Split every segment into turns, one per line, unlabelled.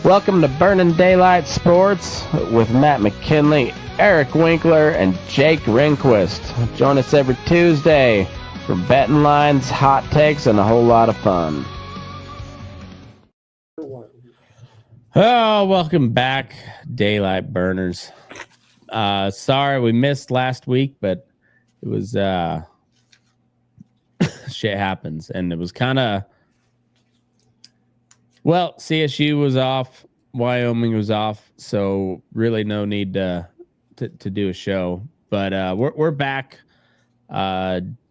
Welcome to Burnin Daylight Sports with Matt McKinley, Eric Winkler, and Jake Rehnquist. Join us every Tuesday for betting lines, hot takes, and a whole lot of fun. Oh, welcome back, Daylight Burners. Sorry we missed last week, but it was shit happens, and it was kind of CSU was off, Wyoming was off, so really no need to do a show. But we're back.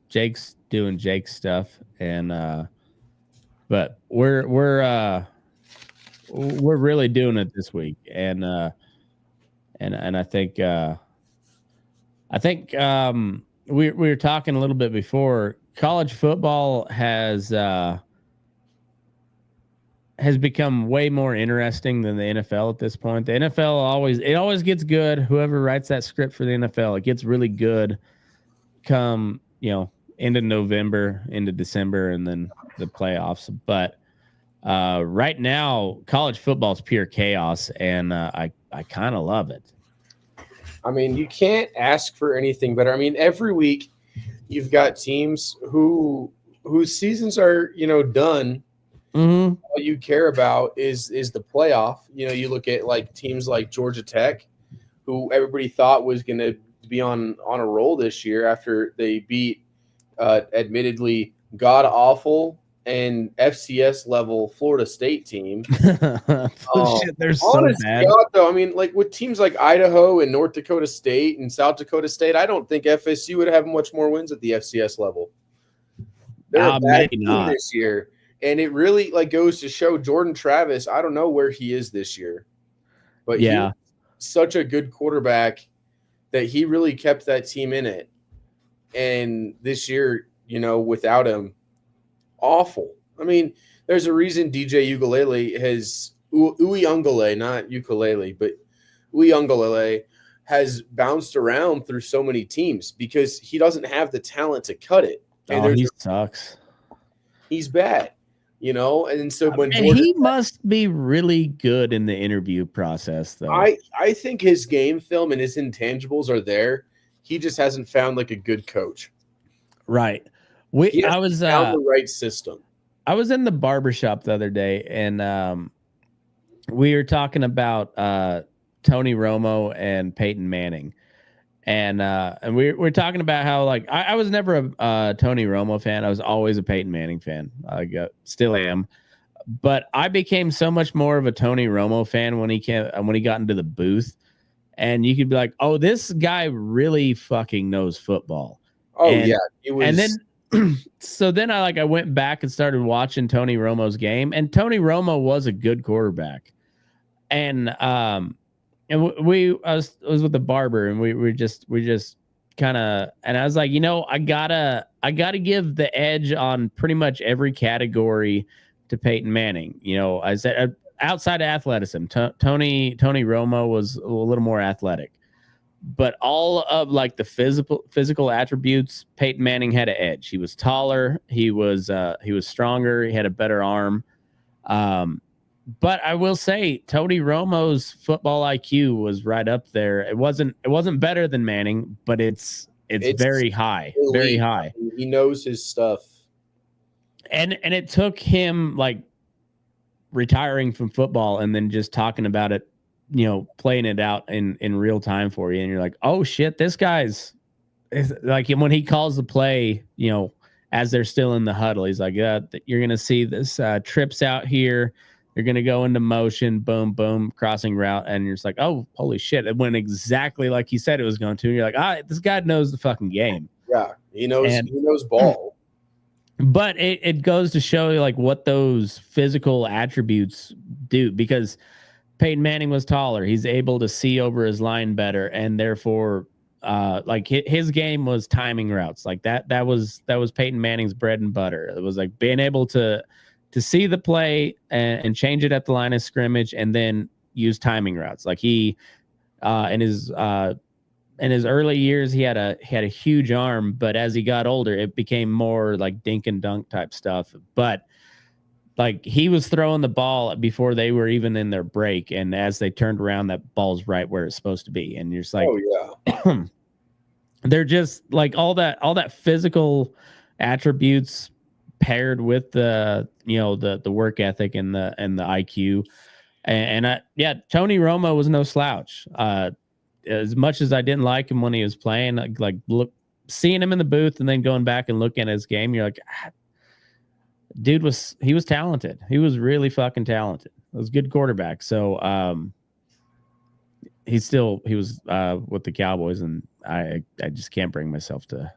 Jake's doing Jake stuff, and but we're really doing it this week, and I think we were talking a little bit before. College football has become way more interesting than the NFL at this point. The NFL always gets good. Whoever writes that script for the NFL, it gets really good come, into November, into December, and then the playoffs. But right now, college football is pure chaos, and I kind of love it.
I mean, you can't ask for anything better. I mean, every week you've got teams whose seasons are, done.
Mm-hmm.
All you care about is the playoff. You look at like teams like Georgia Tech, who everybody thought was going to be on a roll this year after they beat admittedly god awful and FCS level Florida State team.
Shit, they're so bad.
God, though, I mean, like with teams like Idaho and North Dakota State and South Dakota State, I don't think FSU would have much more wins at the FCS level. They're a bad team this year. And it really goes to show Jordan Travis. I don't know where he is this year, but he's such a good quarterback that he really kept that team in it. And this year, without him, awful. I mean, there's a reason DJ Ukulele Uyunglele, not ukulele, but Uyunglele has bounced around through so many teams because he doesn't have the talent to cut it.
And he sucks.
He's bad. And so
he must be really good in the interview process, though.
I think his game film and his intangibles are there. He just hasn't found a good coach.
Right.
I was found the right system.
I was in the barbershop the other day, and we were talking about Tony Romo and Peyton Manning. And we're talking about how I was never a Tony Romo fan. I was always a Peyton Manning fan. I still am, but I became so much more of a Tony Romo fan when he got into the booth, and you could be like, "Oh, this guy really fucking knows football."
Oh yeah, it was.
And then so then I went back and started watching Tony Romo's game, and Tony Romo was a good quarterback, and I was with the barber, and we just kind of, and I was like, I gotta give the edge on pretty much every category to Peyton Manning. I said outside of athleticism, Tony Romo was a little more athletic, but all of the physical attributes, Peyton Manning had an edge. He was taller, he was stronger, he had a better arm. But I will say Tony Romo's football IQ was right up there. It wasn't better than Manning, but it's very high, elite. Very high.
He knows his stuff.
And it took him retiring from football and then just talking about it, playing it out in real time for you. And you're like, oh shit, this guy's when he calls the play, as they're still in the huddle, he's like, you're going to see this trips out here. You're going to go into motion, boom, boom, crossing route. And you're just like, oh, holy shit. It went exactly like he said it was going to. And you're like, this guy knows the fucking game.
Yeah, he knows ball.
But it goes to show you what those physical attributes do, because Peyton Manning was taller. He's able to see over his line better. And therefore, his game was timing routes. That was Peyton Manning's bread and butter. It was being able to see the play and change it at the line of scrimmage and then use timing routes. He in his early years, he had a huge arm, but as he got older, it became more dink and dunk type stuff. But like he was throwing the ball before they were even in their break, and as they turned around, that ball's right where it's supposed to be, and you're just like,
oh yeah,
they're just like all that physical attributes paired with the the work ethic and the IQ, yeah, Tony Romo was no slouch. As much as I didn't like him when he was playing, like seeing him in the booth and then going back and looking at his game, you're like, dude was talented. He was really fucking talented. He was a good quarterback. So he was with the Cowboys, and I just can't bring myself to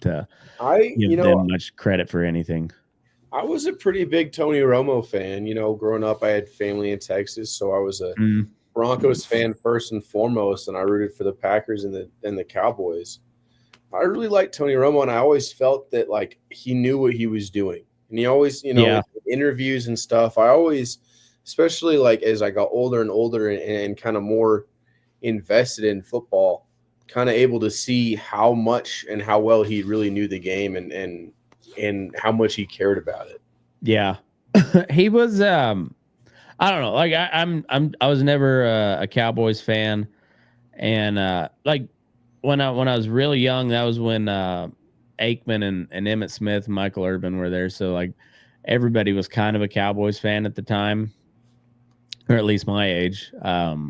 give them much credit for anything.
I was a pretty big Tony Romo fan. Growing up, I had family in Texas, so I was a Broncos fan first and foremost, and I rooted for the Packers and the Cowboys. I really liked Tony Romo, and I always felt that like he knew what he was doing, and he always, interviews and stuff. I always, especially like as I got older and older and kind of more invested in football, kind of able to see how much and how well he really knew the game and how much he cared about it.
Yeah, he was. I don't know. Like I was never a Cowboys fan, and like when I was really young, that was when Aikman and Emmitt Smith and Michael Irvin were there. So like everybody was kind of a Cowboys fan at the time, or at least my age. But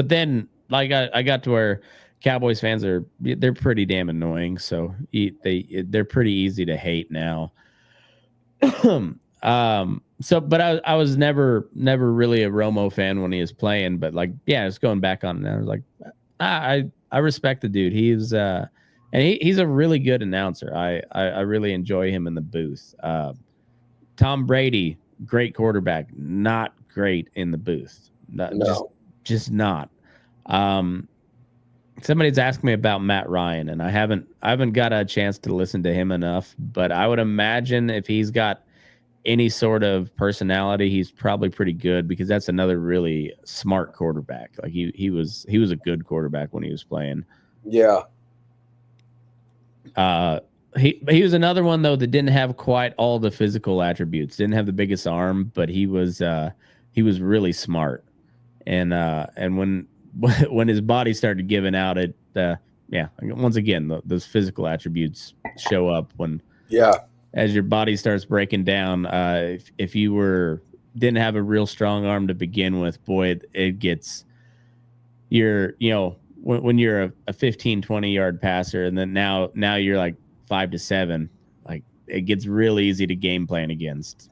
then like I got to where Cowboys fans they're pretty damn annoying. So they're pretty easy to hate now. So, but I was never really a Romo fan when he was playing, but like, yeah, it's going back on it. I was like, I respect the dude. He's and he's a really good announcer. I really enjoy him in the booth. Tom Brady, great quarterback, not great in the booth. Just not. Somebody's asked me about Matt Ryan, and I haven't got a chance to listen to him enough, but I would imagine if he's got any sort of personality, he's probably pretty good, because that's another really smart quarterback. Like he was a good quarterback when he was playing.
Yeah.
He was another one though that didn't have quite all the physical attributes. Didn't have the biggest arm, but he was really smart. And when his body started giving out, once again, those physical attributes show up when as your body starts breaking down. If you didn't have a real strong arm to begin with, boy, it gets when you're a 15, 20 yard passer, and then now you're like 5 to 7, like it gets real easy to game plan against.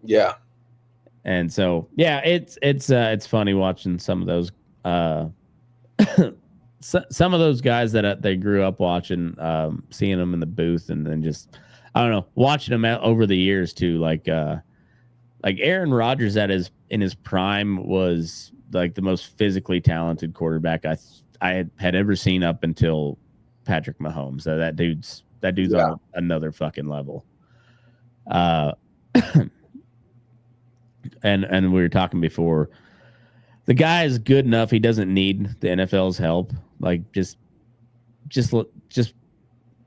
Yeah.
And so, yeah, it's funny watching some of those, some of those guys that they grew up watching, seeing them in the booth, and then just, I don't know, watching them over the years too. Like Aaron Rodgers in his prime was like the most physically talented quarterback I had ever seen up until Patrick Mahomes. So that dude's on another fucking level. And we were talking before, the guy is good enough. He doesn't need the NFL's help. Like just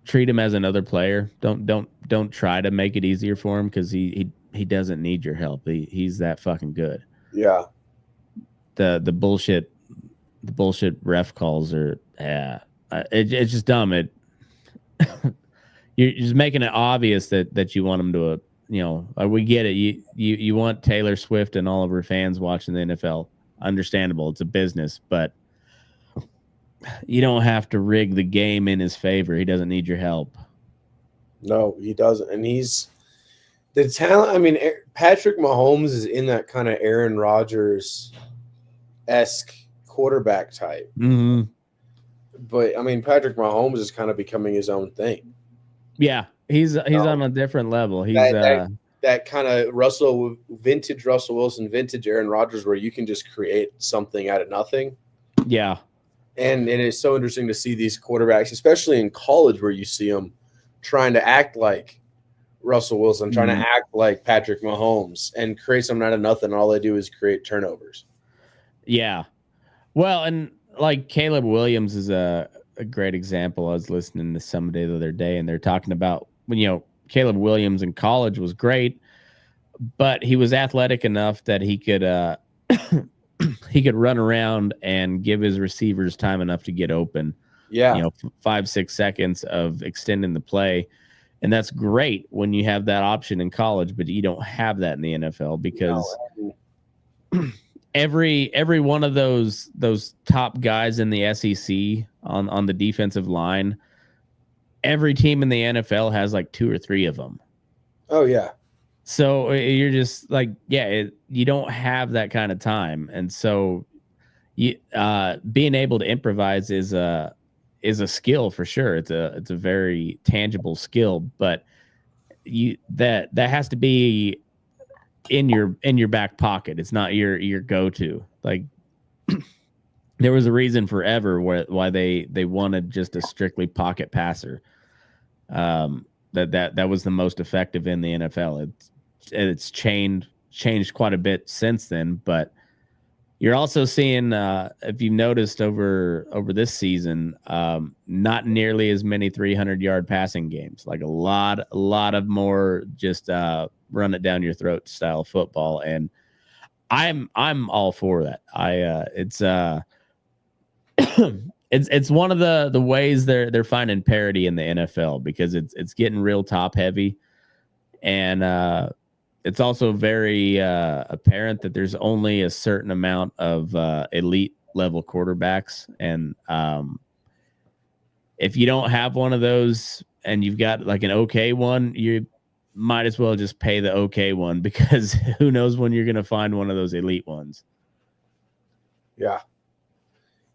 treat him as another player. Don't try to make it easier for him, because he doesn't need your help. He's that fucking good.
Yeah.
The bullshit ref calls are it's just dumb. You're just making it obvious that you want him to we get it. You want Taylor Swift and all of her fans watching the NFL. Understandable. It's a business, but you don't have to rig the game in his favor. He doesn't need your help.
No, he doesn't. And he's the talent. I mean, Patrick Mahomes is in that kind of Aaron Rodgers-esque quarterback type.
Mm-hmm.
But I mean, Patrick Mahomes is kind of becoming his own thing.
Yeah, he's on a different level. He's
that kind of vintage Russell Wilson, vintage Aaron Rodgers, where you can just create something out of nothing.
Yeah.
And it is so interesting to see these quarterbacks, especially in college, where you see them trying to act like Russell Wilson, trying to act like Patrick Mahomes, and create something out of nothing. All they do is create turnovers.
Yeah. Well, and like Caleb Williams is a great example. I was listening to somebody the other day, and they're talking about when Caleb Williams in college was great, but he was athletic enough that he could he could run around and give his receivers time enough to get open.
Yeah.
5-6 seconds of extending the play. And that's great when you have that option in college, but you don't have that in the NFL because every one of those top guys in the SEC on the defensive line, every team in the NFL has like 2 or 3 of them.
Oh yeah.
So you're just like, you don't have that kind of time, and so you being able to improvise is a skill for sure. It's a very tangible skill, but that has to be in your back pocket. It's not your go-to. Like there was a reason forever why they wanted just a strictly pocket passer. That was the most effective in the NFL. It's changed quite a bit since then, but you're also seeing, if you've noticed over this season, not nearly as many 300-yard passing games. Like a lot of more just run it down your throat style football, and I'm all for that. It's one of the ways they're finding parity in the NFL, because it's getting real top heavy, and it's also very apparent that there's only a certain amount of elite level quarterbacks. And if you don't have one of those and you've got like an okay one, you might as well just pay the okay one, because who knows when you're going to find one of those elite ones.
Yeah.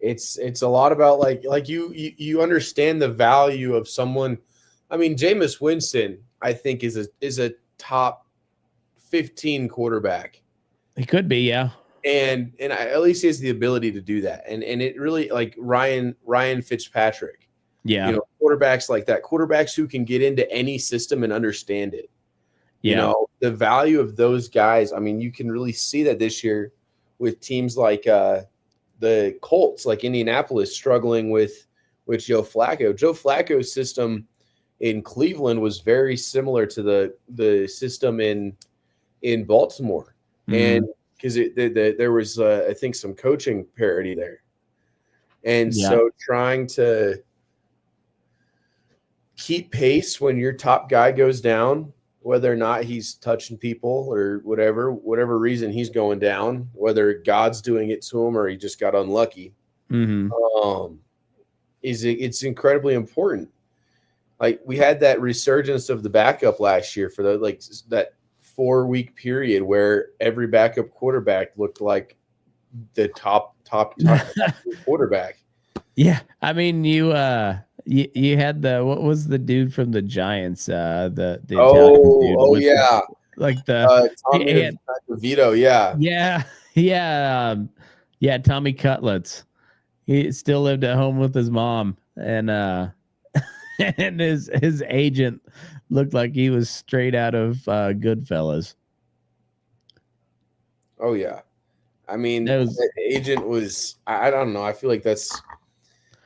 It's a lot about like you understand the value of someone. I mean, Jameis Winston, I think is a top 15 quarterback.
He could be, yeah.
And at least he has the ability to do that. And it really, like Ryan Fitzpatrick.
Yeah.
Quarterbacks like that, quarterbacks who can get into any system and understand it.
Yeah.
The value of those guys. I mean, you can really see that this year with teams like the Colts, like Indianapolis, struggling with Joe Flacco. Joe Flacco's system in Cleveland was very similar to the system in Baltimore. And because there was, I think, some coaching parity there. And so trying to keep pace when your top guy goes down, whether or not he's touching people or whatever reason he's going down, whether God's doing it to him or he just got unlucky, it's incredibly important. Like we had that resurgence of the backup last year for that 4-week period where every backup quarterback looked like the top quarterback.
Yeah, I mean, you had what was the dude from the Giants? The dude
yeah,
like the
Tommy DeVito,
yeah, Tommy Cutlets. He still lived at home with his mom, and and his agent looked like he was straight out of Goodfellas.
Oh yeah, I mean, the agent was, I don't know. I feel like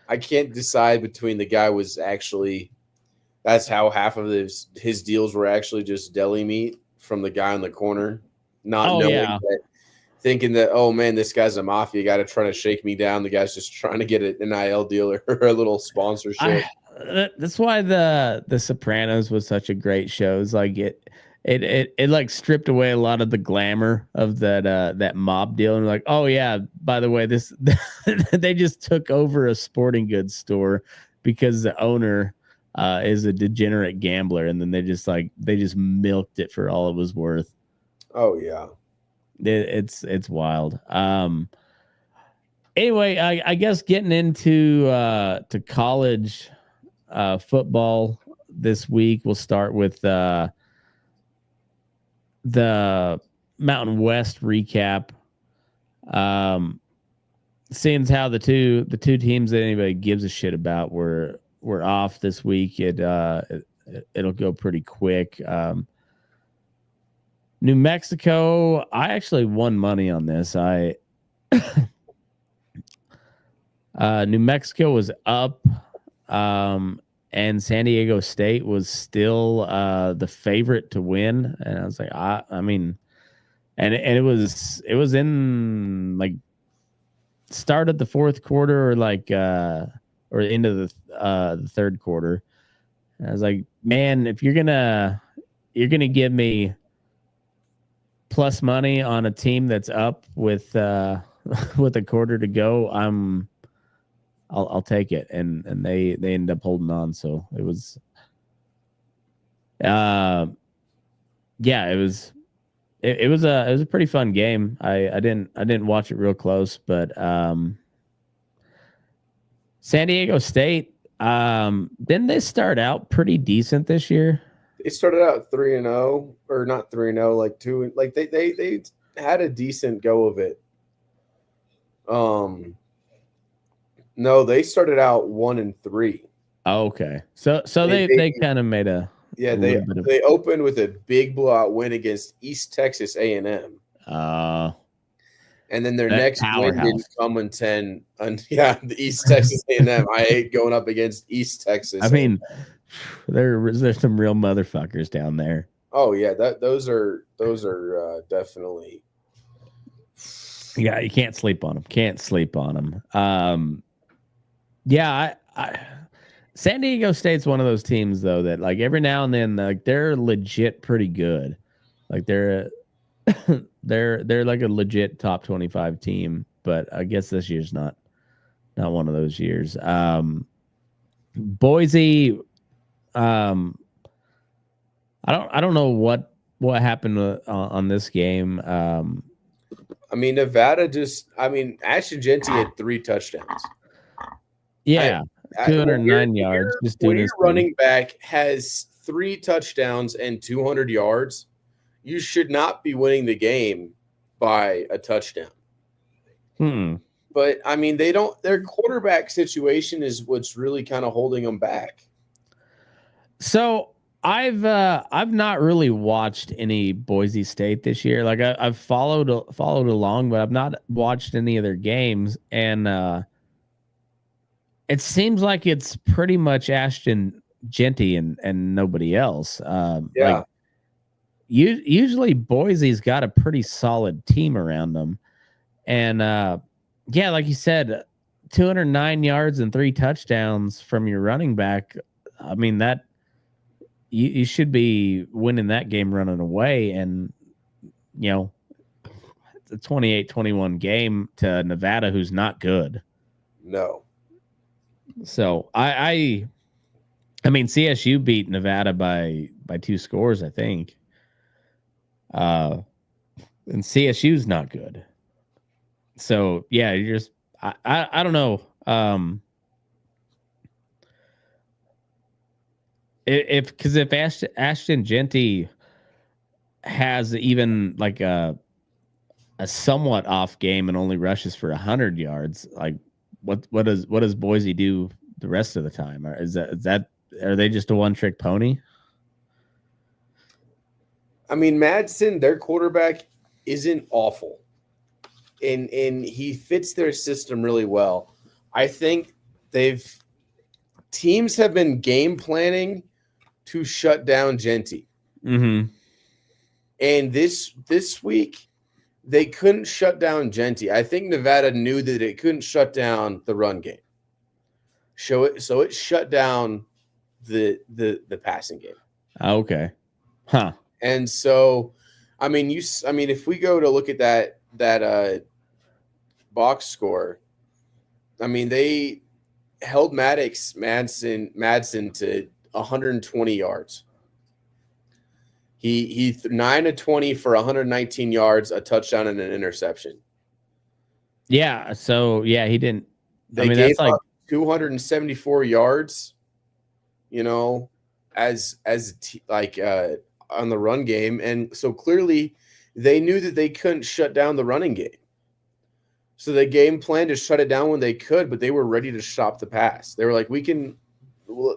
I can't decide between the guy was actually, that's how half of his deals were actually just deli meat from the guy on the corner, not knowing that, thinking that, oh man, this guy's a mafia guy to try to shake me down. The guy's just trying to get an NIL deal or a little sponsorship.
That's why the Sopranos was such a great show. It's like it like stripped away a lot of the glamour of that mob deal, and like, oh yeah, by the way, this they just took over a sporting goods store because the owner is a degenerate gambler, and then they just milked it for all it was worth.
Oh yeah,
it's wild. Anyway, I guess getting into to college football this week, we'll start with the Mountain West recap. Seeing how the two teams that anybody gives a shit about were off this week, it'll go pretty quick. New Mexico, I actually won money on this. New Mexico was up, and San Diego State was still the favorite to win. And I was like, I mean, and it was in like start of the fourth quarter or like or into the third quarter. And I was like, man, if you're gonna give me plus money on a team that's up with with a quarter to go, I'll take it. And they ended up holding on. So it was yeah, it was a pretty fun game. I didn't watch it real close, but San Diego State, didn't they start out pretty decent this year?
They started out 3-0, or not 3-0, like 2, like they had a decent go of it. No, they started out 1-3.
Oh, okay. So they kind of made a
they opened with a big blowout win against East Texas A&M. And then their next win didn't come in 10. The East Texas A&M. I hate going up against East Texas.
I mean, there's some real motherfuckers down there.
Oh yeah, those are definitely.
Yeah, you can't sleep on them. Can't sleep on them. Yeah, San Diego State's one of those teams though that like every now and then like they're legit pretty good. Like they're like a legit top 25 team, but I guess this year's not one of those years. Boise, I don't know what happened on this game.
I mean, Nevada Ashton Genty had 3 touchdowns.
Yeah, 209 yards.
When your running back has 3 touchdowns and 200 yards, you should not be winning the game by a touchdown. But I mean, their quarterback situation is what's really kind of holding them back.
So I've not really watched any Boise State this year. Like I've followed along, but I've not watched any of their games. And it seems like it's pretty much Ashton Genty and nobody else. Like usually Boise's got a pretty solid team around them. And yeah, like you said, 209 yards and 3 touchdowns from your running back. I mean, that you should be winning that game running away. And, you know, it's a 28-21 game to Nevada, who's not good.
No.
So I mean, CSU beat Nevada by 2 scores, I think. And CSU's not good. So yeah, you're just I don't know. If Ashton Genty has even like a somewhat off game and only rushes for 100 yards, like what does Boise do the rest of the time? Or is that are they just a one-trick pony?
I mean, Madsen, their quarterback, isn't awful. And he fits their system really well. I think teams have been game planning to shut down Genty.
Mm-hmm.
And this week, they couldn't shut down Genty. I think Nevada knew that it couldn't shut down the run game. So it shut down the passing game.
Okay. Huh.
And so, I mean, if we go to look at that box score, I mean, they held Madsen to 120 yards. He 9 of 20 for 119 yards, a touchdown and an interception.
Yeah. So yeah, he didn't.
They gave up 274 yards. You know, on the run game, and so clearly they knew that they couldn't shut down the running game. So the game plan to shut it down when they could, but they were ready to stop the pass. They were like,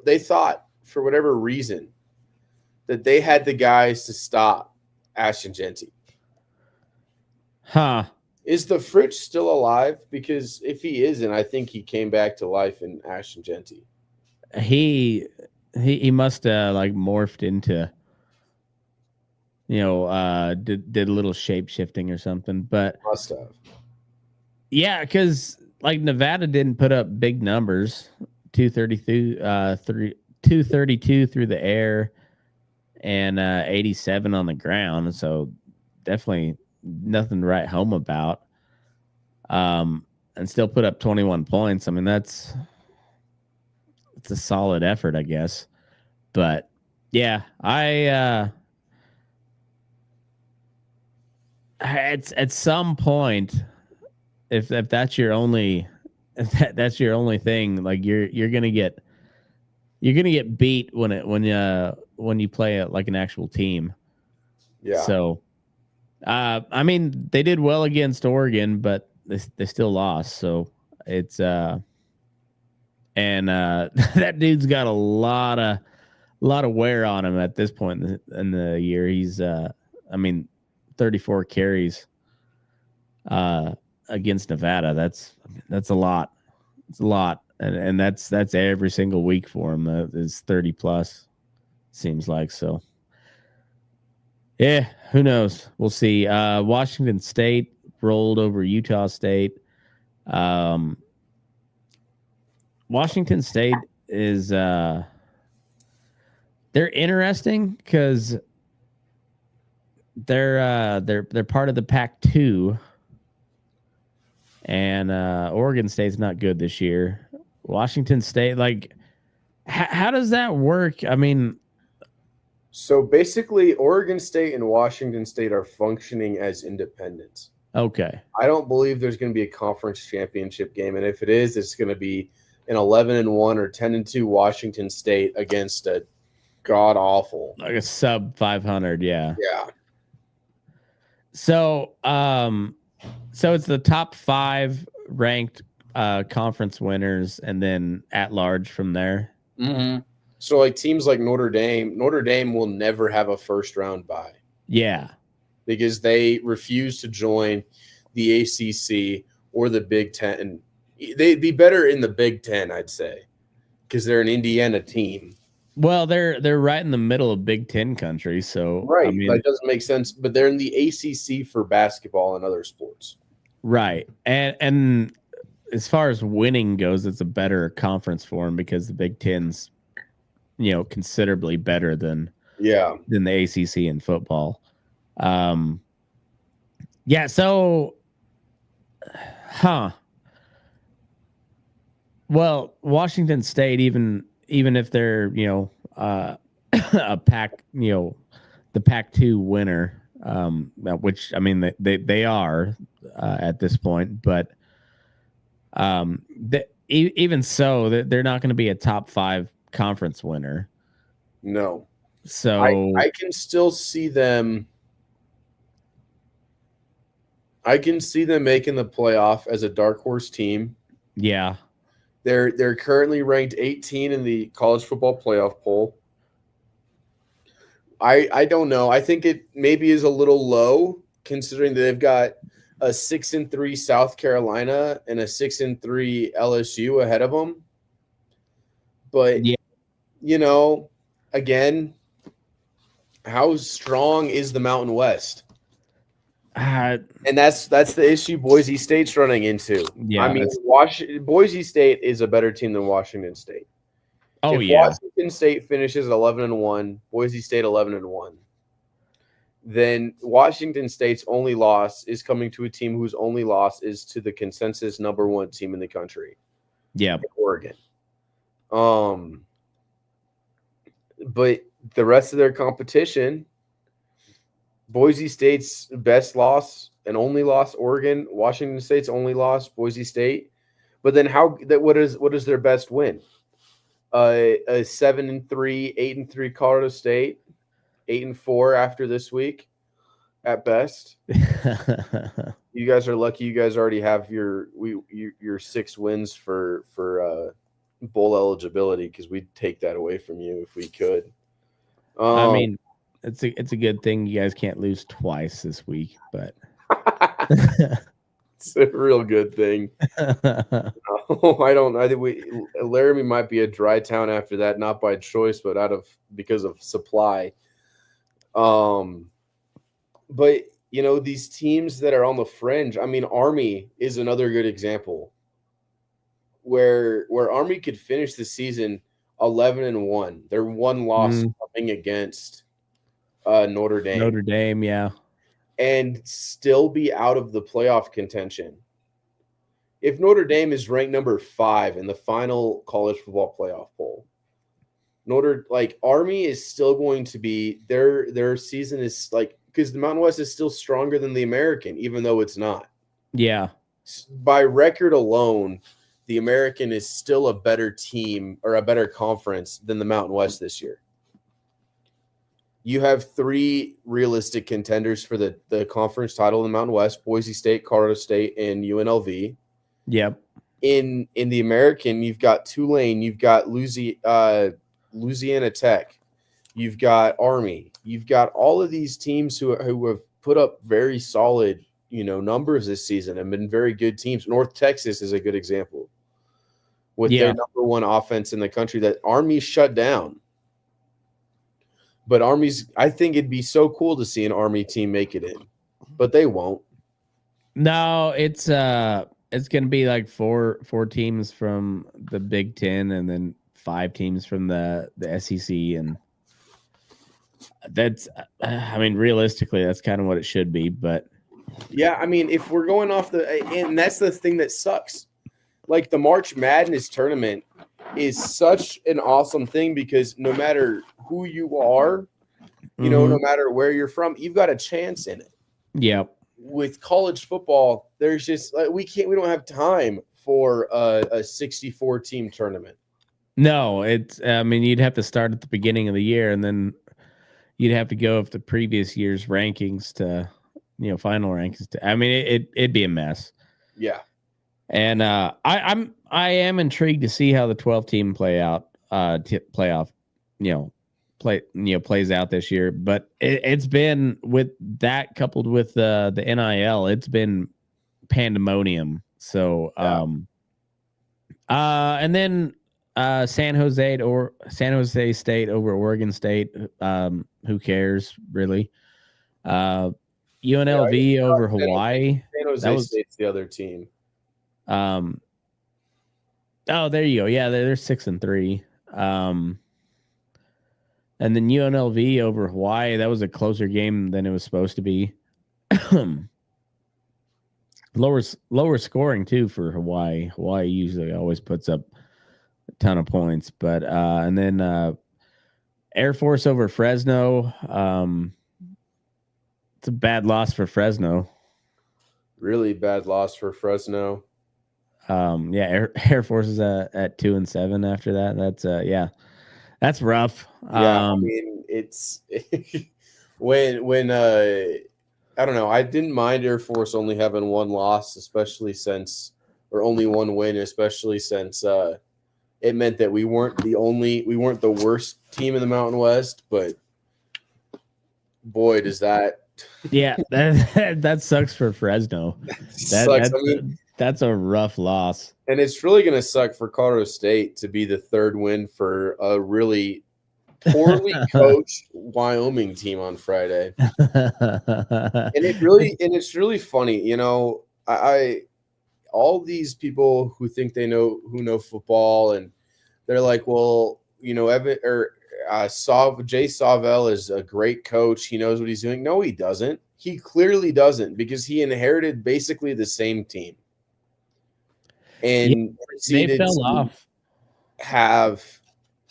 they thought for whatever reason that they had the guys to stop Ashton Genty.
Huh.
Is the Fritch still alive? Because if he isn't, I think he came back to life in Ashton Genty.
he must have like morphed into, did a little shape shifting or something. But
Must have.
yeah, because like Nevada didn't put up big numbers, 232 through the air and 87 on the ground. So definitely nothing to write home about. And still put up 21 points. I mean, it's a solid effort, I guess. But yeah, at some point, if that's your only that's your only thing, like you're gonna get beat when you play it like an actual team.
Yeah.
So, I mean, they did well against Oregon, but they still lost. So it's and that dude's got a lot of wear on him at this point in the year. He's 34 carries against Nevada. That's a lot. It's a lot, and that's every single week for him. Is 30 plus, seems like. So yeah, who knows? We'll see. Washington State rolled over Utah State. Washington State is they're interesting because they're part of the Pac-2, and Oregon State's not good this year. Washington State, like, how does that work? I mean,
so basically, Oregon State and Washington State are functioning as independents.
Okay.
I don't believe there's going to be a conference championship game, and if it is, it's going to be an 11-1 or 10-2 Washington State against a god awful,
like a sub 500. Yeah.
Yeah.
So, so it's the top 5 ranked conference winners, and then at large from there.
Mm-hmm. So, like teams like Notre Dame will never have a first round bye.
Yeah,
because they refuse to join the ACC or the Big Ten. They'd be better in the Big Ten, I'd say, because they're an Indiana team.
Well, they're right in the middle of Big Ten country, so
right,
I mean,
that doesn't make sense. But they're in the ACC for basketball and other sports,
right? And as far as winning goes, it's a better conference for them because the Big Ten's, considerably better than the ACC in football. Yeah. So, well, Washington State, even if they're, a pack, the Pac-2 winner, which I mean they are at this point, but even so, they're not going to be a top 5 conference winner.
No.
So
I can still see them. I can see them making the playoff as a dark horse team.
Yeah.
They're currently ranked 18 in the college football playoff poll. I don't know. I think it maybe is a little low considering that they've got a 6-3 South Carolina and a 6-3 LSU ahead of them. But again, how strong is the Mountain West? And that's the issue Boise State's running into.
Yeah,
I mean, Boise State is a better team than Washington State.
Oh,
if Washington State finishes 11-1, Boise State 11-1, then Washington State's only loss is coming to a team whose only loss is to the consensus number 1 team in the country.
Yeah,
Oregon. But the rest of their competition, Boise State's best loss and only loss, Oregon. Washington State's only loss, Boise State. But then what is their best win? A 7-3, 8-3 Colorado State, 8-4 after this week, at best. You guys are lucky. You guys already have your 6 wins for bowl eligibility because we'd take that away from you if we could.
I mean, it's a good thing you guys can't lose twice this week, but
It's a real good thing. I don't. I think Laramie might be a dry town after that, not by choice, but because of supply. But these teams that are on the fringe. I mean, Army is another good example, where Army could finish the season 11-1. Their one loss coming against Notre Dame.
Notre Dame, yeah,
and still be out of the playoff contention. If Notre Dame is ranked number 5 in the final college football playoff poll, Army is still going to be their season is because the Mountain West is still stronger than the American, even though it's not.
Yeah.
By record alone, the American is still a better team or a better conference than the Mountain West this year. You have 3 realistic contenders for the conference title in the Mountain West: Boise State, Colorado State, and UNLV.
Yep.
In the American, you've got Tulane, you've got Louisiana Tech, you've got Army, you've got all of these teams who have put up very solid, numbers this season and been very good teams. North Texas is a good example with their number 1 offense in the country that Army shut down. But I think it'd be so cool to see an Army team make it in, but they won't.
No, it's going to be like four teams from the Big Ten and then 5 teams from the SEC, and that's, realistically, that's kind of what it should be. But
yeah, if we're going off and that's the thing that sucks. Like the March Madness tournament is such an awesome thing because no matter who you are, no matter where you're from, you've got a chance in it.
Yep.
With college football, there's just we don't have time for a 64 team tournament.
No, it's you'd have to start at the beginning of the year and then you'd have to go with the previous year's rankings to final rankings it'd be a mess.
Yeah.
And I am intrigued to see how the 12 team playoff plays out this year, but it's been, with that coupled with the NIL, it's been pandemonium. So and then San Jose State over Oregon State, who cares really? UNLV over Hawaii.
San Jose State's the other team.
Oh, there you go. Yeah, they're 6-3. And then UNLV over Hawaii, that was a closer game than it was supposed to be. Lower scoring too for Hawaii. Hawaii usually always puts up a ton of points, but and then Air Force over Fresno. It's a bad loss for Fresno.
Really bad loss for Fresno.
Air Force is at 2-7 after that. That's rough.
Yeah, it's when I don't know. I didn't mind Air Force only having 1 loss, only 1 win, especially since it meant that we weren't the worst team in the Mountain West. But boy, does that.
Yeah, that sucks for Fresno. That's a rough loss.
And it's really going to suck for Colorado State to be the 3rd win for a really poorly coached Wyoming team on Friday. And it's really funny, I all these people who think they know football, and they're like, well, Jay Savell is a great coach. He knows what he's doing. No, he doesn't. He clearly doesn't, because he inherited basically the same team. And
they fell off.
Have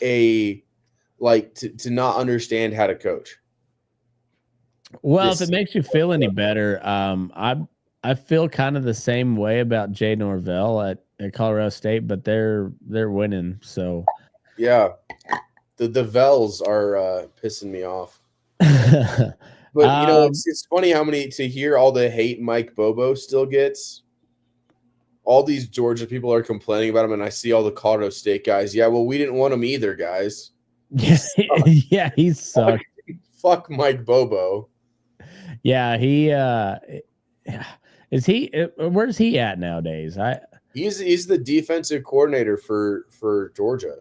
to not understand how to coach.
Well, if it makes you feel any better, I feel kind of the same way about Jay Norvell at Colorado State, but they're winning. So
yeah, the Vells are pissing me off. But it's funny to hear all the hate Mike Bobo still gets. All these Georgia people are complaining about him, and I see all the Colorado State guys. Yeah, well, we didn't want him either, guys.
Yeah, he sucked.
Fuck Mike Bobo.
Yeah, he Is he? Where's he at nowadays?
He's the defensive coordinator for Georgia.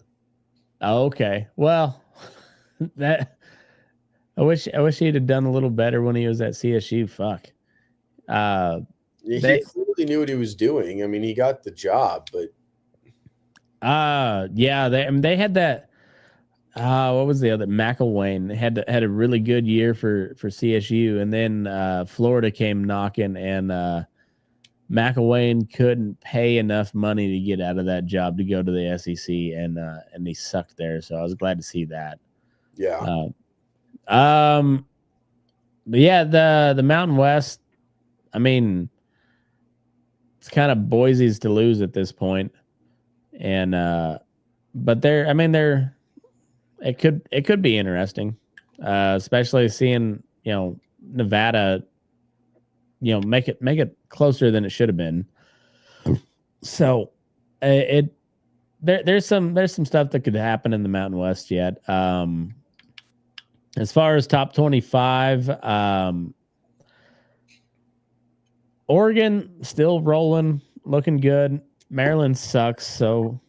Oh, okay. Well, that I wish he'd have done a little better when he was at CSU. Fuck.
He clearly knew what he was doing. I mean, he got the job, but
yeah, they had that. What was the other? McElwain had a really good year for CSU, and then Florida came knocking, and McElwain couldn't pay enough money to get out of that job to go to the SEC, and he sucked there. So I was glad to see that.
Yeah.
But yeah, the Mountain West. I mean, it's kind of Boise's to lose at this point, and but it could be interesting, especially seeing Nevada, make it closer than it should have been. So there's some stuff that could happen in the Mountain West yet. As far as top 25, Oregon still rolling, looking good. Maryland sucks, so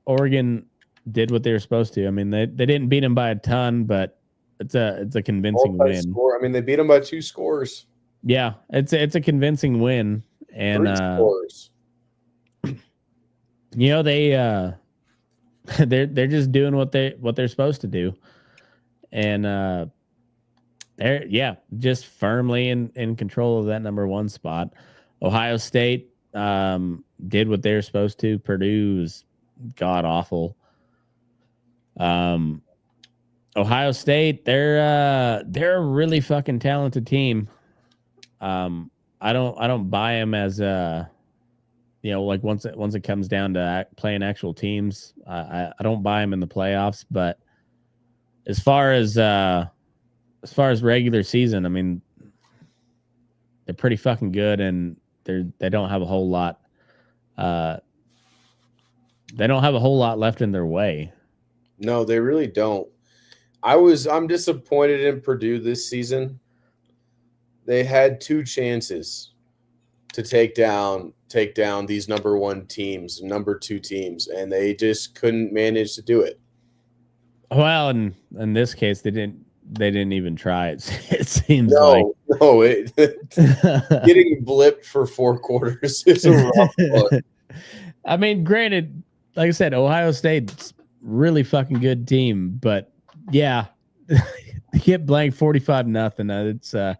Oregon did what they were supposed to. I mean, they didn't beat them by a ton, but it's a convincing win.
I mean, they beat them by 2 scores.
Yeah, it's a convincing win, and
3 scores.
They they're just doing what they're supposed to do, and they're just firmly in control of that number 1 spot. Ohio State did what they're supposed to. Purdue's god awful. Ohio State, they're a really fucking talented team. I don't buy them as like once it comes down to playing actual teams, I don't buy them in the playoffs. But as far as regular season, I mean, they're pretty fucking good, and they don't have a whole lot. They don't have a whole lot left in their way.
No, they really don't. I'm disappointed in Purdue this season. They had 2 chances to take down these number 1 teams, number 2 teams, and they just couldn't manage to do it.
Well, in this case, they didn't even try. It seems
getting blipped for 4 quarters is a rough one. I
mean, granted, like I said, Ohio State's really fucking good team, but yeah, they get blanked 45-0.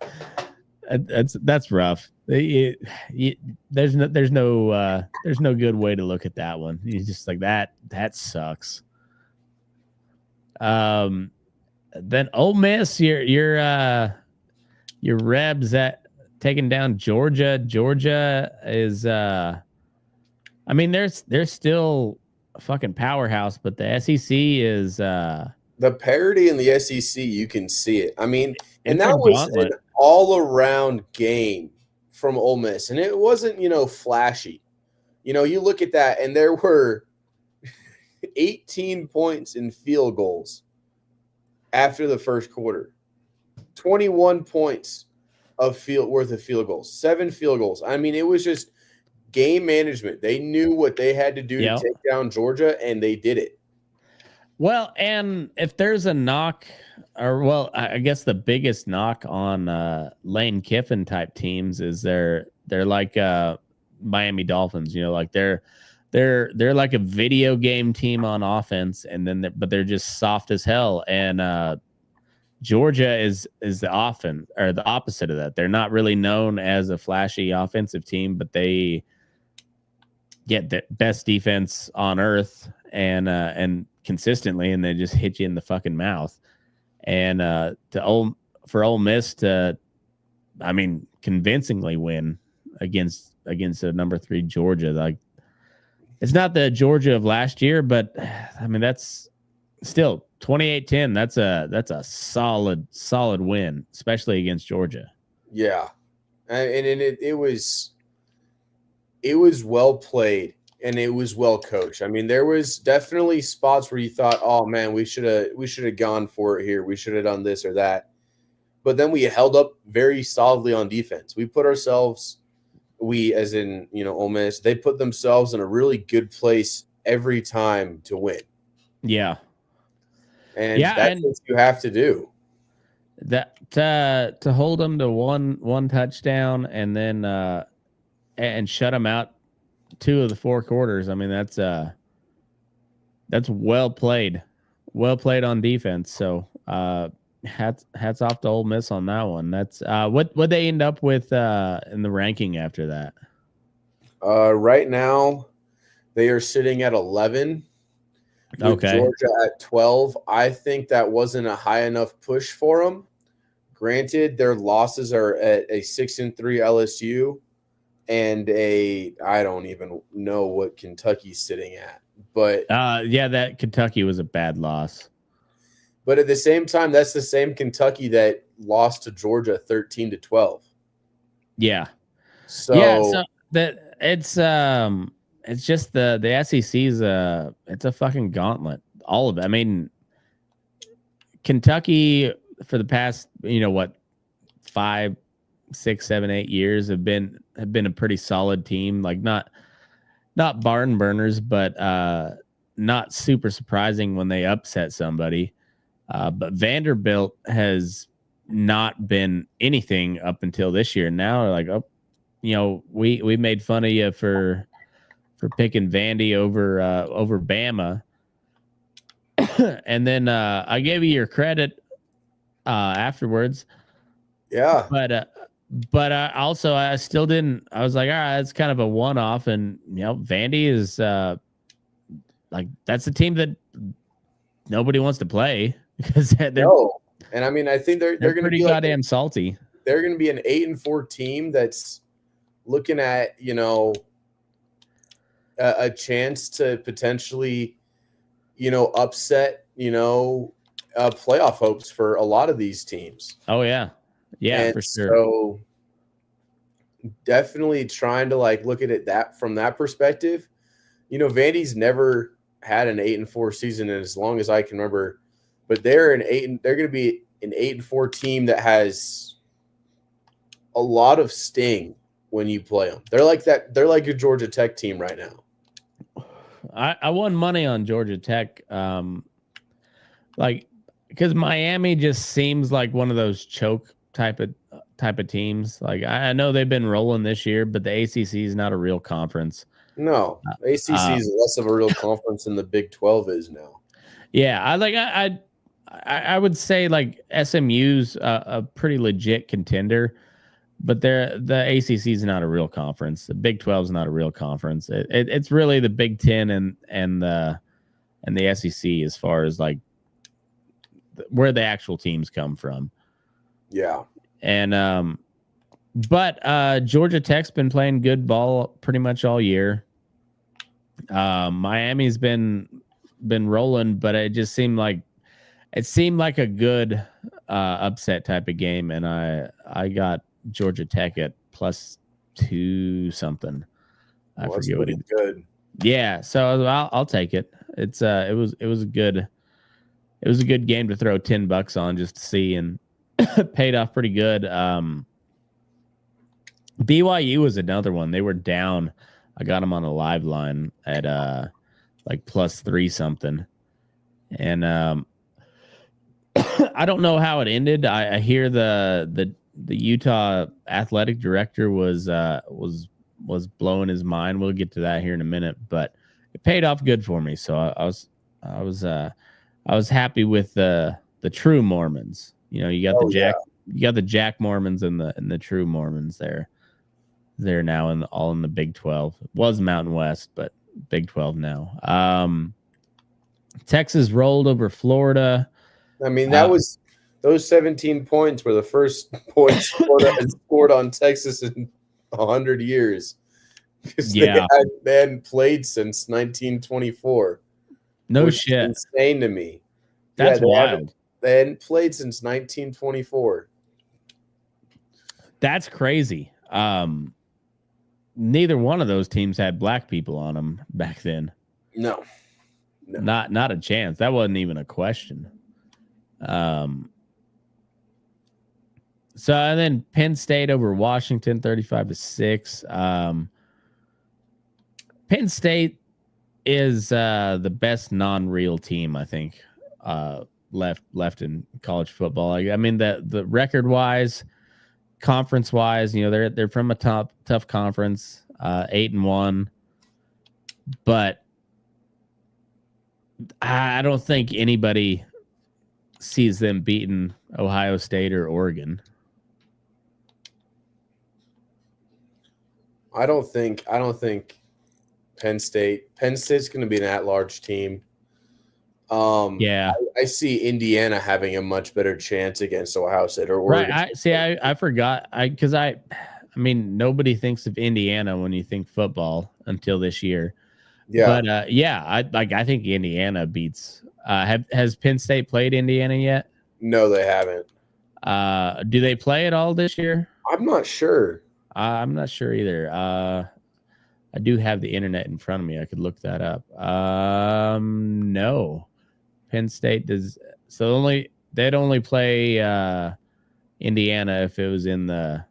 That's rough. There's no good way to look at that one. You're just like that sucks. Then Ole Miss, your Rebs at taking down Georgia. Georgia is I mean, they're still a fucking powerhouse, but the SEC is
the parity in the SEC. You can see it. I mean, and that was an all-around game from Ole Miss, and it wasn't flashy. You look at that, and there were 18 points in field goals after the first quarter, 21 points worth of field goals, 7 field goals. I mean, it was just game management. They knew what they had to do to take down Georgia, and they did it.
Well, and if there's a knock, I guess the biggest knock on Lane Kiffin type teams is they're like Miami Dolphins. Like they're like a video game team on offense, and then they're just soft as hell. And Georgia is the offense, or the opposite of that. They're not really known as a flashy offensive team, but they get the best defense on earth and consistently, and they just hit you in the fucking mouth. And for Ole Miss to, I mean, convincingly win against a number 3 Georgia, like, it's not the Georgia of last year, but I mean, that's still 28-10. That's a solid win, especially against Georgia.
Yeah, and it was well played, and it was well coached. I mean, there was definitely spots where you thought, "Oh man, we should have gone for it here. We should have done this or that." But then we held up very solidly on defense. We put ourselves we, as in, Ole Miss, they put themselves in a really good place every time to win.
Yeah.
And that's what you have to do.
That to hold them to one touchdown and then and shut them out 2 of the 4 quarters. I mean, that's well played on defense. So hats off to Ole Miss on that one. That's what they end up with in the ranking after that.
Right now, they are sitting at 11. With Georgia at 12. I think that wasn't a high enough push for them. Granted, their losses are at a 6-3 LSU and I don't even know what Kentucky's sitting at. But
that Kentucky was a bad loss.
But at the same time, that's the same Kentucky that lost to Georgia 13-12.
Yeah.
So
that it's just the SEC's it's a fucking gauntlet. All of it. I mean, Kentucky for the past 5, 6, 7, 8 years have been a pretty solid team. Like not barn burners, but not super surprising when they upset somebody. But Vanderbilt has not been anything up until this year. Now, like, we made fun of you for picking Vandy over Bama, and then I gave you your credit afterwards.
Yeah,
but also I still didn't. I was like, all right, it's kind of a one-off, and Vandy is like that's a team that nobody wants to play because
and I mean I think they're going to be
goddamn salty.
They're going to be an 8-4 team that's looking at a chance to potentially upset playoff hopes for a lot of these teams.
Oh yeah, and for sure.
So definitely trying to look at it from that perspective. Vandy's never had an 8-4 season as long as I can remember, but they're going to be an 8-4 team that has a lot of sting when you play them. They're like that. They're like your Georgia Tech team right now.
I won money on Georgia Tech, because Miami just seems like one of those choke type of teams. Like I know they've been rolling this year, but the ACC is not a real conference.
No, ACC is less of a real conference than the Big 12 is now.
Yeah, I would say like SMU's a pretty legit contender, but the ACC is not a real conference. The Big 12 is not a real conference. It's really the Big 10 and the SEC as far as like where the actual teams come from.
Yeah.
And but Georgia Tech's been playing good ball pretty much all year. Miami's been rolling, but it just seemed like a good upset type of game, and I got Georgia Tech at +2 something. I forget what it is.
Good.
Yeah, so I'll take it. It was a good game to throw $10 on just to see, and paid off pretty good. BYU was another one. They were down. I got them on a live line at +3 something, and I don't know how it ended. I hear the Utah athletic director was blowing his mind. We'll get to that here in a minute, but it paid off good for me. So I was happy with the true Mormons. You got you got the Jack Mormons and the true Mormons there. They're now all in the Big 12. It was Mountain West, but Big 12 now. Texas rolled over Florida.
I mean, those 17 points were the first points Florida has scored on Texas in 100 years. Because they hadn't played since 1924.
No shit.
Insane to me.
That's wild.
They hadn't played since 1924.
That's crazy. Neither one of those teams had black people on them back then.
No.
Not a chance. That wasn't even a question. So and then Penn State over Washington, 35-6. Penn State is the best non-real team, I think, left in college football. I mean, the record wise, conference wise, they're from a tough conference, 8-1, but I don't think anybody sees them beating Ohio State or Oregon.
I don't think Penn State's going to be an at-large team.
Yeah,
I see Indiana having a much better chance against Ohio State or Oregon.
Right. I forgot. I mean, nobody thinks of Indiana when you think football until this year.
Yeah.
But I think Indiana beats. Has Penn State played Indiana yet?
No, they haven't.
Do they play at all this year?
I'm not sure.
I'm not sure either. I do have the internet in front of me. I could look that up. No, Penn State does. So they'd only play Indiana if it was in the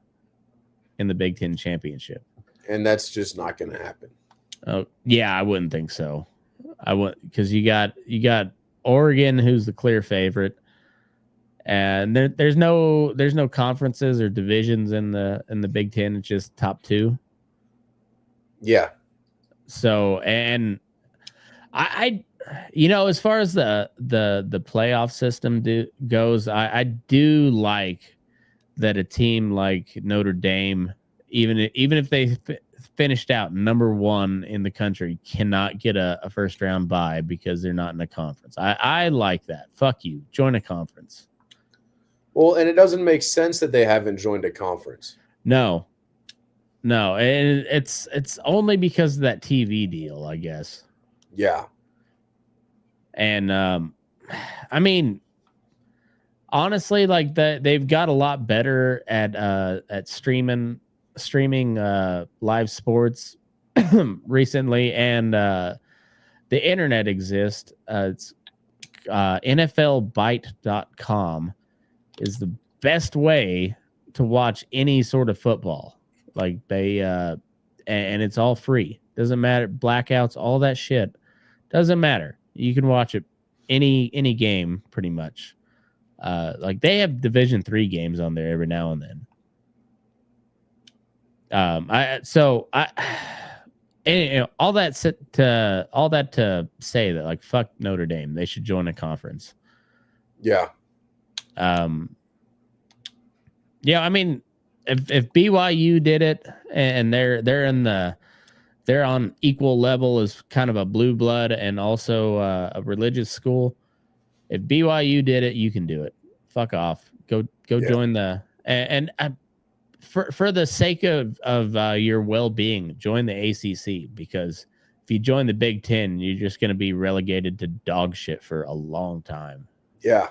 Big Ten championship,
and that's just not going to happen.
Oh yeah, I wouldn't think so. I wouldn't, because you got Oregon, who's the clear favorite, and there's no conferences or divisions in the Big Ten. It's just top two.
Yeah.
So, and I as far as the playoff system goes, I do like that a team like Notre Dame, even if they finished out number one in the country, cannot get a first round bye because they're not in a conference. I like that. Fuck you. Join a conference.
Well, and it doesn't make sense that they haven't joined a conference.
No, and it's only because of that TV deal, I guess.
Yeah.
And I mean, honestly, like they've got a lot better at streaming live sports recently, and the internet exists. It's NFLBite.com is the best way to watch any sort of football. Like they and it's all free. Doesn't matter, blackouts, all that shit doesn't matter. You can watch it any game pretty much. Like they have Division III games on there every now and then. All that to say that, like, fuck Notre Dame, they should join a conference.
Yeah.
Yeah, I mean, if BYU did it and they're on equal level as kind of a blue blood and also a religious school, if BYU did it, you can do it. Fuck off. Go join the for the sake of your well-being, join the ACC, because if you join the Big Ten, you're just going to be relegated to dog shit for a long time.
Yeah.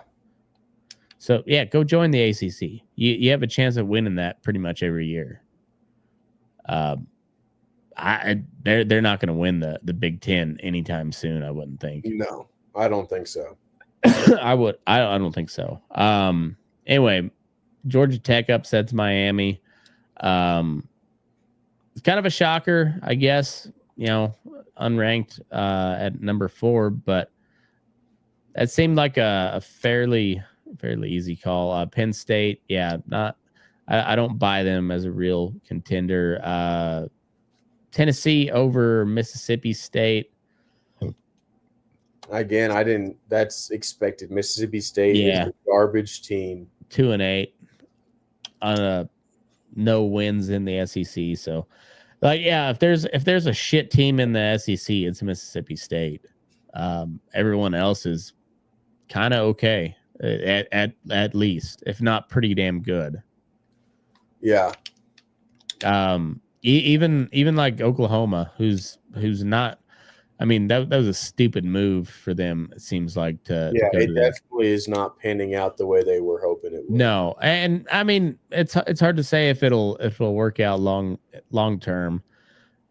So yeah, go join the ACC. You have a chance of winning that pretty much every year. They're not going to win the Big Ten anytime soon, I wouldn't think.
No, I don't think so.
I don't think so. Anyway, Georgia Tech upsets Miami. It's kind of a shocker, I guess, unranked at number 4, but that seemed like a fairly easy call. Penn State, yeah, I don't buy them as a real contender. Tennessee over Mississippi State.
Again, that's expected. Mississippi State is a garbage team.
2-8 on no wins in the SEC. So, like, yeah, if there's a shit team in the SEC, it's Mississippi State. Everyone else is kind of okay, at least, if not pretty damn good.
Yeah.
Even like Oklahoma, who's not. I mean, that was a stupid move for them. It seems like to go
it
to
definitely is not panning out the way they were hoping it would.
No, and I mean, it's hard to say if it'll work out long term.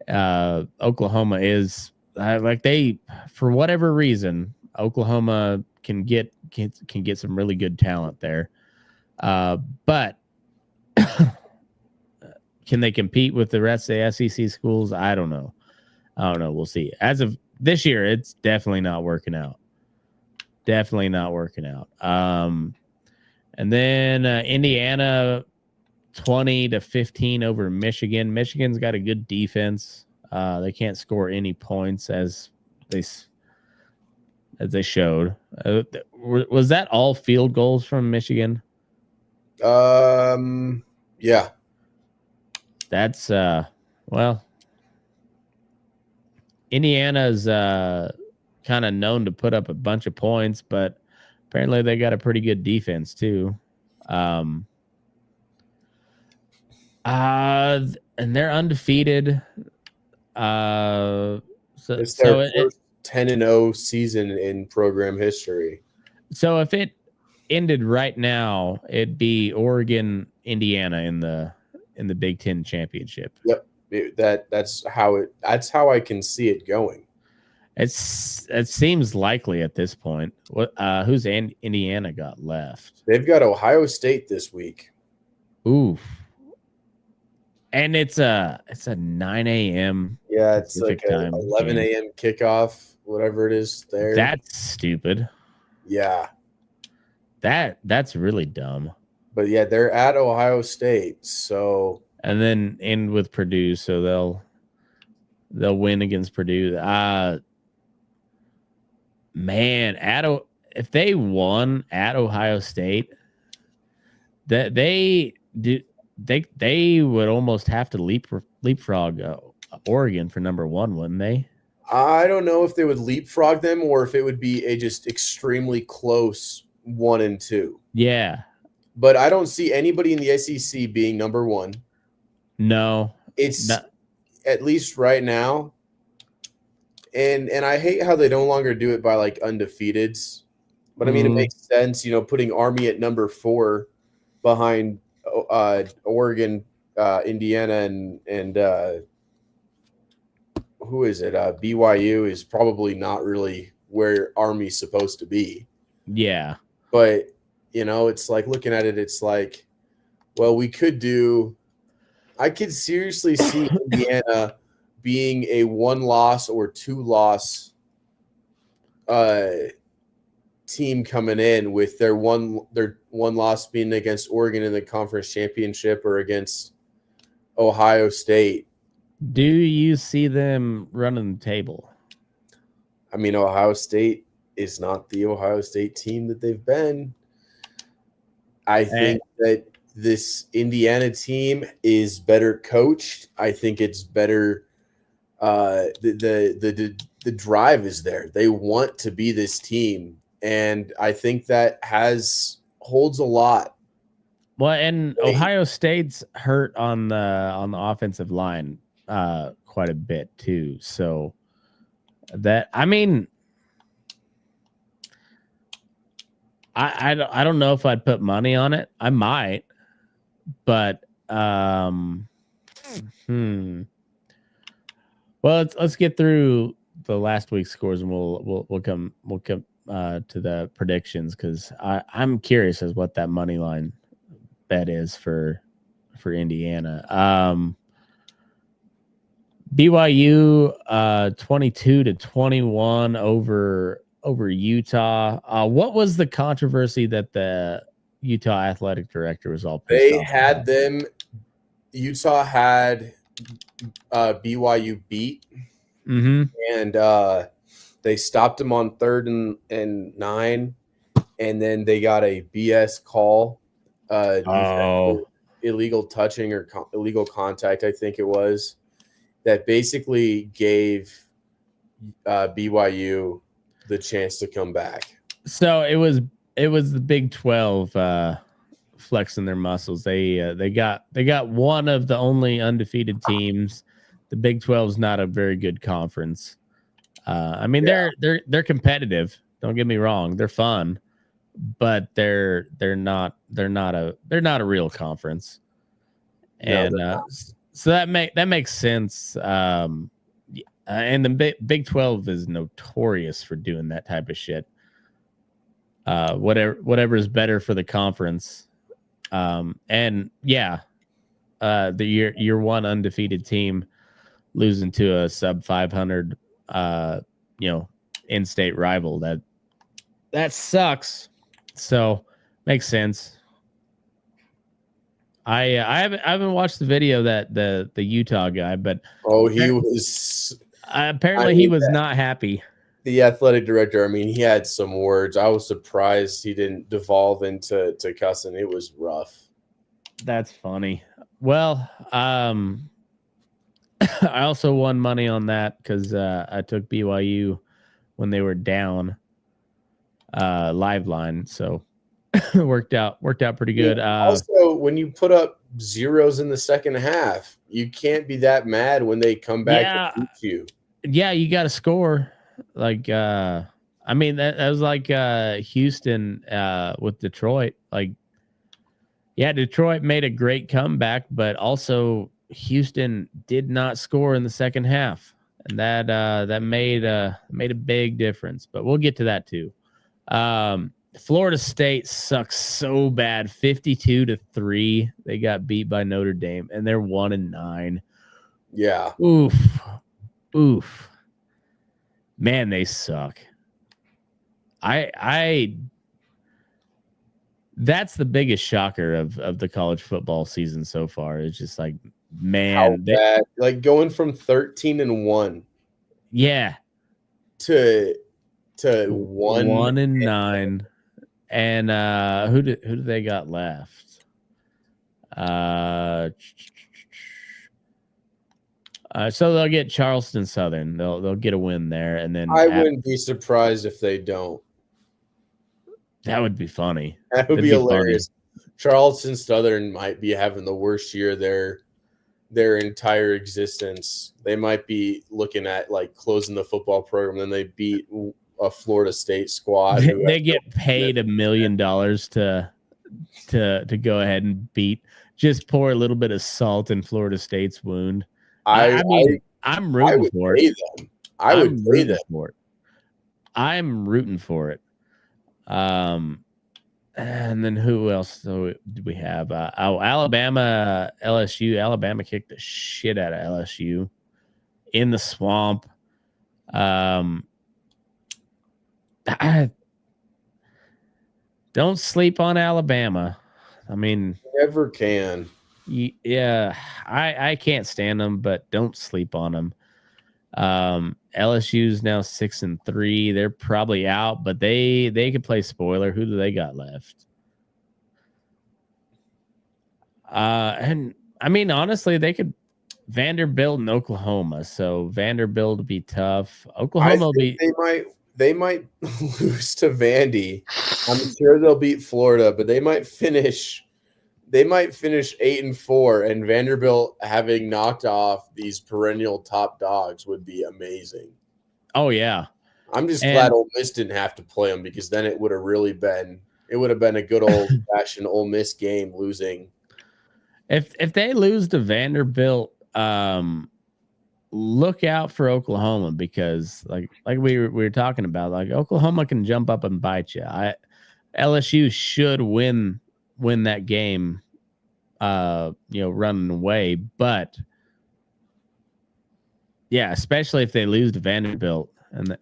Oklahoma is like, they, for whatever reason, Oklahoma can get some really good talent there, but Can they compete with the rest of the SEC schools? I don't know. We'll see. As of this year, it's definitely not working out. And then Indiana 20-15 over Michigan. Michigan's got a good defense. They can't score any points as they showed. Was that all field goals from Michigan?
Yeah.
That's well, Indiana's kind of known to put up a bunch of points, but apparently they got a pretty good defense too. And they're undefeated.
It's their first 10-0 season in program history.
So if it ended right now, it'd be Oregon, Indiana in the Big Ten championship.
Yep, that's how I can see it going.
It seems likely at this point. Who's Indiana got left?
They've got Ohio State this week.
Ooh. And it's a 9 a.m.
Yeah, it's like an 11 a.m. kickoff, whatever it is there.
That's stupid.
Yeah.
That's really dumb.
But yeah, they're at Ohio State, so
and then end with Purdue, so they'll win against Purdue. Man, if they won at Ohio State, that they would almost have to leapfrog Oregon for number 1, wouldn't they?
I don't know if they would leapfrog them or if it would be a just extremely close 1 and 2.
Yeah.
But I don't see anybody in the SEC being number 1.
No.
It's at least right now. And I hate how they no longer do it by like undefeateds. But I mean, it makes sense, putting Army at number 4 behind Oregon, Indiana, and who is it? BYU is probably not really where Army's supposed to be.
Yeah.
But, it's like looking at it, it's like, well, I could seriously see Indiana being a 1-loss or 2-loss team coming in with their one loss being against Oregon in the conference championship or against Ohio State.
Do you see them running the table?
I mean, Ohio State is not the Ohio State team that they've been. I think that this Indiana team is better coached. I think it's better. The drive is there. They want to be this team. And I think that holds a lot.
Well, and Ohio State's hurt on the offensive line quite a bit too. So I don't know if I'd put money on it. I might, but well, let's get through the last week's scores and we'll come to the predictions, because I'm curious as what that money line bet is for Indiana. BYU 22-21 over Utah. What was the controversy that the Utah athletic director was all pissed off about?
Utah had BYU beat, and they stopped them on 3rd and 9, and then they got a BS call, illegal touching or illegal contact, I think it was, that basically gave BYU the chance to come back.
So it was the Big 12 flexing their muscles. They got one of the only undefeated teams. The Big 12 is not a very good conference. I mean, they're competitive. Don't get me wrong; they're fun, but they're not a real conference. And so that makes sense. And the Big 12 is notorious for doing that type of shit. Whatever is better for the conference. And yeah, the year one undefeated team losing to a sub 500 in-state rival. That sucks. So makes sense. I haven't watched the video that the Utah guy, but
he was
apparently he was not happy.
The athletic director, I mean, he had some words. I was surprised he didn't devolve into cussing. It was rough.
That's funny. Well, I also won money on that because I took BYU when they were down live line, so worked out pretty good.
Also, when you put up zeros in the second half, you can't be that mad when they come back and beat you.
Yeah, you got to score. Like, I mean, that was like Houston with Detroit. Like, yeah, Detroit made a great comeback, but also Houston did not score in the second half, and that made a big difference. But we'll get to that too. Florida State sucks so bad, 52-3. They got beat by Notre Dame, and they're 1-9.
Yeah.
Oof. Man, they suck. That's the biggest shocker of the college football season so far. It's just like, man,
how bad. Like going from 13-1.
Yeah.
To 1-9.
And who do they got left? So they'll get Charleston Southern. They'll get a win there, and then
I wouldn't be surprised if they don't.
That would be funny.
That would be hilarious. Funny. Charleston Southern might be having the worst year of their entire existence. They might be looking at like closing the football program, then they beat a Florida State squad.
They get paid $1 million to go ahead and beat. Just pour a little bit of salt in Florida State's wound. I'm rooting for it. I'm rooting for it. And then who else do we have? Alabama, LSU. Alabama kicked the shit out of LSU in the swamp. Don't sleep on Alabama. I mean,
never can.
Yeah, I can't stand them, but don't sleep on them. LSU's now 6-3. They're probably out, but they could play spoiler. Who do they got left? And I mean, honestly, they could Vanderbilt and Oklahoma. So Vanderbilt will be tough. Oklahoma will be.
They might lose to Vandy. I'm sure they'll beat Florida, but they might finish 8-4, and Vanderbilt having knocked off these perennial top dogs would be amazing.
Oh yeah.
I'm just glad Ole Miss didn't have to play them, because then it would have been a good old fashioned Ole Miss game losing.
If they lose to Vanderbilt, look out for Oklahoma, because like we were talking about, like Oklahoma can jump up and bite you. LSU should win that game, running away. But yeah, especially if they lose to Vanderbilt, and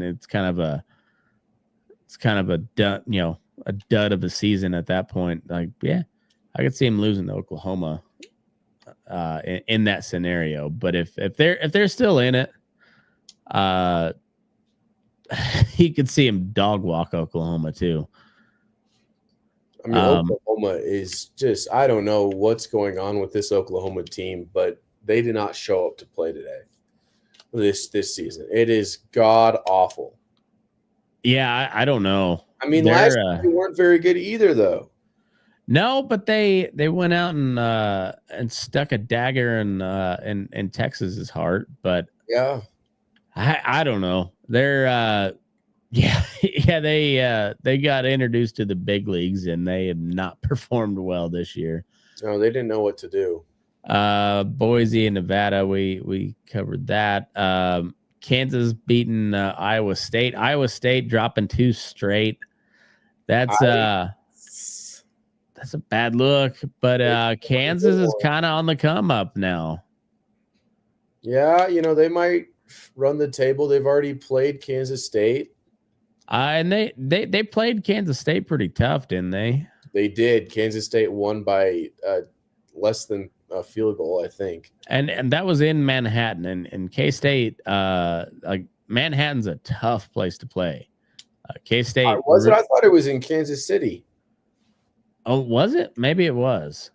it's kind of a dud, a dud of a season at that point. Like, yeah, I could see him losing to Oklahoma in that scenario. But if they're still in it, he could see him dog walk Oklahoma too.
I mean, Oklahoma is just, I don't know what's going on with this Oklahoma team, but they did not show up to play today. This season, it is god awful.
Yeah, I don't know.
I mean, last year they weren't very good either, though.
No, but they went out and stuck a dagger in Texas's heart. But
yeah,
I don't know. They're they got introduced to the big leagues, and they have not performed well this year.
No, they didn't know what to do.
Boise and Nevada, we covered that. Kansas beating Iowa State. Iowa State dropping 2 straight. That's That's a bad look, but Kansas is kind of on the come up now.
Yeah, they might run the table. They've already played Kansas State.
And they played Kansas State pretty tough, didn't they?
They did. Kansas State won by less than a field goal, I think.
And that was in Manhattan, and K-State, like Manhattan's a tough place to play. K-State
was it? I thought it was in Kansas City.
Oh, was it? Maybe it was.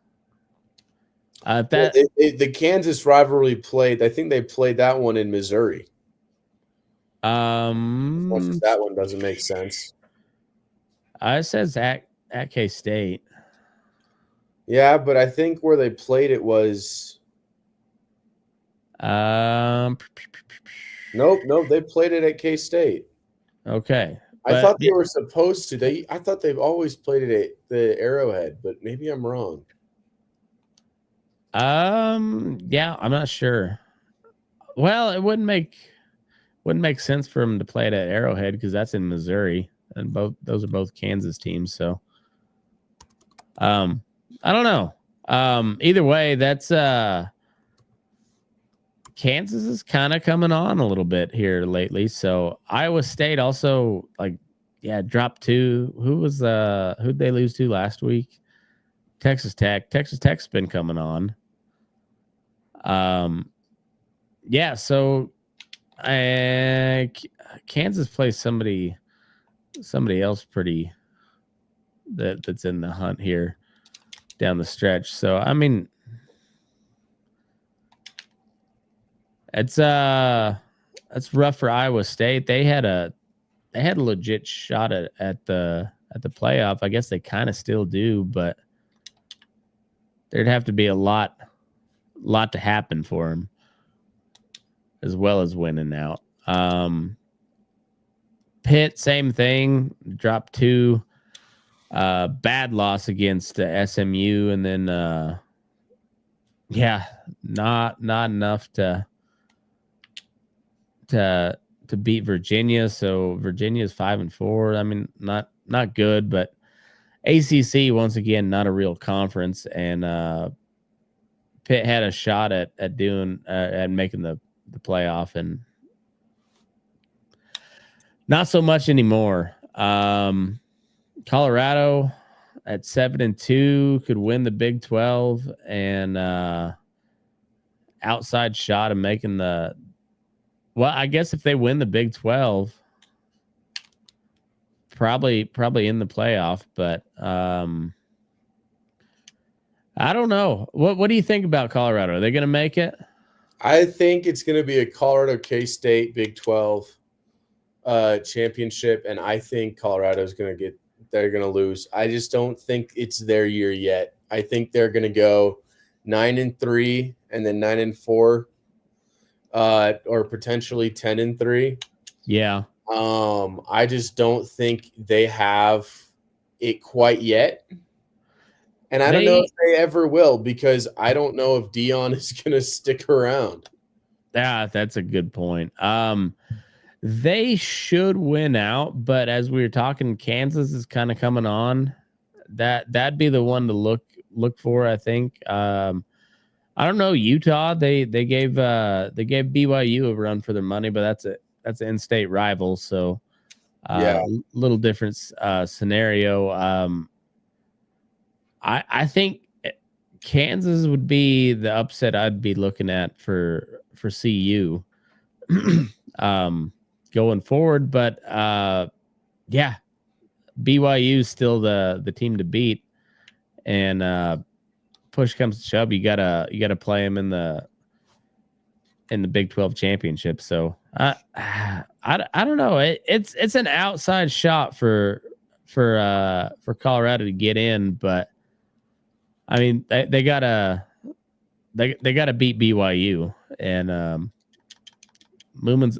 The Kansas rivalry played. I think they played that one in Missouri. As much as that one doesn't make sense.
It says at K-State.
Yeah, but I think where they played it was.
Nope.
They played it at K-State.
Okay.
I thought they were supposed to. I thought they've always played it at the Arrowhead, but maybe I'm wrong.
Yeah, I'm not sure. Well, it wouldn't make sense for them to play it at Arrowhead because that's in Missouri, and those are both Kansas teams. So, I don't know. Either way, that's Kansas is kind of coming on a little bit here lately. So Iowa State also dropped 2. Who'd they lose to last week? Texas Tech. Texas Tech's been coming on. Yeah, so Kansas plays somebody else pretty that's in the hunt here down the stretch. So I mean, it's rough for Iowa State. They had a legit shot at the playoff. I guess they kind of still do, but there'd have to be a lot to happen for them, as well as winning out. Pitt, same thing, dropped 2. Bad loss against SMU, and then not enough to beat Virginia. So Virginia's 5-4. I mean, not good, but ACC once again not a real conference, and Pitt had a shot at doing at making the playoff, and not so much anymore. Colorado at 7-2 could win the Big 12, and outside shot of making the. Well, I guess if they win the Big 12, probably in the playoff, but I don't know. What do you think about Colorado? Are they going to make it?
I think it's going to be a Colorado K-State Big 12 championship, and I think Colorado's going to they're going to lose. I just don't think it's their year yet. I think they're going to go 9-3 and then 9-4, or potentially 10-3.
Yeah.
I just don't think they have it quite yet. And I don't know if they ever will, because I don't know if Dion is going to stick around.
Yeah, that's a good point. They should win out, but as we were talking, Kansas is kind of coming on. That'd be the one to look for, I think. I don't know, Utah. They gave BYU a run for their money, but that's an in-state rival, so little different scenario. I think Kansas would be the upset I'd be looking at for CU going forward, but BYU is still the team to beat, and push comes to shove, you gotta play them in the Big 12 championship. So I don't know. It's an outside shot for Colorado to get in, but I mean they gotta beat BYU, and Mormons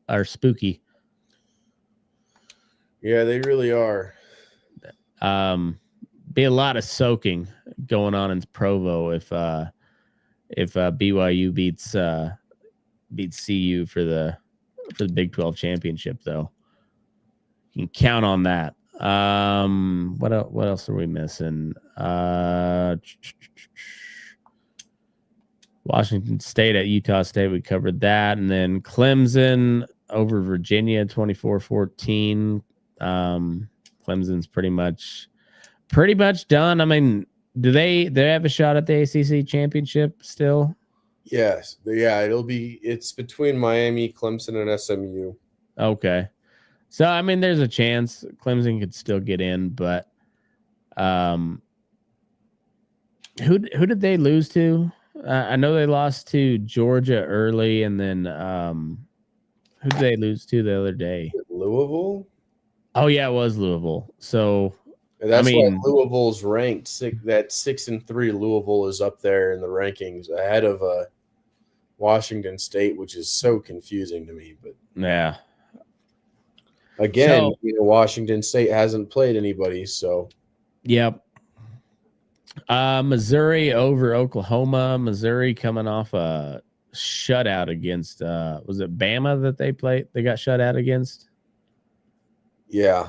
are spooky.
Yeah, they really are.
Be a lot of soaking going on in Provo if BYU beats CU for the Big 12 championship, though. You can count on that. What else are we missing? Washington State at Utah State, we covered that. And then Clemson over Virginia 24-14. Clemson's pretty much done. I mean, do they have a shot at the ACC championship still?
Yes. Yeah, it's between Miami, Clemson, and SMU.
Okay. So I mean there's a chance Clemson could still get in, but who did they lose to? I know they lost to Georgia early, and then who did they lose to the other day?
Louisville?
Oh yeah, it was Louisville. So
that's why Louisville's ranked 6-3. Louisville is up there in the rankings ahead of Washington State, which is so confusing to me. But
yeah.
Again, Washington State hasn't played anybody, so.
Yep. Missouri over Oklahoma. Missouri coming off a shutout against, was it Bama that they played? They got shut out against?
Yeah.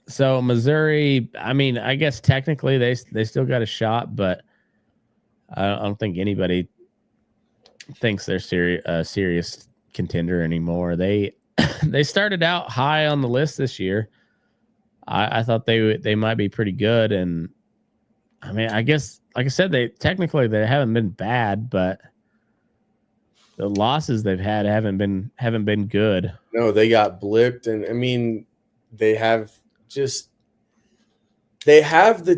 So Missouri, I mean, I guess technically they still got a shot, but I don't think anybody thinks they're serious contender anymore. They started out high on the list this year. I thought they might be pretty good, and I mean, I guess like I said, they haven't been bad, but the losses they've had haven't been good.
No, they got blipped, and I mean, they have the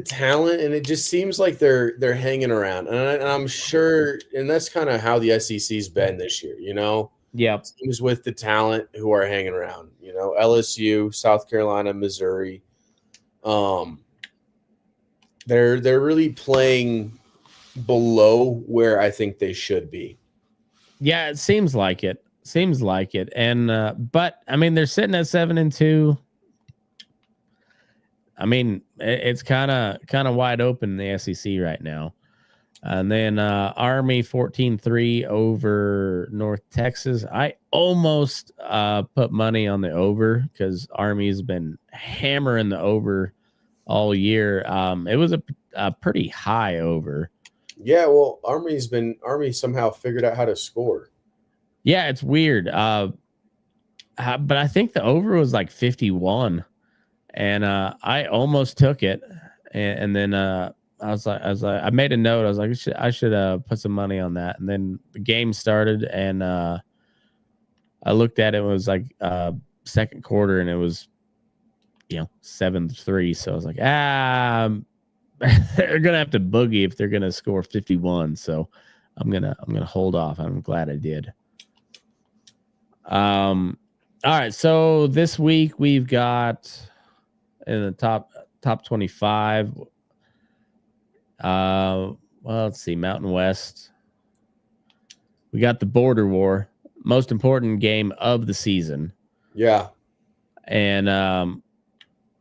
talent, and it just seems like they're hanging around, and I'm sure, and that's kind of how the SEC's been this year,
Yeah,
teams with the talent who are hanging around, LSU, South Carolina, Missouri. They're really playing below where I think they should be.
Yeah, it seems like it. And but I mean, they're sitting at 7-2. I mean, it's kind of wide open in the SEC right now. And then Army 14-3 over North Texas. I almost put money on the over because Army's been hammering the over all year. It was a pretty high over.
Yeah, well, Army somehow figured out how to score.
Yeah, it's weird. But I think the over was like 51, and I almost took it, and then I was like, I made a note. I was like, I should put some money on that. And then the game started, and I looked at it. It was like second quarter, and it was 7-3. So I was like, they're gonna have to boogie if they're gonna score 51. So I'm gonna hold off. I'm glad I did. All right. So this week we've got in the top 25. Well, let's see. Mountain West. We got the Border War, most important game of the season.
Yeah.
And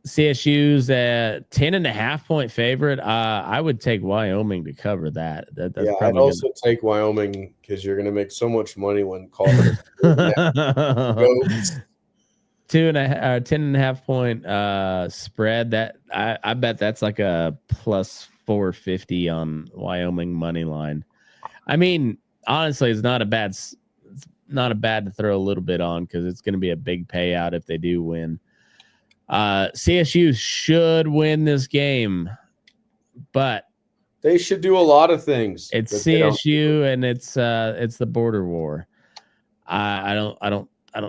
CSU's at 10.5-point favorite. I would take Wyoming to cover that. That's
I'd also take Wyoming because you're going to make so much money when calling
10.5-point spread. That I bet that's like a plus 450 on Wyoming money line. I mean, honestly, it's not a bad to throw a little bit on because it's going to be a big payout if they do win. CSU should win this game, but
they should do a lot of things.
It's CSU and it's the Border War. I don't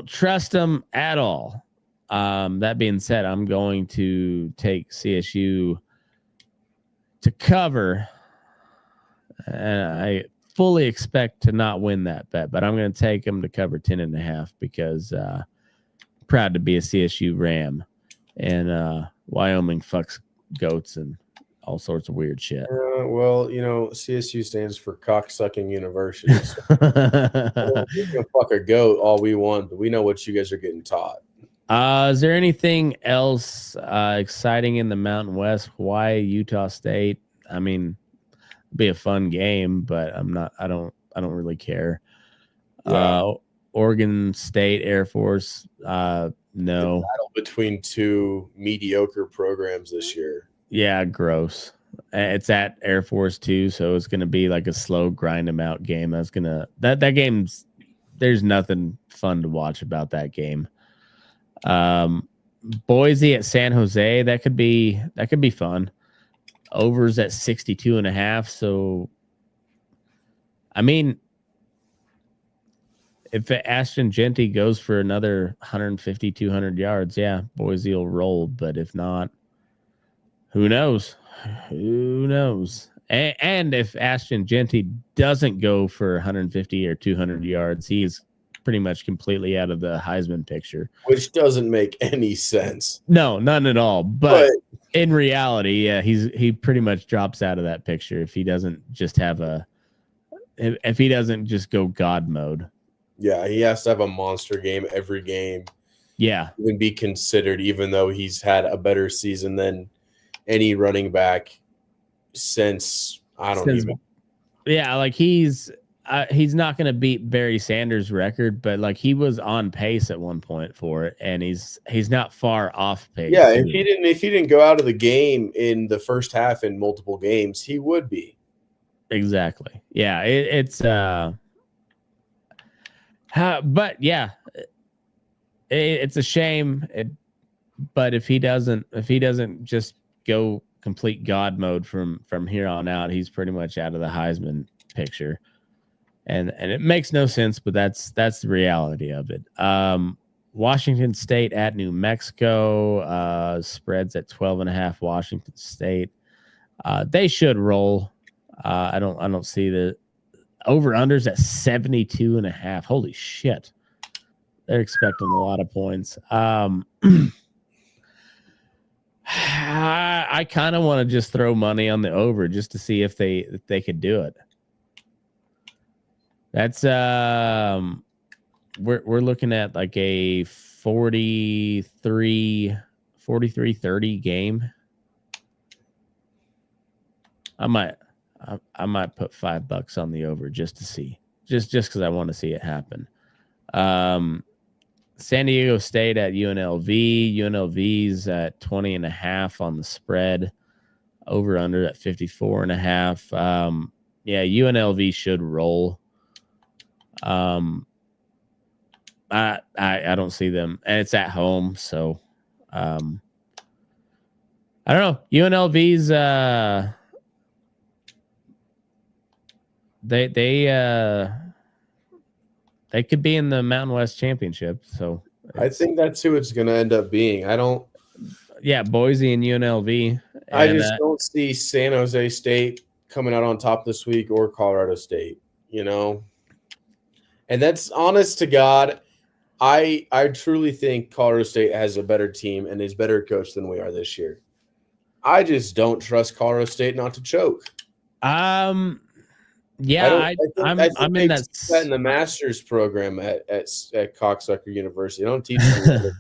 trust them at all. That being said, I'm going to take CSU to cover, and I fully expect to not win that bet, but I'm going to take them to cover 10.5 because proud to be a CSU Ram, and Wyoming fucks goats and all sorts of weird shit.
Well, CSU stands for cocksucking university. So we can fuck a goat all we want, but we know what you guys are getting taught.
Is there anything else exciting in the Mountain West? Hawaii, Utah State. I mean, it'd be a fun game, but I don't really care.
Yeah.
Oregon State, Air Force. No.
Battle between two mediocre programs this year.
Yeah, gross. It's at Air Force too, so it's gonna be like a slow grind them out game. That's gonna that game's there's nothing fun to watch about that game. Boise at San Jose, that could be fun. Overs at 62.5. So I mean, if Ashton Genty goes for another 150, 200 yards, yeah, Boise will roll. But if not, who knows? Who knows? And if Ashton Genty doesn't go for 150 or 200 yards, he's pretty much completely out of the Heisman picture.
Which doesn't make any sense.
No, none at all. But in reality, yeah, he pretty much drops out of that picture if he doesn't just have if he doesn't just go God mode.
Yeah, he has to have a monster game every game.
Yeah.
Even be considered, even though he's had a better season than any running back since
Yeah, like he's not going to beat Barry Sanders' record, but like he was on pace at one point for it, and he's not far off pace.
Yeah, if he didn't go out of the game in the first half in multiple games, he would be.
Exactly. Yeah, but yeah, it's a shame. But if he doesn't just go complete God mode from here on out, he's pretty much out of the Heisman picture, and it makes no sense. But that's the reality of it. Washington State at New Mexico, spreads at 12.5. Washington State, they should roll. I don't see the over-unders at 72.5. Holy shit. They're expecting a lot of points. I kind of want to just throw money on the over just to see if they could do it. That's we're looking at like a 43-30 game. I might put $5 on the over just to see, just because I want to see it happen. San Diego State at UNLV. UNLV's at 20.5 on the spread. Over under at 54.5. Yeah, UNLV should roll. I don't see them, and it's at home, so I don't know. UNLV's they could be in the Mountain West Championship. So
I think that's who it's going to end up being.
Yeah, Boise and UNLV.
I just don't see San Jose State coming out on top this week or Colorado State, And that's honest to God. I truly think Colorado State has a better team and is better coached than we are this year. I just don't trust Colorado State not to choke.
Yeah,
I'm in that in the master's program at Coxsucker University. I don't teach them.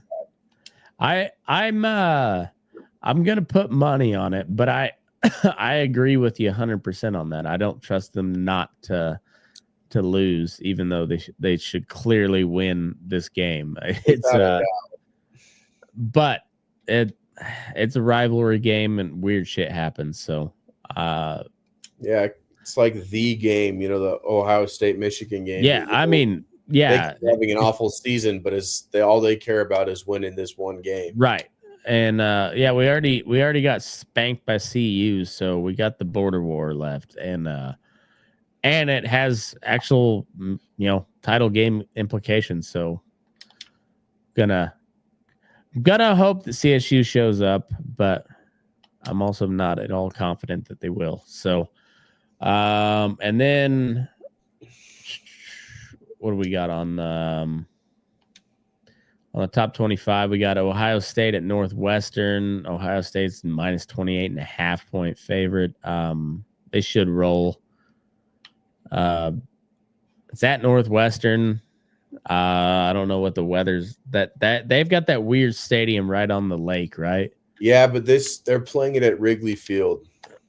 I'm gonna put money on it, but I agree with you 100% on that. I don't trust them not to lose, even though they should clearly win this game. But it's a rivalry game and weird shit happens. So
yeah. It's like the game, the Ohio State-Michigan game.
Yeah, I mean, yeah.
They're having an awful season, but all they care about is winning this one game.
Right. And, yeah, we already got spanked by CU, so we got the border war left. And it has actual, title game implications. So gonna hope that CSU shows up, but I'm also not at all confident that they will. So, and then what do we got on the top 25? We got Ohio State at Northwestern. Ohio State's minus 28.5 point favorite. They should roll. It's at Northwestern. I don't know what the weather's that they've got that weird stadium right on the lake, right?
Yeah, but they're playing it at Wrigley Field.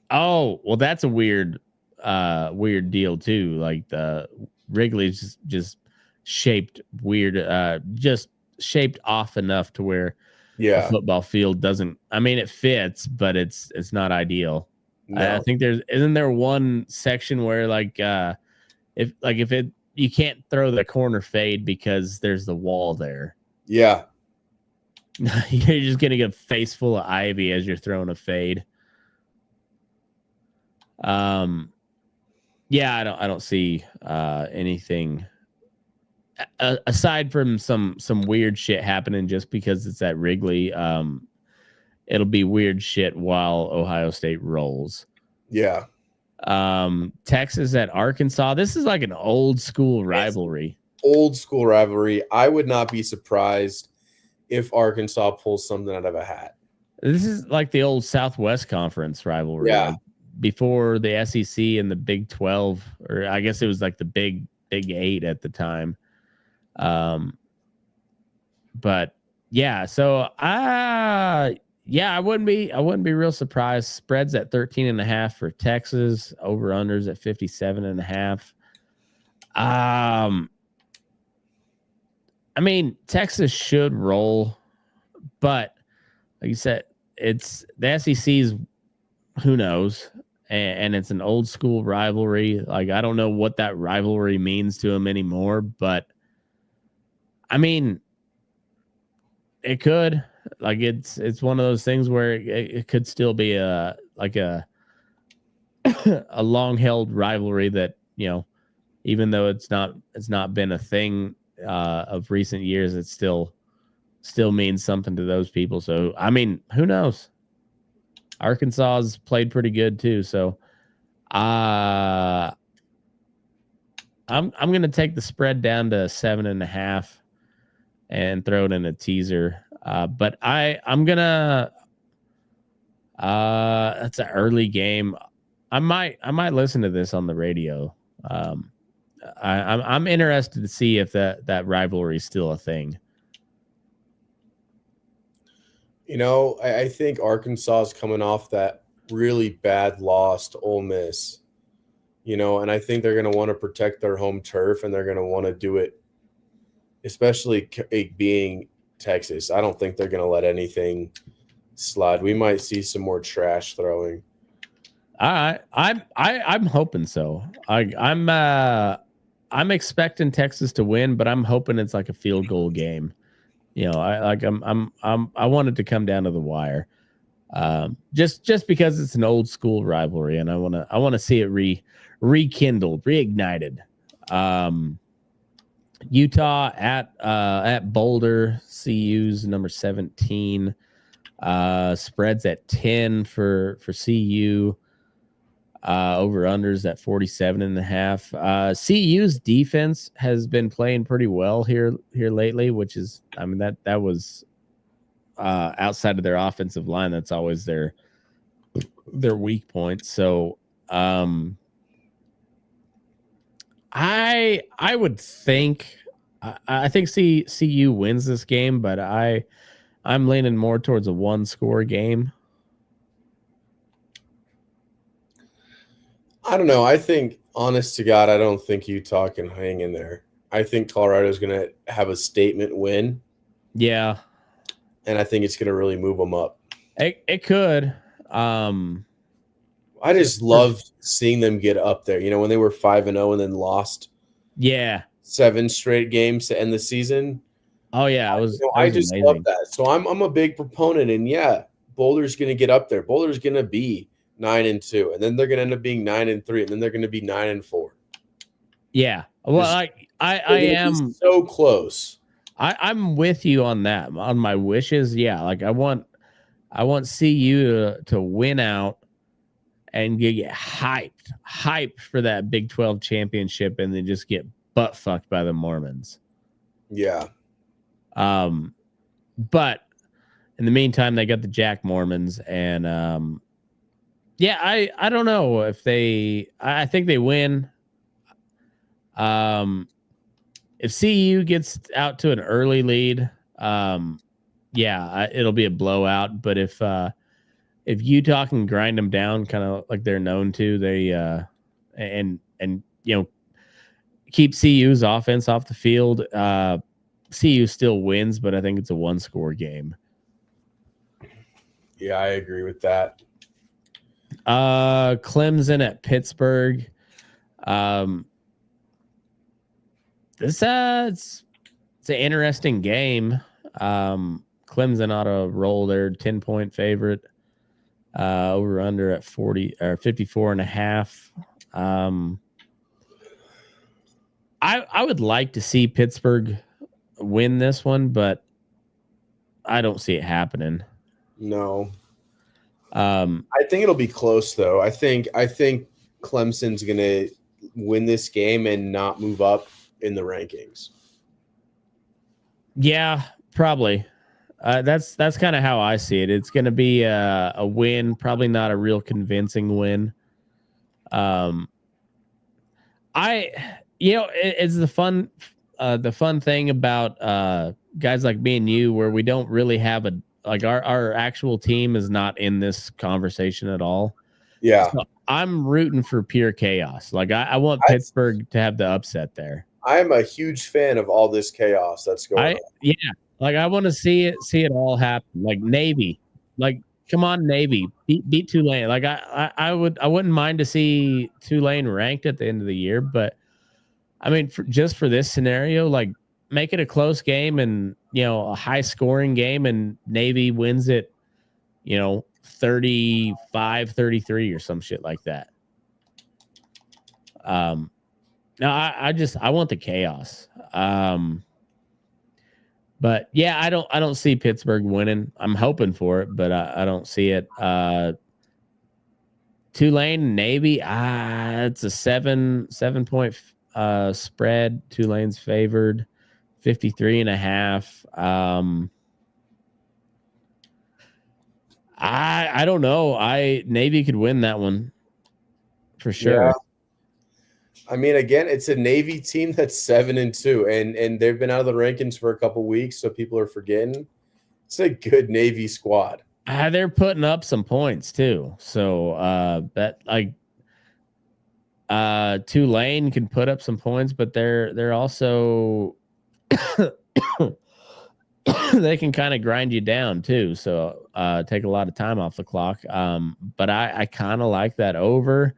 Oh, well, that's a weird deal too. Like the Wrigley's just shaped weird, just shaped off enough to where a football field doesn't. I mean, it fits, but it's not ideal.
No.
I think isn't there one section where if you can't throw the corner fade because there's the wall there.
Yeah.
You're just getting a face full of ivy as you're throwing a fade. Yeah, I don't see anything aside from some weird shit happening just because it's at Wrigley. It'll be weird shit while Ohio State rolls.
Yeah.
Texas at Arkansas. This is like an old school rivalry.
Old school rivalry. I would not be surprised if Arkansas pulls something out of a hat.
This is like the old Southwest Conference rivalry.
Yeah.
Like before the SEC and the Big 12, or I guess it was like the Big 8 at the time. But yeah, so I wouldn't be real surprised. Spreads at 13.5 for Texas, over unders at 57.5. I mean, Texas should roll, but like you said, it's the SEC's, who knows, and it's an old school rivalry. Like, I don't know what that rivalry means to them anymore, but I mean, it could. Like, it's one of those things where it could still be a long held rivalry that, you know, even though it's not been a thing of recent years, it still means something to those people. So I mean, who knows? Arkansas's played pretty good too. So I'm gonna take the spread down to 7.5 and throw it in a teaser. But I'm gonna that's an early game. I might listen to this on the radio. I'm interested to see if that rivalry is still a thing.
You know, I think Arkansas is coming off that really bad loss to Ole Miss. You know, and I think they're going to want to protect their home turf, and they're going to want to do it, especially being Texas. I don't think they're going to let anything slide. We might see some more trash throwing.
I'm hoping so. I'm expecting Texas to win, but I'm hoping it's like a field goal game. You know, I want it to come down to the wire. Just because it's an old school rivalry, and I want to see it rekindled, reignited. Utah at Boulder, CU's number 17. Spreads at 10 for CU. Over unders at 47.5. CU's defense has been playing pretty well here lately, which is, I mean, that was outside of their offensive line. That's always their weak point. So I would think I think CU wins this game, but I'm leaning more towards a 1-score game.
I don't know. I think, honest to God, I don't think Utah can hang in there. I think Colorado's going to have a statement win.
Yeah.
And I think it's going to really move them up.
It could.
I just love seeing them get up there. You know, when they were 5-0 and then lost 7 straight games to end the season.
Oh, yeah.
I just
amazing.
love that. So I'm a big proponent. And, yeah, Boulder's going to get up there. Boulder's going to be 9-2, and then they're going to end up being 9-3, and then they're going to be 9-4.
Yeah, well, I am
so close.
I'm with you on that. On my wishes, yeah. Like I want CU to win out and get hyped for that Big 12 championship, and then just get butt fucked by the Mormons.
Yeah.
But in the meantime, they got the Jack Mormons, and yeah, I don't know if I think they win. If CU gets out to an early lead, it'll be a blowout. But if Utah can grind them down, kind of like they're known to, they and you know, keep CU's offense off the field. CU still wins, but I think it's a 1-score game.
Yeah, I agree with that.
Clemson at Pittsburgh. It's an interesting game. Clemson ought to roll their 10-point favorite. Over under at 40 or 54.5. I would like to see Pittsburgh win this one, but I don't see it happening.
No. I think it'll be close though. I think Clemson's going to win this game and not move up in the rankings.
Yeah, probably. That's kind of how I see it. It's going to be a win, probably not a real convincing win. It's the fun thing about guys like me and you, where we don't really have our actual team is not in this conversation at all.
Yeah.
So I'm rooting for pure chaos. Like I want Pittsburgh to have the upset there.
I'm a huge fan of all this chaos that's going on.
Yeah. Like I want to see it all happen. Like Navy, like come on Navy, beat Tulane. Like I wouldn't mind to see Tulane ranked at the end of the year, but I mean just for this scenario, like make it a close game and a high scoring game, and Navy wins it, 35-33 or some shit like that. No, I want the chaos. But yeah, I don't see Pittsburgh winning. I'm hoping for it, but I don't see it. Tulane Navy, it's a 7-point spread. Tulane's favored, 53.5. I don't know. Navy could win that one for sure.
Yeah. I mean, again, it's a Navy team that's 7-2, and they've been out of the rankings for a couple weeks, so people are forgetting. It's a good Navy squad.
They're putting up some points too. So Tulane can put up some points, but they're also they can kind of grind you down too. So take a lot of time off the clock. But I kind of like that over.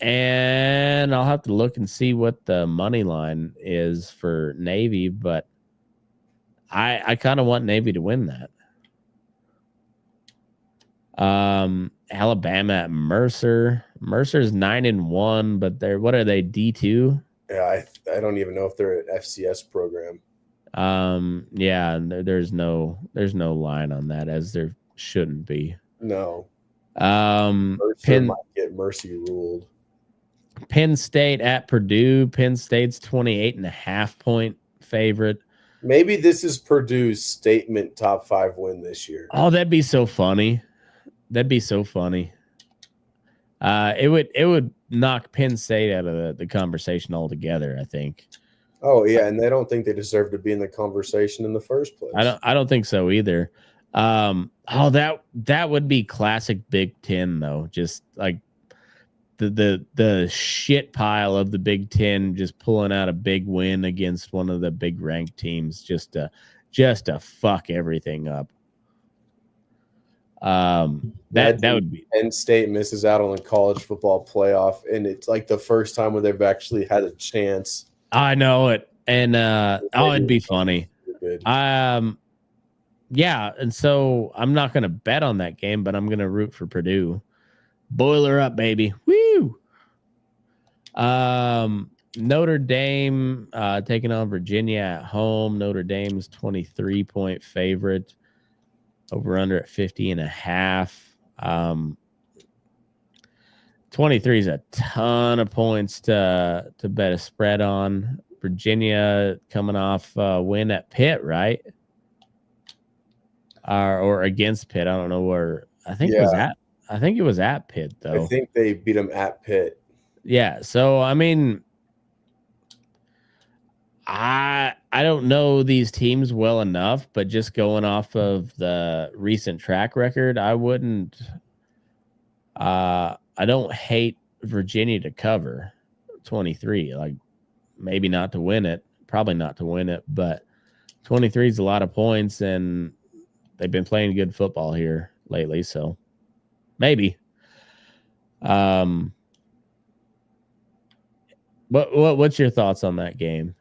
And I'll have to look and see what the money line is for Navy, but I kind of want Navy to win that. Alabama at Mercer. Mercer's 9-1, but what are they, D2?
Yeah, I don't even know if they're an FCS program.
Yeah, and there's no line on that, as there shouldn't be.
No. Mercer might get Mercy ruled.
Penn State at Purdue. Penn State's 28.5-point favorite.
Maybe this is Purdue's statement top 5 win this year.
Oh, that'd be so funny. It would knock Penn State out of the conversation altogether, I think.
Oh yeah, and they don't think they deserve to be in the conversation in the first place.
I don't think so either. That would be classic Big Ten though. Just like the shit pile of the Big Ten just pulling out a big win against one of the big ranked teams just to fuck everything up. That would be.
Penn State misses out on the college football playoff, and it's like the first time where they've actually had a chance.
I know it, and it'd be funny. Yeah, and so I'm not going to bet on that game, but I'm going to root for Purdue. Boiler up, baby. Woo! Notre Dame taking on Virginia at home. Notre Dame's 23-point favorite. Over under at 50.5. 23 is a ton of points to bet a spread on. Virginia coming off win at Pitt, right? Or against Pitt. I don't know where. I think it was at Pitt, though.
I think they beat them at Pitt.
Yeah. So I mean, I don't know these teams well enough, but just going off of the recent track record, I wouldn't. I don't hate Virginia to cover 23. Like maybe not to win it, probably not to win it, but 23 is a lot of points, and they've been playing good football here lately, so maybe. What's your thoughts on that game?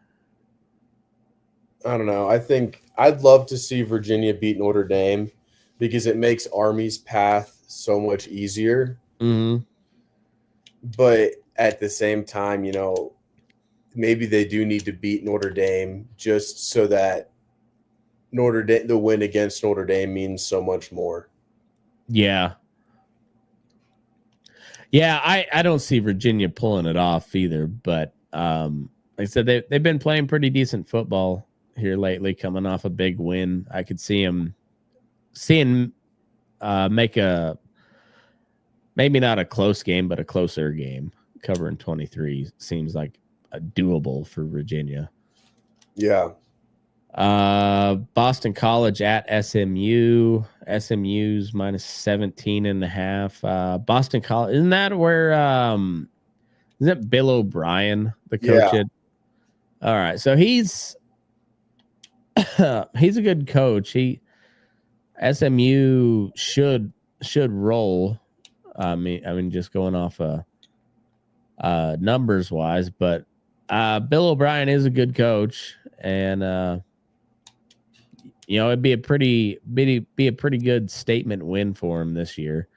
I don't know. I think I'd love to see Virginia beat Notre Dame because it makes Army's path so much easier.
Mm-hmm.
But at the same time, maybe they do need to beat Notre Dame just so that the win against Notre Dame means so much more.
Yeah. Yeah, I don't see Virginia pulling it off either, but like I said, they've been playing pretty decent football here lately, coming off a big win. I could see him make maybe not a close game, but a closer game. Covering 23 seems like a doable for Virginia.
Yeah.
Boston College at SMU. SMU's minus 17.5. Boston College, isn't that where isn't that Bill O'Brien, the coach?
Yeah.
All right, so he's a good coach. SMU should roll. I mean, just going off numbers wise, but Bill O'Brien is a good coach, and it'd be a pretty good statement win for him this year,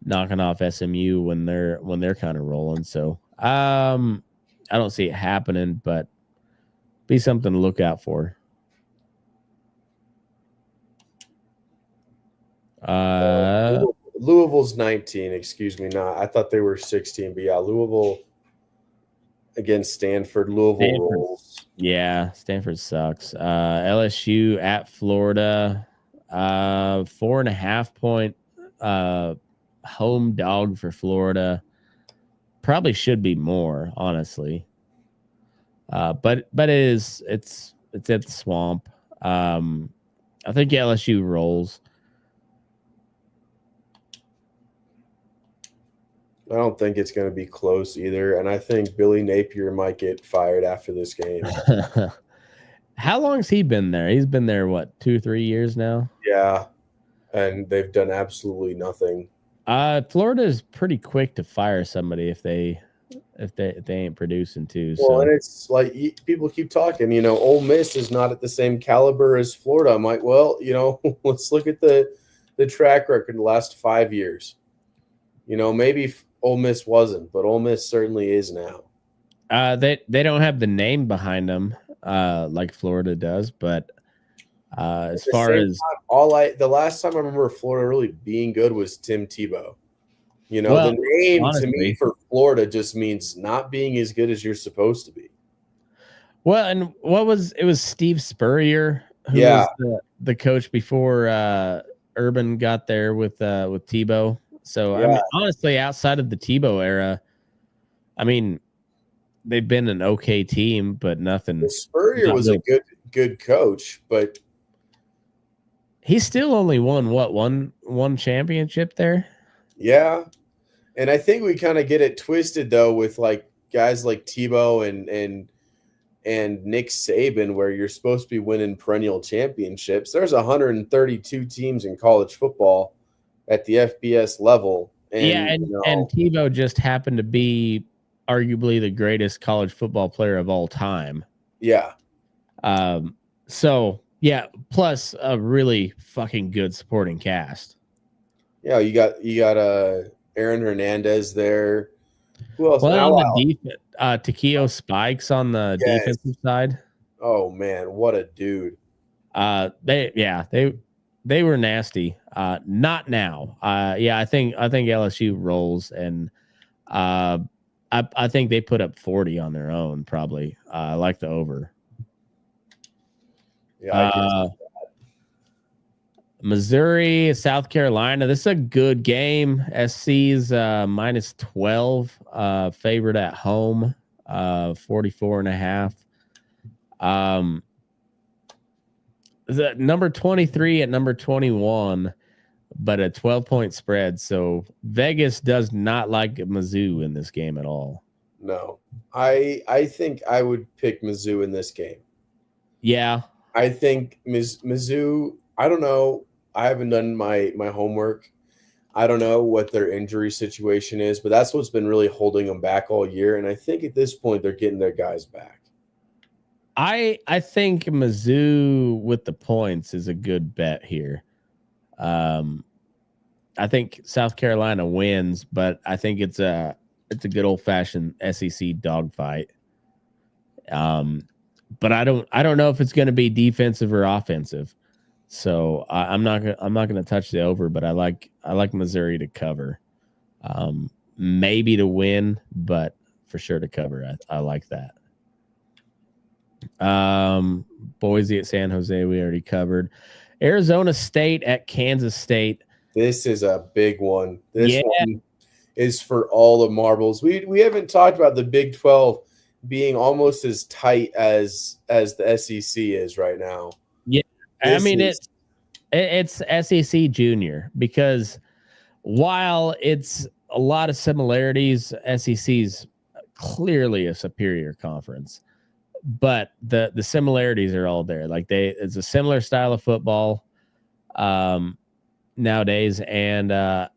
knocking off SMU when they're kind of rolling. So I don't see it happening, but be something to look out for.
Louisville's 19. Excuse me, not. I thought they were 16, but yeah, Louisville against Stanford. Louisville rolls.
Yeah, Stanford sucks. LSU at Florida, 4.5 point home dog for Florida. Probably should be more, honestly. But it's at the Swamp. I think LSU rolls.
I don't think it's going to be close either, and I think Billy Napier might get fired after this game.
How long's he been there? He's been there, what, 2-3 years now?
Yeah, and they've done absolutely nothing.
Florida is pretty quick to fire somebody if they ain't producing too.
Well,
so.
And it's like people keep talking. Ole Miss is not at the same caliber as Florida. I'm like, well, let's look at the track record in the last 5 years. Maybe Ole Miss wasn't, but Ole Miss certainly is now.
They don't have the name behind them like Florida does, but as far as
the last time I remember Florida really being good was Tim Tebow. The name honestly, to me for Florida just means not being as good as you're supposed to be.
Well, and it was Steve Spurrier who was the coach before Urban got there with Tebow. So I mean, honestly, outside of the Tebow era, I mean, they've been an okay team, but nothing.
Spurrier was a good coach, but
he still only won one championship there.
Yeah, and I think we kind of get it twisted though with like guys like Tebow and Nick Saban, where you're supposed to be winning perennial championships. There's 132 teams in college football at the FBS level. And
Tebow just happened to be arguably the greatest college football player of all time.
Yeah.
So yeah, plus a really fucking good supporting cast.
Yeah, you got Aaron Hernandez there. Who else?
Well, on the defense, Takeo Spikes on the defensive side.
Oh man, what a dude!
They were nasty. Not now. I think LSU rolls, and I think they put up 40 on their own. Probably. I like the over.
Yeah.
Missouri, South Carolina. This is a good game. SC's minus 12, favored at home, 44.5. The number 23 at number 21, but a 12-point spread. So Vegas does not like Mizzou in this game at all.
No. I think I would pick Mizzou in this game.
Yeah.
I think Mizzou, I don't know. I haven't done my homework. I don't know what their injury situation is, but that's what's been really holding them back all year. And I think at this point they're getting their guys back.
I think Mizzou with the points is a good bet here. I think South Carolina wins, but I think it's a good old fashioned SEC dogfight. But I don't know if it's going to be defensive or offensive. So I'm not going to touch the over, but I like Missouri to cover, maybe to win, but for sure to cover. I like that. Boise at San Jose, we already covered. Arizona State at Kansas State.
This is a big one. This one is for all the marbles. We haven't talked about the Big 12 being almost as tight as the SEC is right now.
Yeah, I mean it's SEC Junior, because while it's a lot of similarities, SEC's clearly a superior conference. But the similarities are all there. Like it's a similar style of football nowadays, and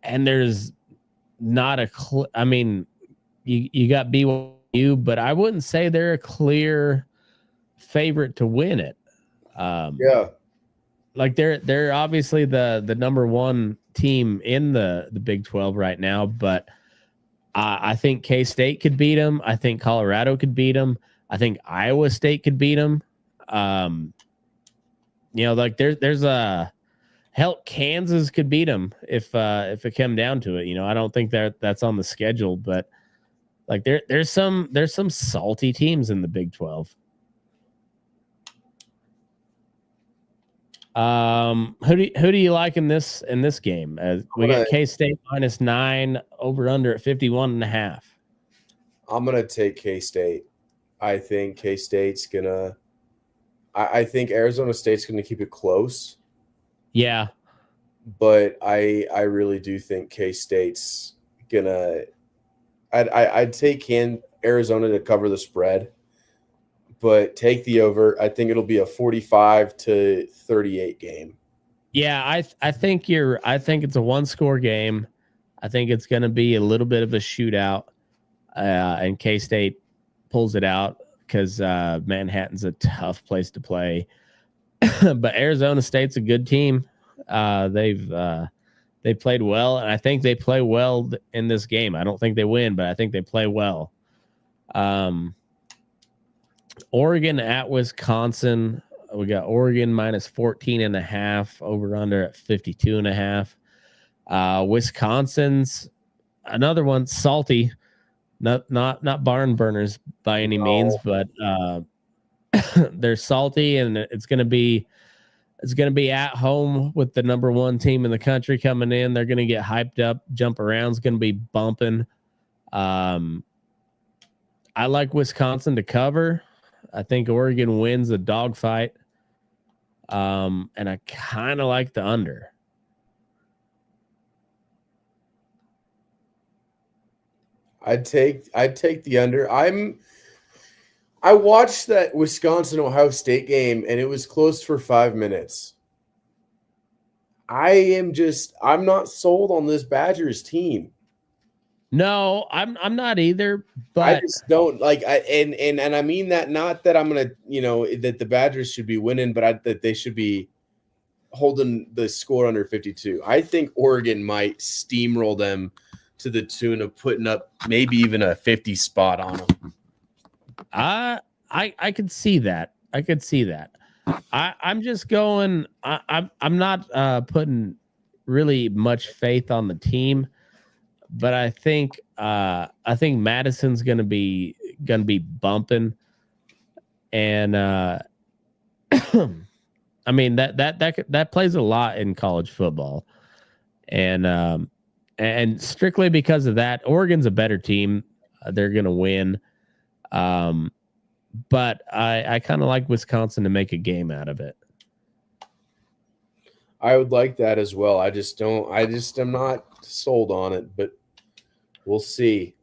there's not I mean, you got BYU, but I wouldn't say they're a clear favorite to win it.
Yeah,
like they're obviously the number one team in the Big 12 right now, but I think K-State could beat them. I think Colorado could beat them. I think Iowa State could beat them. Like there's a Kansas could beat them if it came down to it. I don't think that's on the schedule, but like there's some salty teams in the Big 12. Who do you like in this game? We got K-State -9, over under at 51.5.
I'm gonna take K-State. I think K-State's gonna. I think Arizona State's gonna keep it close.
Yeah,
but I really do think K-State's gonna. I'd take Arizona to cover the spread, but take the over. I think it'll be a 45-38 game.
Yeah, I think it's a one-score game. I think it's going to be a little bit of a shootout, and K-State pulls it out because Manhattan's a tough place to play. But Arizona State's a good team. They played well, and I think they play well in this game. I don't think they win, but I think they play well. Oregon at Wisconsin. We got Oregon -14.5, over under at 52.5. Wisconsin's another one, salty, not barn burners by any means, but they're salty, and it's going to be at home with the number one team in the country coming in. They're going to get hyped up. Jump around's going to be bumping. I like Wisconsin to cover. I think Oregon wins the dogfight. And I kind of like the under.
I'd take the under. I watched that Wisconsin-Ohio State game, and it was close for 5 minutes. I'm not sold on this Badgers team.
No, I'm not either, but
I just don't like. And I mean that, not that I'm gonna, that the Badgers should be winning, but that they should be holding the score under 52. I think Oregon might steamroll them to the tune of putting up maybe even a 50 spot on them.
I could see that. I'm just going. I'm not putting really much faith on the team, but I think Madison's gonna be bumping, and I mean that plays a lot in college football, and strictly because of that, Oregon's a better team. They're gonna win. But I kind of like Wisconsin to make a game out of it.
I would like that as well. I just am not sold on it, but we'll see.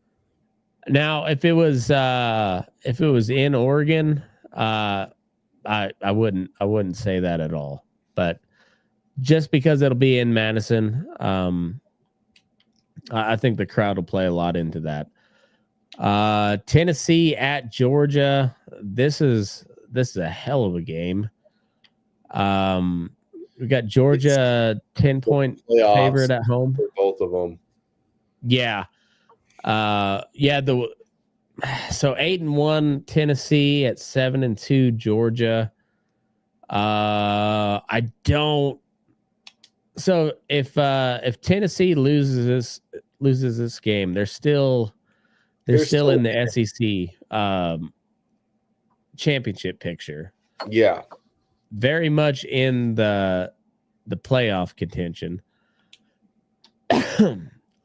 Now, if it was in Oregon, I wouldn't say that at all. But just because it'll be in Madison, I think the crowd will play a lot into that. Tennessee at Georgia. This is a hell of a game. We got Georgia 10-point favorite at home
for both of them.
Yeah. So 8-1 Tennessee at 7-2 Georgia. I don't. So if Tennessee loses this game, they're still in the SEC championship picture.
Yeah,
very much in the playoff contention.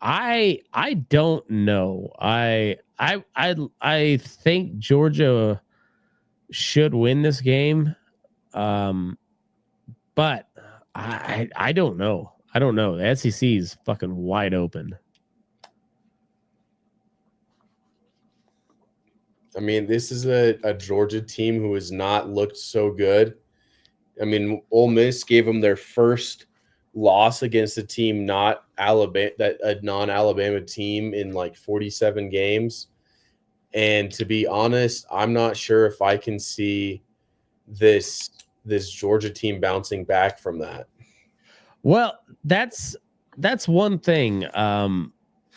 I don't know. I think Georgia should win this game. But I don't know. I don't know. The SEC is fucking wide open.
I mean, this is a Georgia team who has not looked so good. I mean, Ole Miss gave them their first loss against a team not Alabama, a non-Alabama team in like 47 games. And to be honest, I'm not sure if I can see this Georgia team bouncing back from that.
Well, that's one thing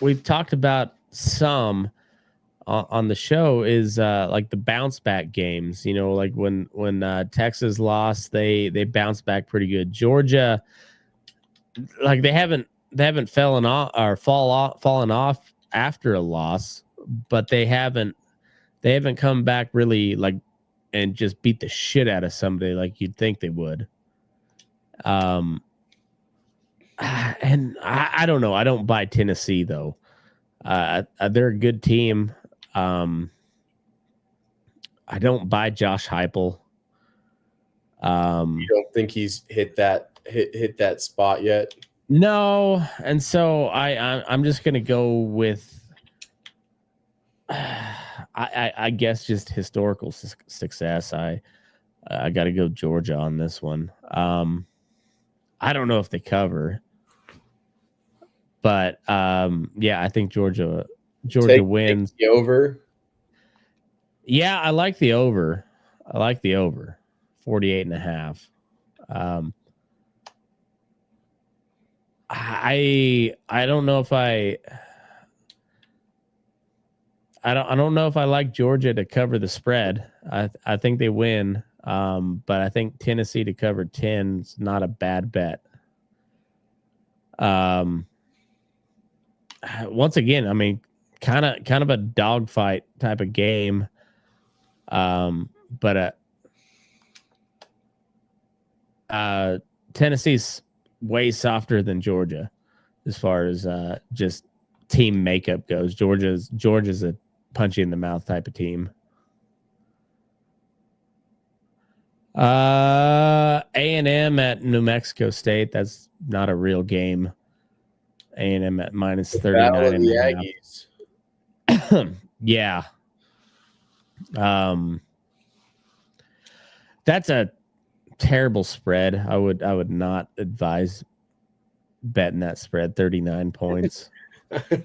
we've talked about some on the show is like the bounce back games. You know, like when Texas lost, they bounced back pretty good. Georgia, like they haven't fallen off after a loss, but they haven't come back really like and just beat the shit out of somebody like you'd think they would. And I don't know. I don't buy Tennessee though. They're a good team. I don't buy Josh Heupel.
You don't think he's hit that spot yet?
No, and so I'm just gonna go with I guess just historical success. I got to go Georgia on this one. I don't know if they cover, but yeah, I think Georgia wins.
Take the over.
Yeah, I like the over. 48.5. I don't know if I don't know if I like Georgia to cover the spread. I think they win. But I think Tennessee to cover 10 is not a bad bet. Once again, I mean, kind of a dogfight type of game. But Tennessee's way softer than Georgia as far as just team makeup goes. Georgia's a punch you in the mouth type of team. A&M at New Mexico State. That's not a real game. A&M at minus 39.5. Yeah. That's a terrible spread. I would not advise betting that spread, 39 points.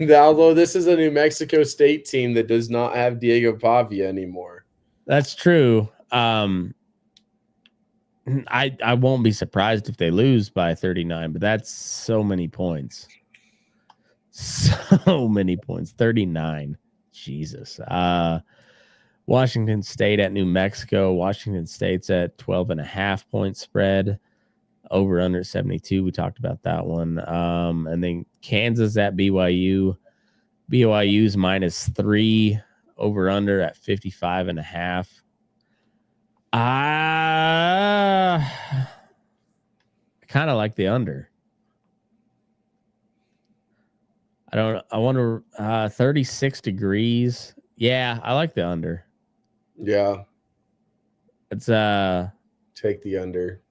Although this is a New Mexico State team that does not have Diego Pavia anymore.
That's true. I won't be surprised if they lose by 39, but that's so many points. So many points. 39. Jesus. Washington State at New Mexico. Washington State's at 12.5 point spread. Over under 72. We talked about that one. And then Kansas at BYU. BYU's minus 3. Over under at 55.5. I kind of like the under. I wonder 36 degrees. Yeah, I like the under.
Yeah.
It's
take the under.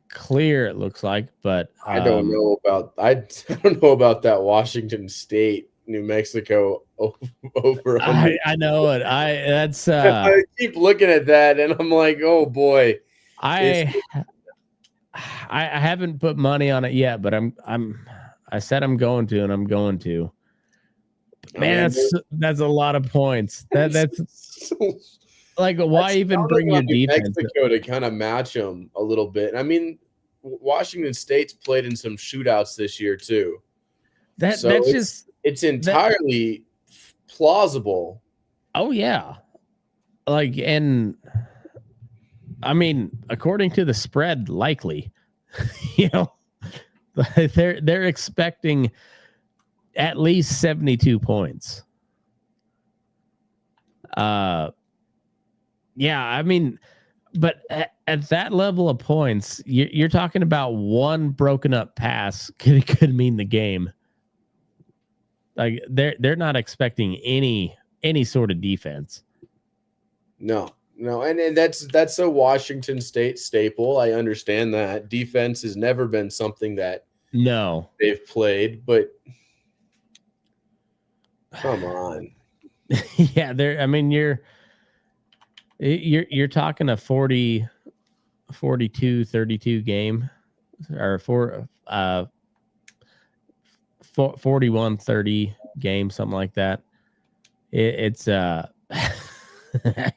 Clear it looks like, but
I don't know about that Washington State New Mexico over.
I know it.
I keep looking at that and I'm like, oh boy.
I haven't put money on it yet, but I said I'm going to, and I'm going to. Man, that's a lot of points. That's like, why even bring your defense?
Mexico to kind of match them a little bit. I mean, Washington State's played in some shootouts this year too. It's entirely plausible.
Oh yeah, like, and I mean, according to the spread, likely, you know, they're expecting at least 72 points. Yeah, I mean, but at that level of points, you're talking about one broken up pass could mean the game. Like, they're not expecting any sort of defense.
No, and that's a Washington State staple. I understand that defense has never been something that they've played, but come on.
Yeah, I mean, you're talking a 42-32 game, or 41-30 game, something like that. It's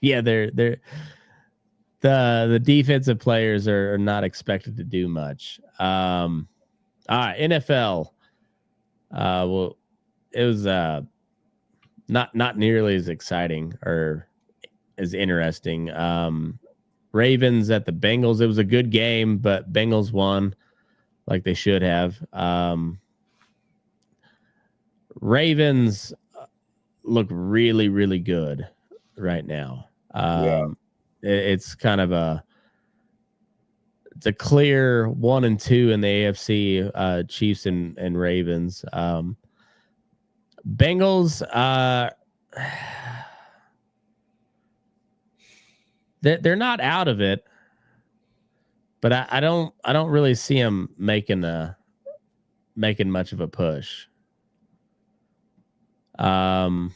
yeah, they're the defensive players are not expected to do much. All right, NFL. Well, it was not nearly as exciting or as interesting. Ravens at the Bengals. It was a good game, but Bengals won like they should have. Ravens look really, really good right now. It's kind of it's a clear 1 and 2 in the AFC, Chiefs and Ravens. Bengals, they're not out of it, but I don't really see them making much of a push. I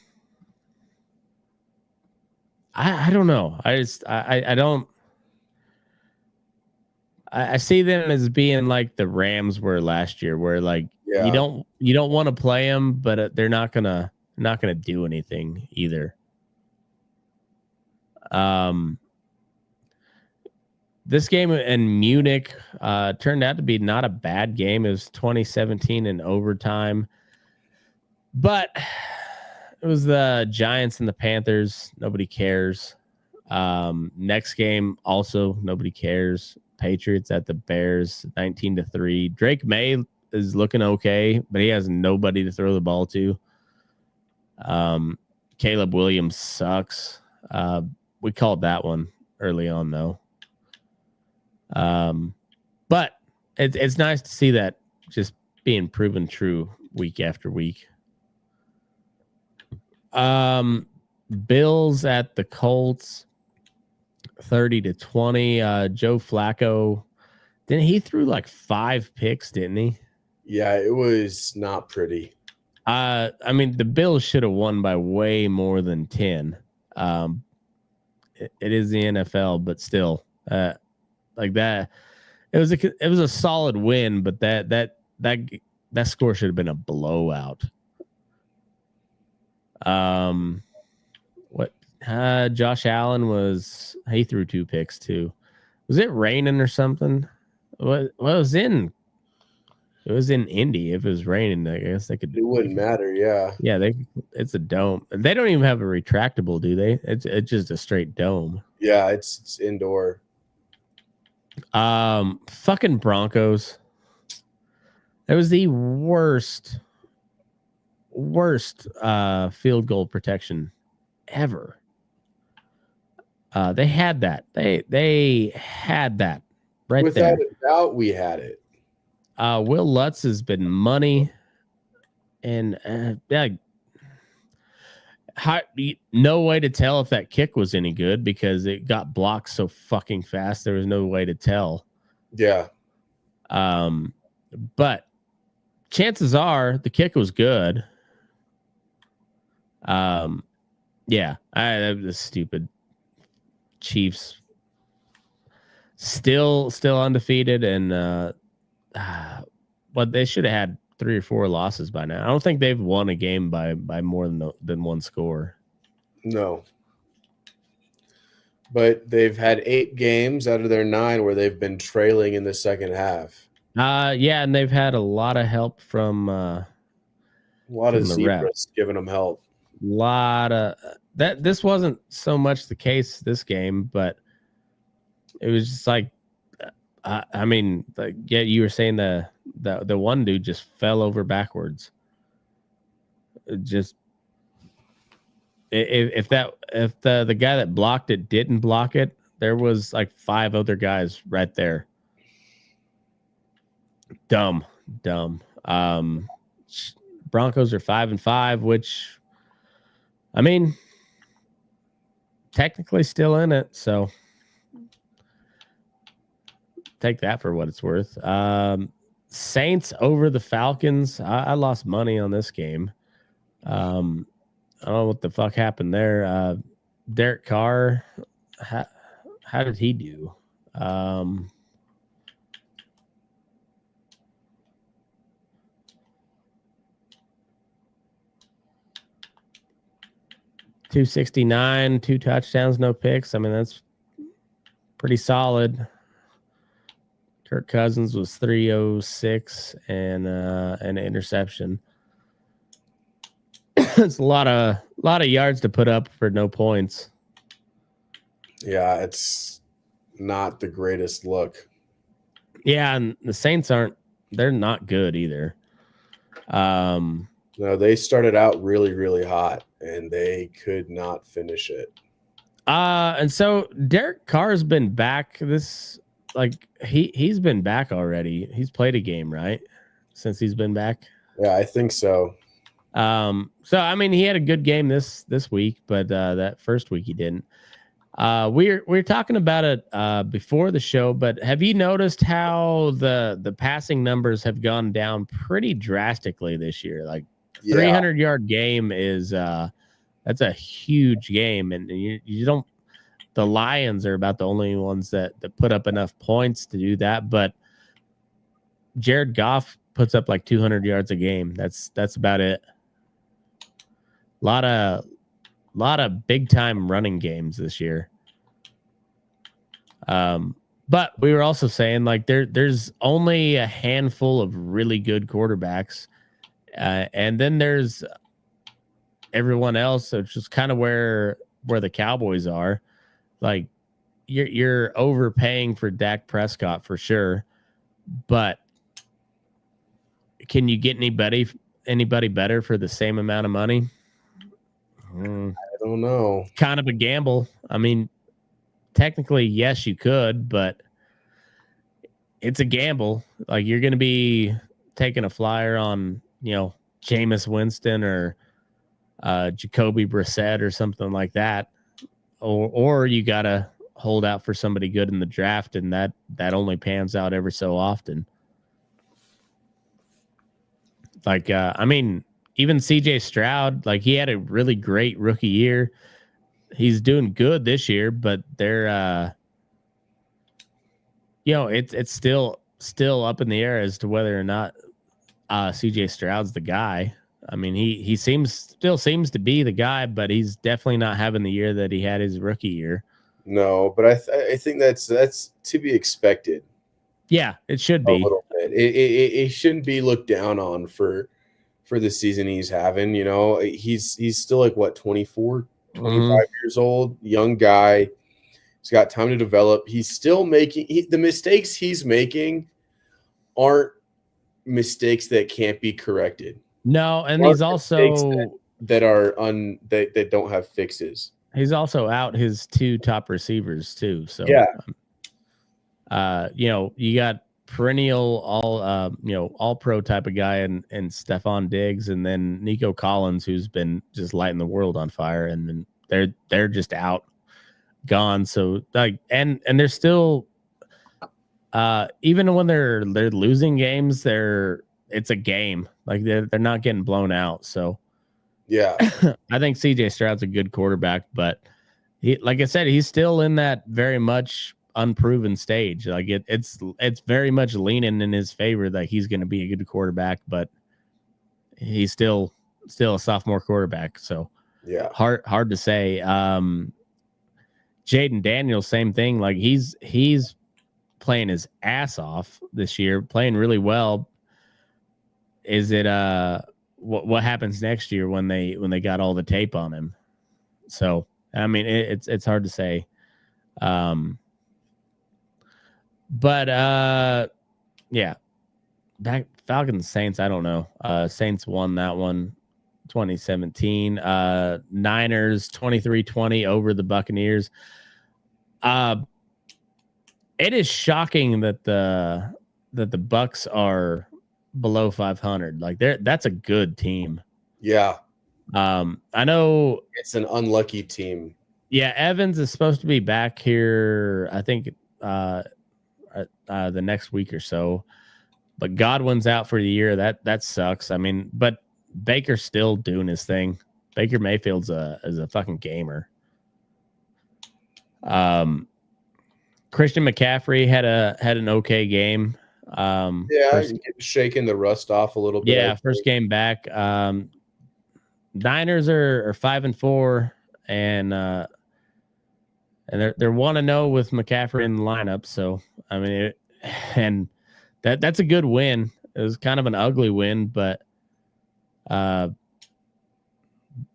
don't know. I don't. I see them as being like the Rams were last year, where like you don't want to play them, but they're not gonna do anything either. This game in Munich turned out to be not a bad game. It was 2017 in overtime, but it was the Giants and the Panthers. Nobody cares. Next game, also nobody cares. Patriots at the Bears, 19-3. Drake May is looking okay, but he has nobody to throw the ball to. Caleb Williams sucks. We called that one early on, though. But it's nice to see that just being proven true week after week. Bills at the Colts, 30-20. Joe Flacco, didn't he threw like 5 picks, didn't he?
Yeah, it was not pretty.
I mean, the Bills should have won by way more than 10. It is the NFL, but still, like that, it was a solid win, but that score should have been a blowout. Josh Allen he threw 2 picks too. Was it raining or something? It was in Indy. If it was raining, I guess they could.
It wouldn't matter. Yeah.
It's a dome. They don't even have a retractable, do they? It's just a straight dome.
Yeah, it's indoor.
Fucking Broncos. It was the worst field goal protection ever. They had that. They had that right there.
Without a doubt, we had it.
Will Lutz has been money, and no way to tell if that kick was any good because it got blocked so fucking fast. There was no way to tell.
Yeah.
But chances are the kick was good. Yeah, that was stupid. Chiefs still undefeated, and but they should have had 3 or 4 losses by now. I don't think they've won a game by more than one score.
No. But they've had 8 games out of their 9 where they've been trailing in the second half.
Yeah, and they've had a lot of help from
a lot of zebras giving them help.
Lot of that. This wasn't so much the case this game, but it was just like, I mean, like, yeah, you were saying the one dude just fell over backwards. Just if the guy that blocked it didn't block it, there was like 5 other guys right there. Dumb. Broncos are 5-5, which, I mean, technically still in it, so take that for what it's worth. Saints over the Falcons. I lost money on this game. I don't know what the fuck happened there. Derek Carr, how did he do? $269, 2 touchdowns, no picks. I mean, that's pretty solid. Kirk Cousins was 306 and an interception. It's a lot of yards to put up for no points.
Yeah, it's not the greatest look.
Yeah, and the Saints they're not good either.
No, they started out really, really hot and they could not finish it.
And so Derek Carr's been back he's been back already. He's played a game, right? Since he's been back.
Yeah, I think so.
So I mean, he had a good game this week, but that first week he didn't. We're talking about it before the show, but have you noticed how the passing numbers have gone down pretty drastically this year? Like 300-yard game is that's a huge game, and you don't. The Lions are about the only ones that put up enough points to do that, but Jared Goff puts up like 200 yards a game. That's about it. A lot of big time running games this year. But we were also saying like there's only a handful of really good quarterbacks, and then there's everyone else. So it's just kind of where the Cowboys are. Like you're overpaying for Dak Prescott for sure, but can you get anybody better for the same amount of money?
I don't know.
Kind of a gamble. I mean, technically, yes, you could, but it's a gamble. Like you're going to be taking a flyer on, Jameis Winston or Jacoby Brissett or something like that, or you got to hold out for somebody good in the draft, and that only pans out ever so often. Like, I mean, even CJ Stroud, like he had a really great rookie year. He's doing good this year, but they're, it's still up in the air as to whether or not CJ Stroud's the guy. I mean, he still seems to be the guy, but he's definitely not having the year that he had his rookie year.
No, but I think that's to be expected.
Yeah, it should be
a little bit. It shouldn't be looked down on for the season he's having. He's still like what 24, 25 years old, young guy. He's got time to develop. He's still making the mistakes he's making aren't mistakes that can't be corrected.
No, and he's also
that don't have fixes.
He's also out his 2 top receivers too. So
yeah,
you got perennial all pro type of guy and Stephon Diggs, and then Nico Collins, who's been just lighting the world on fire, and then they're just gone. So like, and they're still, even when they're losing games, it's a game. Like they're not getting blown out. So
Yeah.
I think CJ Stroud's a good quarterback, but he, like I said, he's still in that very much unproven stage. Like it's very much leaning in his favor that he's going to be a good quarterback, but he's still a sophomore quarterback. So
yeah,
hard to say. Jaden Daniels, same thing. Like he's playing his ass off this year, playing really well. Is it what happens next year when they got all the tape on him? So I mean it's hard to say. But yeah. Back Falcons Saints, I don't know. Saints won that one 2017. Niners 23-20 over the Buccaneers. It is shocking that the Bucs are below 500. Like that's a good team.
Yeah.
I know
it's an unlucky team.
Yeah, Evans is supposed to be back here, I think the next week or so. But Godwin's out for the year. That sucks. I mean, but Baker's still doing his thing. Baker Mayfield's is a fucking gamer. Christian McCaffrey had an okay game.
Shaking the rust off a little bit.
Yeah, first game back. Niners are 5-4, and they're 1-0 with McCaffrey in the lineup. So I mean, that's a good win. It was kind of an ugly win, but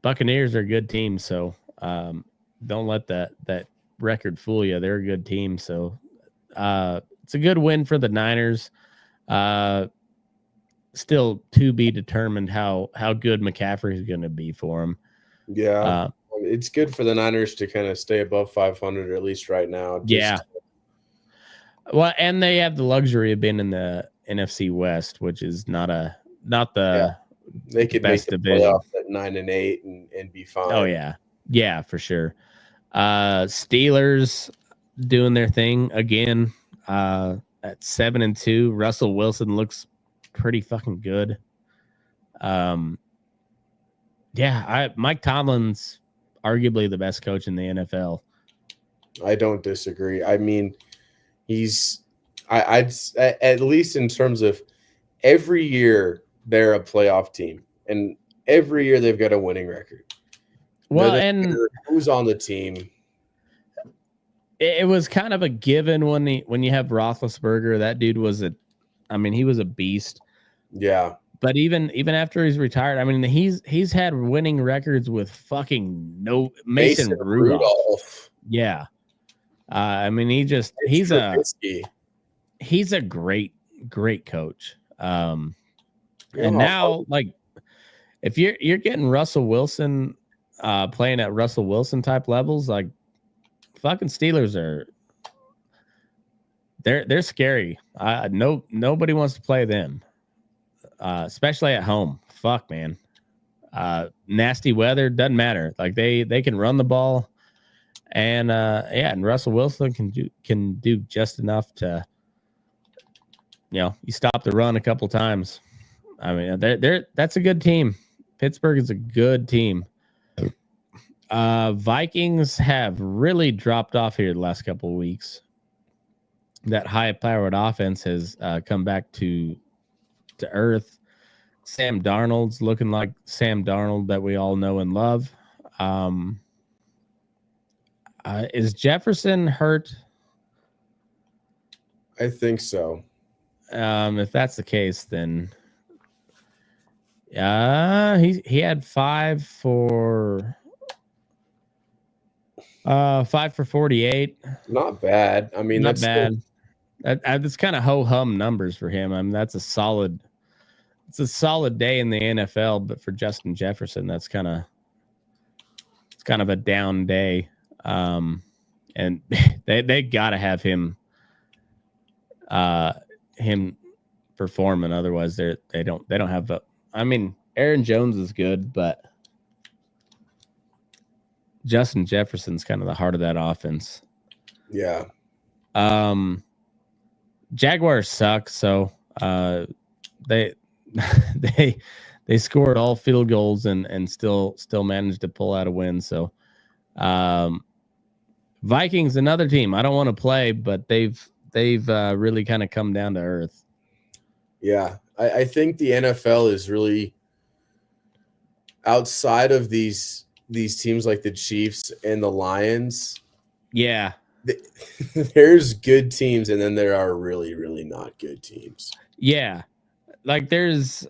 Buccaneers are a good team, so don't let that record fool you. They're a good team, so it's a good win for the Niners. Still to be determined how good McCaffrey is going to be for him.
Yeah, it's good for the Niners to kind of stay above 500, at least right now.
Well, and they have the luxury of being in the NFC West, which is not the
they could
best
make the
division.
playoffs at 9-8 and be fine.
Oh yeah, for sure. Steelers doing their thing again at 7-2. Russell Wilson looks pretty fucking good. Mike Tomlin's arguably the best coach in the NFL.
I don't disagree. I mean, I'd at least in terms of every year they're a playoff team, and every year they've got a winning record.
Well, and
who's on the team?
It was kind of a given when you have Roethlisberger. That dude was he was a beast.
Yeah.
But even after he's retired, I mean, he's had winning records with fucking Mason Rudolph. Yeah. I mean, he's a great coach. And now, like, if you're getting Russell Wilson playing at Russell Wilson type levels, like, fucking Steelers they're scary. Nobody wants to play them, especially at home. Fuck, man. Nasty weather doesn't matter. Like they can run the ball. And and Russell Wilson can do just enough to, you stop the run a couple times. I mean, that's a good team. Pittsburgh is a good team. Vikings have really dropped off here the last couple of weeks. That high-powered offense has come back to earth. Sam Darnold's looking like Sam Darnold that we all know and love. Is Jefferson hurt?
I think so.
If that's the case, then he had 5 for 48.
Not bad. I mean,
not bad. That's kind of ho-hum numbers for him. I mean, it's a solid day in the NFL, but for Justin Jefferson, it's kind of a down day. And they got to have him performing, otherwise they don't have the. I mean, Aaron Jones is good, but Justin Jefferson's kind of the heart of that offense.
Yeah.
Jaguars suck, so they they scored all field goals and still managed to pull out a win. So Vikings, another team I don't want to play, but they've really kind of come down to earth.
Yeah, I think the NFL is really outside of these teams like the Chiefs and the Lions.
Yeah.
There's good teams, and then there are really, really not good teams.
Yeah. Like there's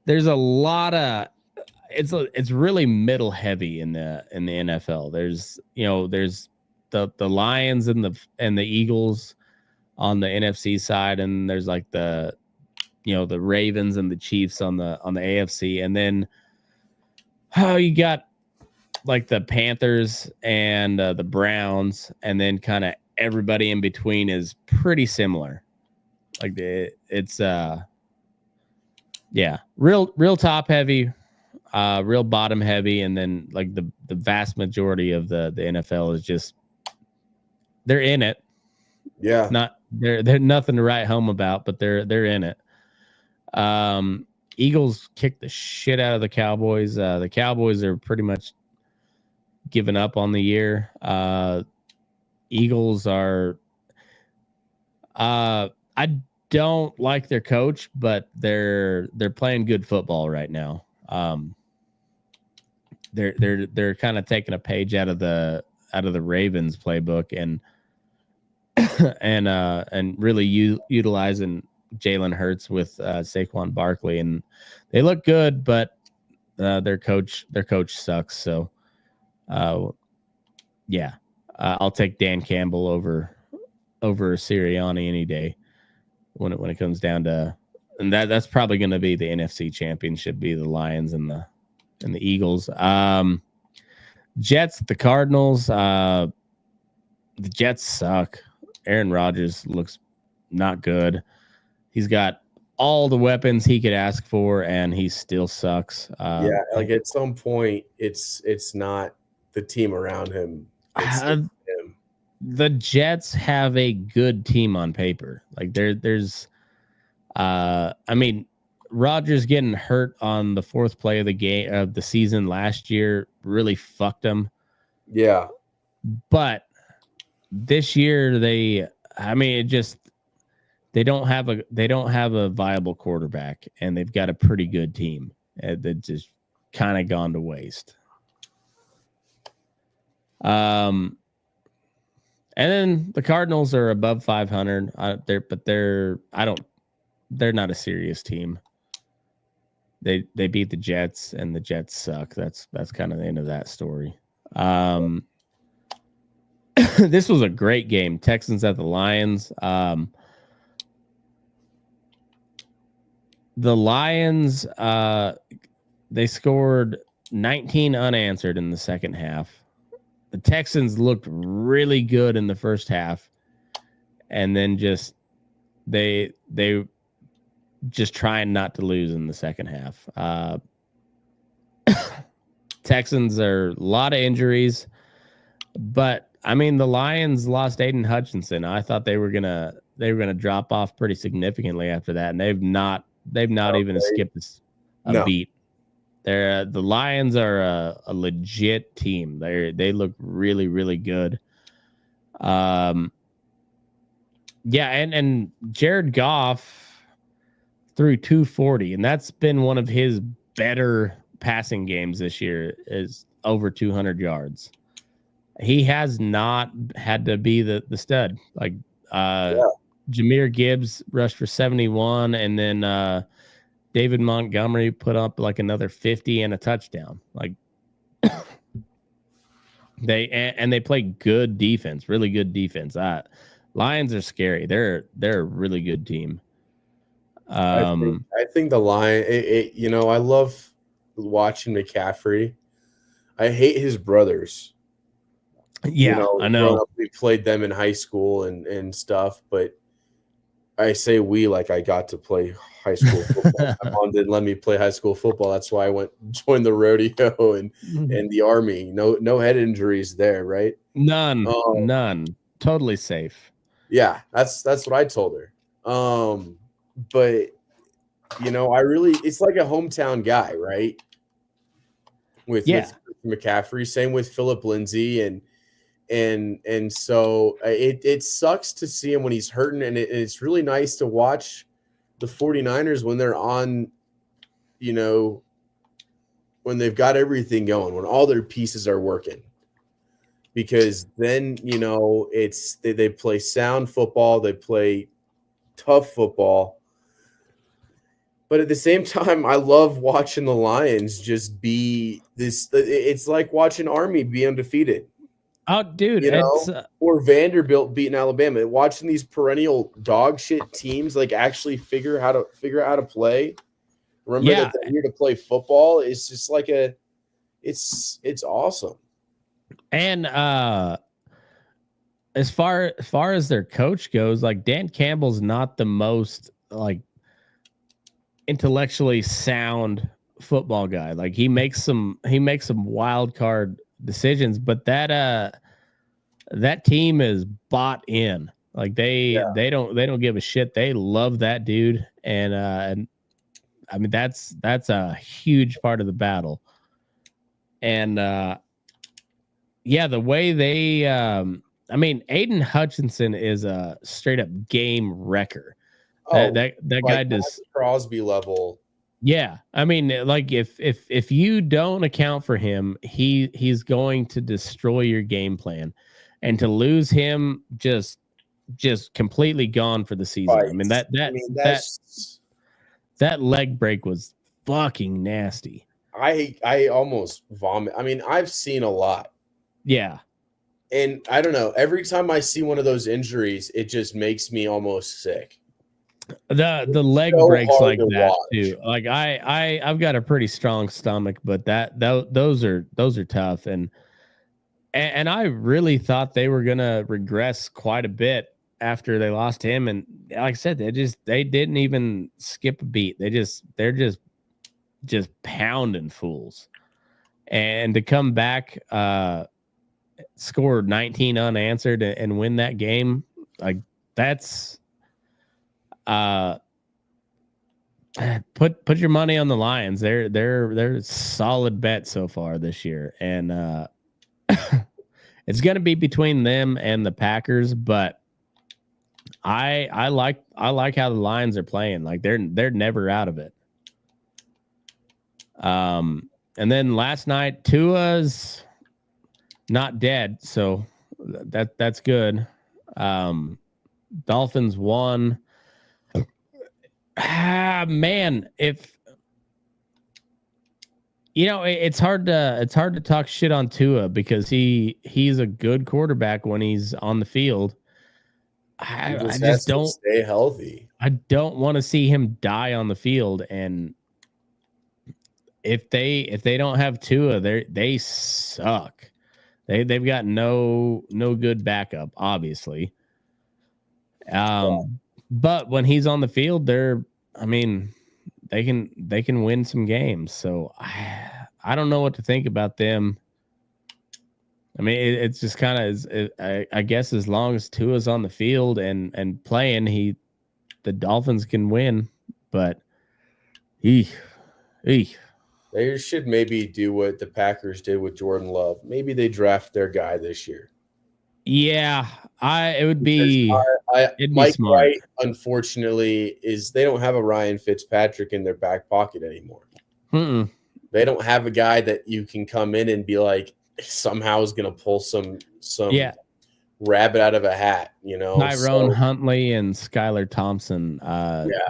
a lot of it's really middle heavy in the NFL. There's the Lions and the Eagles on the NFC side, and there's like the Ravens and the Chiefs on the AFC, and then you got like the Panthers and the Browns, and then kind of everybody in between is pretty similar. Like it's real top heavy, real bottom heavy, and then like the vast majority of the NFL is just they're in it.
Yeah,
not they're nothing to write home about, but they're in it. Eagles kicked the shit out of the Cowboys. The Cowboys are pretty much given up on the year. Eagles are I don't like their coach, but they're playing good football right now. They're kind of taking a page out of the Ravens playbook and and really utilizing Jalen Hurts with Saquon Barkley, and they look good, but their coach sucks. So I'll take Dan Campbell over Sirianni any day when it comes down to, and that's probably going to be the NFC Championship, be the Lions and the Eagles. Jets, the Cardinals. The Jets suck. Aaron Rodgers looks not good. He's got all the weapons he could ask for, and he still sucks.
Like at some point, it's not the team around him. It's him.
The Jets have a good team on paper. Like there's Rodgers getting hurt on the fourth play of the season last year really fucked him.
Yeah.
But this year they don't have a viable quarterback, and they've got a pretty good team that just kind of gone to waste. And then the Cardinals are above 500. They're not a serious team. They beat the Jets, and the Jets suck. That's kind of the end of that story. This was a great game. Texans at the Lions. The Lions, they scored 19 unanswered in the second half. The Texans looked really good in the first half, and then they just trying not to lose in the second half. Texans are a lot of injuries, but the Lions lost Aiden Hutchinson. I thought they were gonna drop off pretty significantly after that, and they've not even skipped a beat. The Lions are a legit team. They look really, really good. And Jared Goff threw 240, and that's been one of his better passing games this year, is over 200 yards. He has not had to be the stud. Like Jahmyr Gibbs rushed for 71, and then David Montgomery put up like another 50 and a touchdown. Like they play good defense, really good defense. Lions are scary. They're a really good team.
I think the Lion. I love watching McCaffrey. I hate his brothers.
Yeah, I know.
We played them in high school and stuff, but I say we like I got to play high school football. My mom didn't let me play high school football. That's why I joined the rodeo and the Army. No head injuries there, right?
None. Totally safe.
Yeah, that's what I told her. But it's like a hometown guy, right? With McCaffrey, same with Philip Lindsay, and so it sucks to see him when he's hurting, and it's really nice to watch the 49ers when they're on, when they've got everything going, when all their pieces are working. Because then, it's they play sound football, they play tough football. But at the same time, I love watching the Lions just be this. It's like watching Army be undefeated.
Oh, dude, it's
or Vanderbilt beating Alabama. Watching these perennial dog shit teams like actually figure out how to play. Remember that they're here to play football. It's just like it's awesome.
And as far as their coach goes, like Dan Campbell's not the most like intellectually sound football guy. Like he makes some wild card decisions, but that team is bought in. Like they don't give a shit. They love that dude, and I mean that's a huge part of the battle. And the way they Aiden Hutchinson is a straight up game wrecker. That guy does
Crosby level.
Yeah, I mean, like if you don't account for him, he's going to destroy your game plan, and to lose him, just completely gone for the season. Right. I mean that leg break was fucking nasty.
I almost vomit. I mean, I've seen a lot.
Yeah.
And I don't know, every time I see one of those injuries, it just makes me almost sick.
The leg breaks like that too. Like I've got a pretty strong stomach, but those are tough. And I really thought they were gonna regress quite a bit after they lost him. And like I said, they didn't even skip a beat. They're just pounding fools. And to come back, score 19 unanswered and win that game, like that's put your money on the Lions. They're a solid bet so far this year, and it's going to be between them and the Packers. But I like how the Lions are playing. Like they're never out of it. And then last night, Tua's not dead, so that's good. Dolphins won. Man, if it's hard to talk shit on Tua because he's a good quarterback when he's on the field. I just don't
stay healthy.
I don't want to see him die on the field, and if they don't have Tua, they suck. They've got no good backup, obviously. But when he's on the field, they can win some games. So I don't know what to think about them. I mean, it's just kind of, I guess, as long as Tua's on the field and playing, the Dolphins can win. But
they should maybe do what the Packers did with Jordan Love. Maybe they draft their guy this year.
Yeah, it'd be
Mike
smart.
Wright, unfortunately, they don't have a Ryan Fitzpatrick in their back pocket anymore.
Mm-mm.
They don't have a guy that you can come in and be like, somehow is going to pull some rabbit out of a hat,
Tyrone Huntley and Skylar Thompson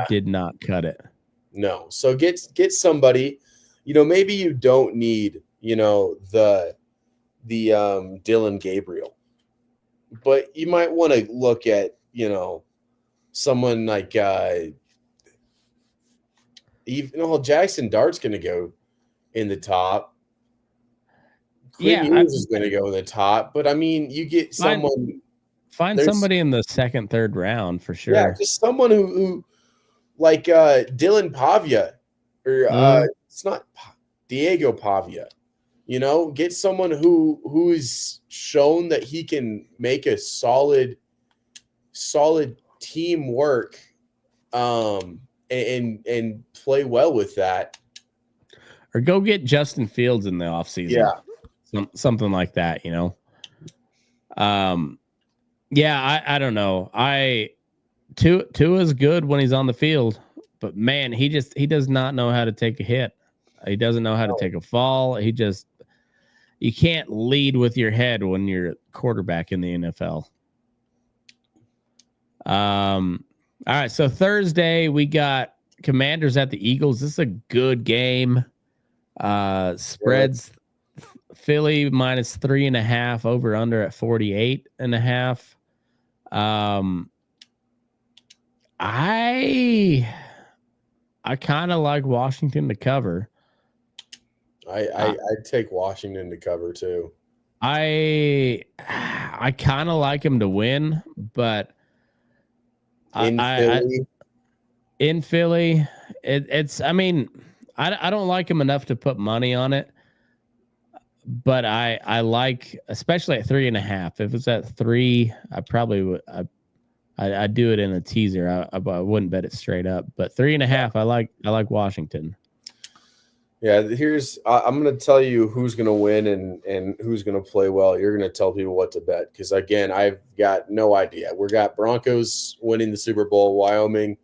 did not cut it.
No. So get somebody, maybe you don't need, the Dylan Gabriel, but you might want to look at, someone like Jackson Dart's going to go in the top. Quinn Ewers is going to go in the top, but I mean, you get someone.
Find somebody in the second, third round for sure.
Yeah, just someone who like Dylan Pavia, or it's not Diego Pavia. Get someone who's shown that he can make a solid team work, and play well with that.
Or go get Justin Fields in the offseason.
Yeah.
Something like that, you know? Yeah, I don't know. Tua's good when he's on the field, but man, he does not know how to take a hit. He doesn't know how to take a fall. You can't lead with your head when you're quarterback in the NFL. All right, so Thursday we got Commanders at the Eagles. This is a good game. Spreads Philly minus 3.5, over under at 48.5. I kind of like Washington to cover.
I'd take Washington to cover too.
I kind of like him to win, but in Philly, it's. I mean, I don't like him enough to put money on it, but I like, especially at 3.5. If it's at 3, I probably would. I'd do it in a teaser. I wouldn't bet it straight up, but 3.5. I like Washington.
Yeah, I'm going to tell you who's going to win and who's going to play well. You're going to tell people what to bet because, again, I've got no idea. We got Broncos winning the Super Bowl, Wyoming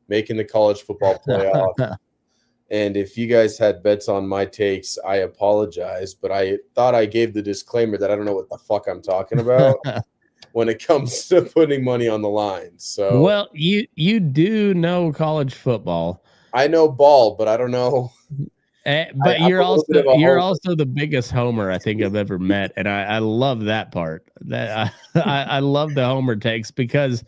making the college football playoff. And if you guys had bets on my takes, I apologize, but I thought I gave the disclaimer that I don't know what the fuck I'm talking about when it comes to putting money on the line. So,
well, you do know college football.
I know ball, but I don't know.
But you're also the biggest homer I think I've ever met, and I love that part. That I love the homer takes because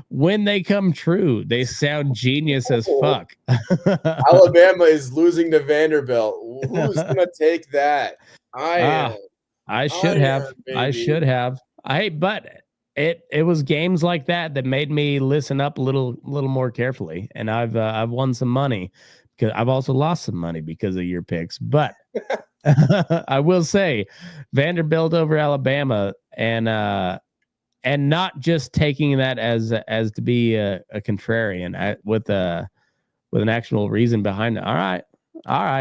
when they come true, they sound genius as fuck.
Alabama is losing to Vanderbilt. Who's gonna take that? I should have.
But it was games like that made me listen up a little more carefully, and I've won some money. I've also lost some money because of your picks, but I will say Vanderbilt over Alabama, and not just taking that as to be a contrarian with an actual reason behind it. All right.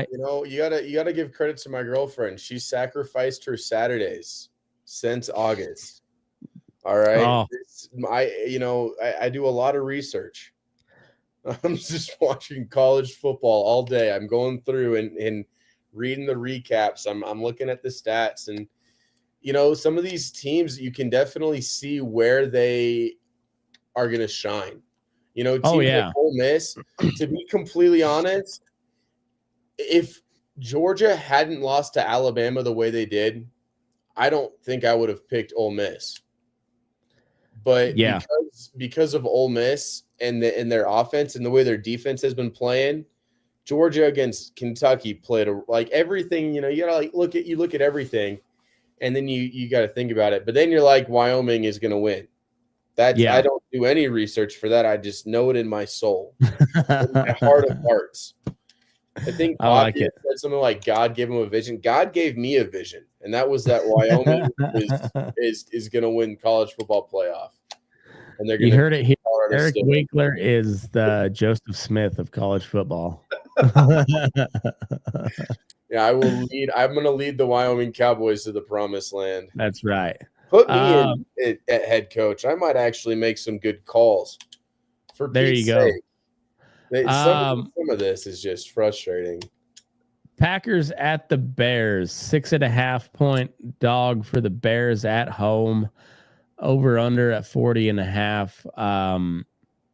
You know, you gotta give credit to my girlfriend. She sacrificed her Saturdays since August. All right, I do a lot of research. I'm just watching college football all day. I'm going through and reading the recaps. I'm looking at the stats, and some of these teams you can definitely see where they are going to shine. Teams like Ole Miss. To be completely honest, if Georgia hadn't lost to Alabama the way they did, I don't think I would have picked Ole Miss. But because of Ole Miss and their offense and the way their defense has been playing, Georgia against Kentucky played everything. You gotta look at everything, and then you got to think about it. But then you're like, Wyoming is going to win. I don't do any research for that. I just know it in my soul, in my heart of hearts. I think Bobby said something like God gave him a vision. God gave me a vision, and that was that Wyoming is going to win college football playoff. And they're going.
You heard it here. Eric Winkler is the Joseph Smith of college football.
Yeah, I will lead. I'm going to lead the Wyoming Cowboys to the promised land.
That's right.
Put me in at head coach. I might actually make some good calls.
There you go.
Some of this is just frustrating.
Packers at the Bears, 6.5-point dog for the Bears at home, over under at 40.5.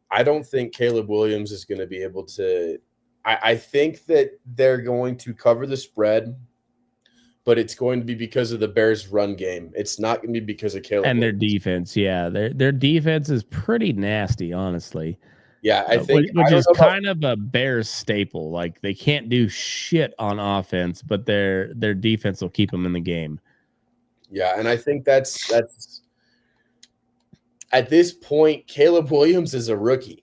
I don't think Caleb Williams is going to be able to. I think that they're going to cover the spread, but it's going to be because of the Bears' run game. It's not going to be because of Caleb
and
Williams.
Their defense. Yeah, their defense is pretty nasty, honestly.
Yeah, I think
which is kind of a Bears staple. Like they can't do shit on offense, but their defense will keep them in the game.
Yeah, and I think that's at this point, Caleb Williams is a rookie.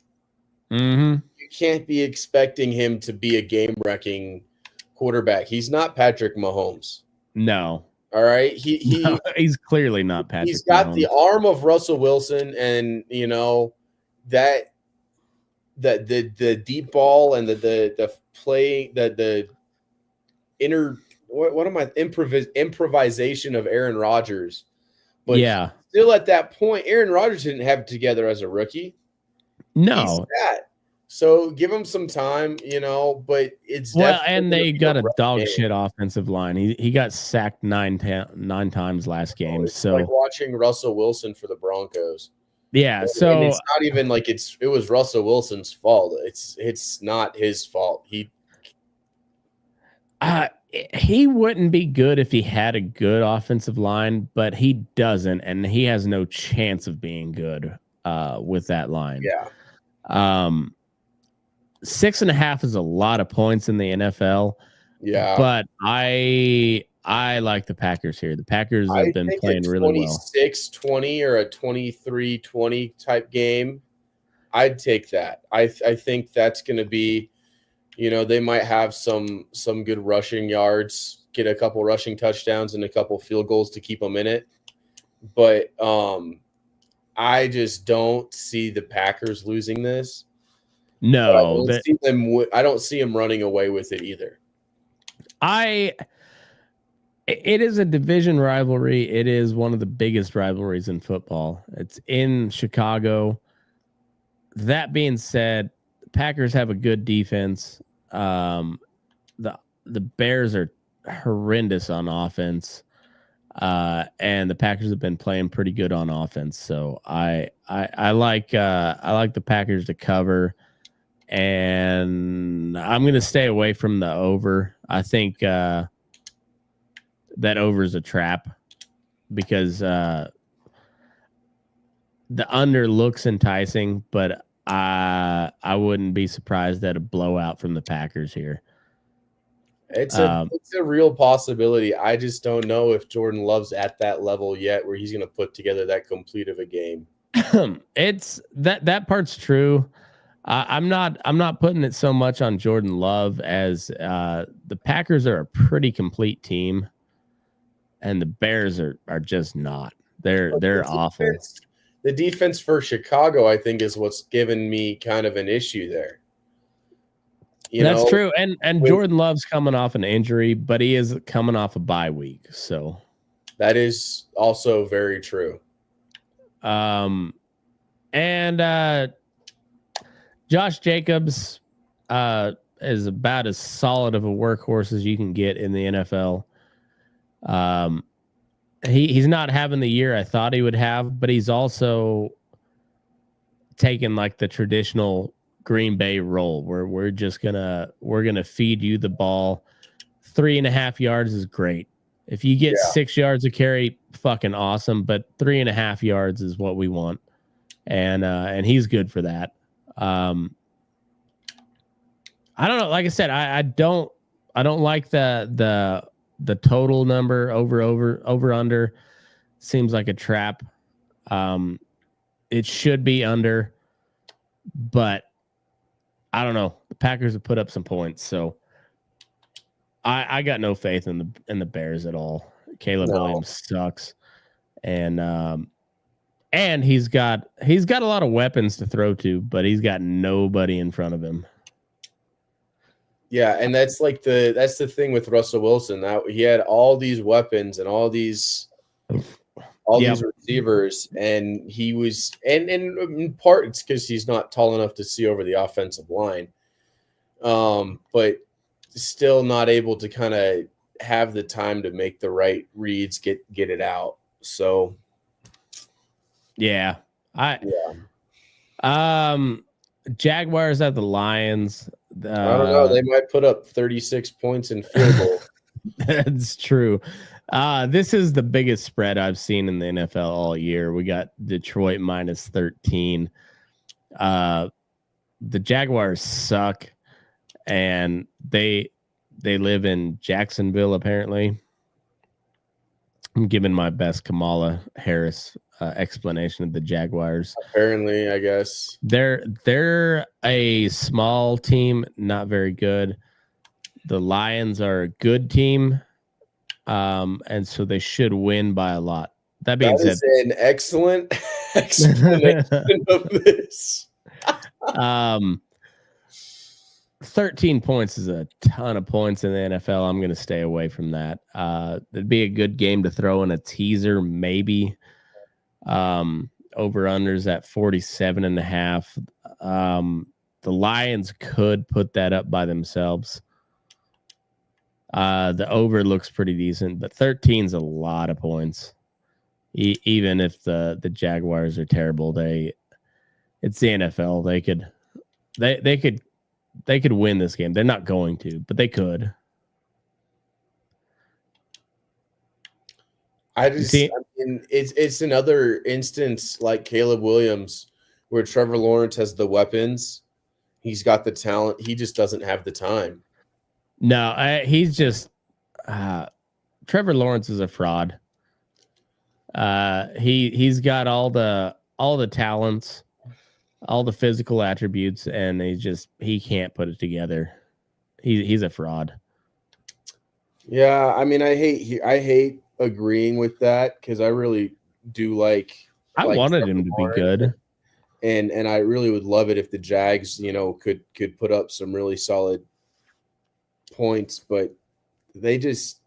Mm-hmm.
You can't be expecting him to be a game-wrecking quarterback. He's not Patrick Mahomes.
No.
All right, he's
clearly not Patrick.
He's got
Mahomes.
the arm of Russell Wilson, and that the deep ball and the play the inner what am I improvisation of Aaron Rodgers. But
yeah,
still at that point, Aaron Rodgers didn't have it together as a rookie.
no.
So give him some time, but it's
and they got a dog shit offensive line. He got sacked nine times last game.
It's
so
like watching Russell Wilson for the Broncos.
Yeah, so
and it's not even like it was Russell Wilson's fault. It's not his fault.
He wouldn't be good if he had a good offensive line, but he doesn't, and he has no chance of being good with that line.
Yeah.
6.5 is a lot of points in the NFL.
Yeah.
But I like the Packers here. The Packers have been playing really well.
26-20 or a 23-20 type game, I'd take that. I think that's going to be, they might have some good rushing yards, get a couple rushing touchdowns and a couple field goals to keep them in it. But I just don't see the Packers losing this.
No,
I don't see them running away with it either.
It is a division rivalry. It is one of the biggest rivalries in football. It's in Chicago. That being said, the Packers have a good defense. The Bears are horrendous on offense. And the Packers have been playing pretty good on offense. So I like the Packers to cover, and I'm going to stay away from the over. I think that over is a trap because the under looks enticing, but I wouldn't be surprised at a blowout from the Packers here.
It's a real possibility. I just don't know if Jordan Love's at that level yet where he's going to put together that complete of a game.
It's that part's true. I'm not putting it so much on Jordan Love as the Packers are a pretty complete team, and the Bears are just not. They're awful.
The defense for Chicago, I think, is what's given me kind of an issue there.
That's true. And Jordan Love's coming off an injury, but he is coming off a bye week. So
that is also very true.
And Josh Jacobs is about as solid of a workhorse as you can get in the NFL. He's not having the year I thought he would have, but he's also taken like the traditional Green Bay role where we're gonna feed you the ball. 3.5 yards is great. If you get 6 yards of carry, fucking awesome. But 3.5 yards is what we want, and he's good for that. I don't know. Like I said, I don't like the total number over under. Seems like a trap. It should be under, but I don't know. The Packers have put up some points, so I got no faith in the Bears at all. Caleb Williams sucks, and he's got a lot of weapons to throw to, but he's got nobody in front of him.
Yeah, and that's the thing with Russell Wilson. Now he had all these weapons and all these receivers, and he was and in part it's because he's not tall enough to see over the offensive line. But still not able to kind of have the time to make the right reads, get it out. So
Jaguars at the Lions.
I don't know. They might put up 36 points in field goal.
That's true. This is the biggest spread I've seen in the NFL all year. We got Detroit minus 13. The Jaguars suck, and they live in Jacksonville, apparently. I'm giving my best Kamala Harris explanation of the Jaguars.
Apparently, I guess.
They're a small team, not very good. The Lions are a good team, and so they should win by a lot. That being said,
an excellent explanation of this.
13 points is a ton of points in the NFL. I'm going to stay away from that. It'd be a good game to throw in a teaser, maybe. Over-unders at 47.5. The Lions could put that up by themselves. The over looks pretty decent, but 13 is a lot of points. Even if the Jaguars are terrible, it's the NFL. They could win this game. They're not going to, but they could.
It's another instance like Caleb Williams where Trevor Lawrence has the weapons. He's got the talent. He just doesn't have the time.
No, he's just Trevor Lawrence is a fraud. He's got all the talents, all the physical attributes, and he can't put it together. He's a fraud.
Yeah, I mean, I hate agreeing with that because I really do like.
I wanted him to be good,
and I really would love it if the Jags, could put up some really solid points, but they're just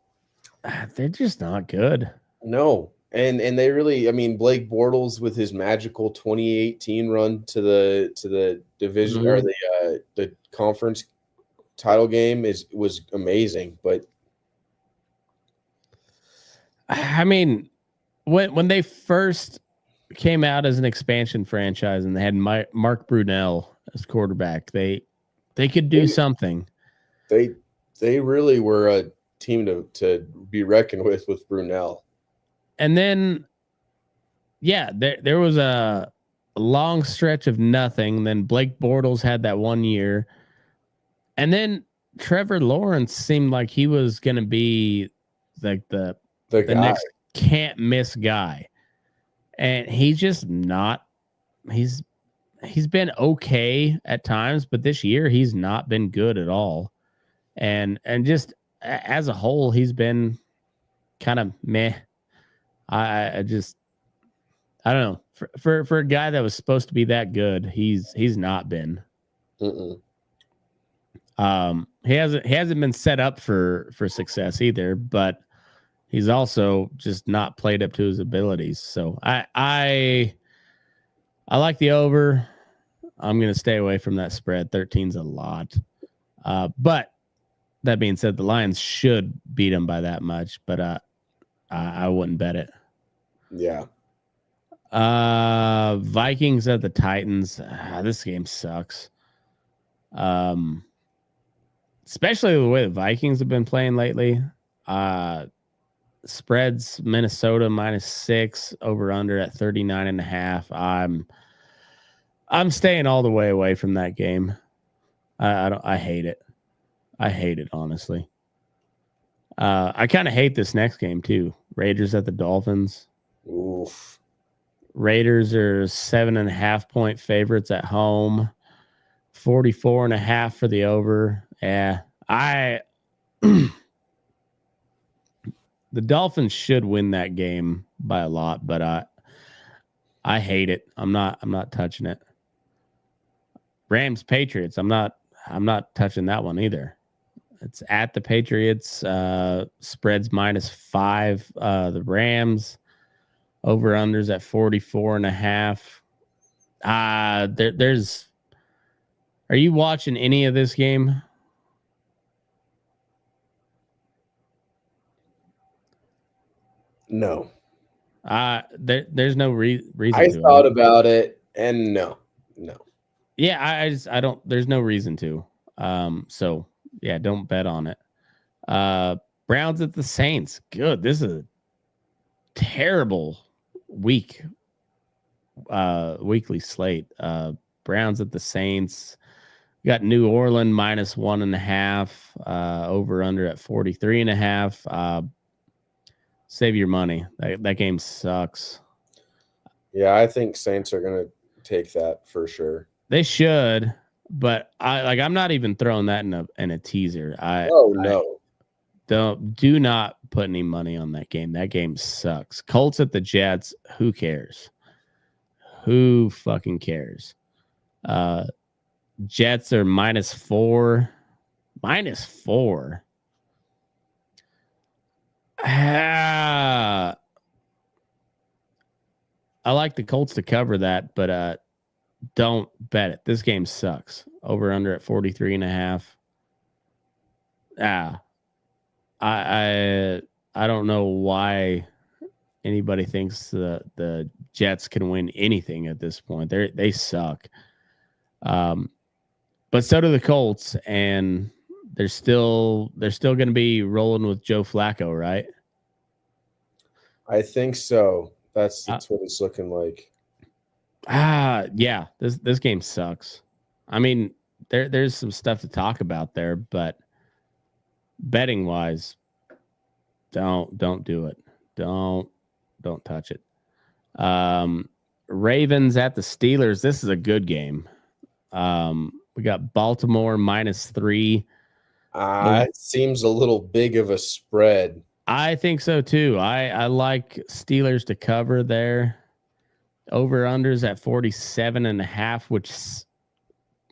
not good.
No. And they really, I mean, Blake Bortles with his magical 2018 run to the division or the conference title game was amazing. But
I mean, when they first came out as an expansion franchise and they had Mark Brunell as quarterback, they could do something.
They really were a team to be reckoned with Brunell.
And then, yeah, there was a long stretch of nothing. Then Blake Bortles had that 1 year. And then Trevor Lawrence seemed like he was going to be like the next can't miss guy. And he's just not. He's been okay at times, but this year he's not been good at all. And just as a whole, he's been kind of meh. I don't know. For a guy that was supposed to be that good, he's not been.
Mm-mm.
He hasn't been set up for success either, but he's also just not played up to his abilities. So I like the over. I'm gonna stay away from that spread. 13's a lot. But that being said, the Lions should beat them by that much, but I wouldn't bet it.
Yeah.
Vikings at the Titans. This game sucks. Especially the way the Vikings have been playing lately. Spreads Minnesota -6, over under at 39.5. I'm staying all the way away from that game. I hate it. I hate it, honestly. I kind of hate this next game too. Raiders at the Dolphins.
Oof.
Raiders are 7.5 point favorites at home. 44.5 for the over. Yeah, the Dolphins should win that game by a lot, but I hate it. I'm not touching it. Rams Patriots. I'm not touching that one either. It's at the Patriots. Spreads -5. The Rams over unders at 44.5. Are you watching any of this game?
No.
There's no reason.
I thought about it, and no.
Yeah, I don't. There's no reason to. So yeah, don't bet on it. Browns at the Saints. Good. This is a terrible weekly slate. Browns at the Saints. You got New Orleans -1.5. Over under at 43.5. Save your money. That game sucks.
Yeah, I think Saints are gonna take that for sure.
They should, but I'm not even throwing that in a teaser.
No.
Do not put any money on that game. That game sucks. Colts at the Jets. Who cares? Who fucking cares? Jets are -4. -4. I like the Colts to cover that, but don't bet it. This game sucks. Over under at 43.5. I don't know why anybody thinks the Jets can win anything at this point. They suck. But so do the Colts, and they're still going to be rolling with Joe Flacco, right?
I think so. That's what it's looking like.
Yeah. This game sucks. I mean, there's some stuff to talk about there, but betting wise, don't do it. Don't touch it. Ravens at the Steelers. This is a good game. We got Baltimore -3.
It seems a little big of a spread.
I think so too. I like Steelers to cover there. Over-unders at 47.5, which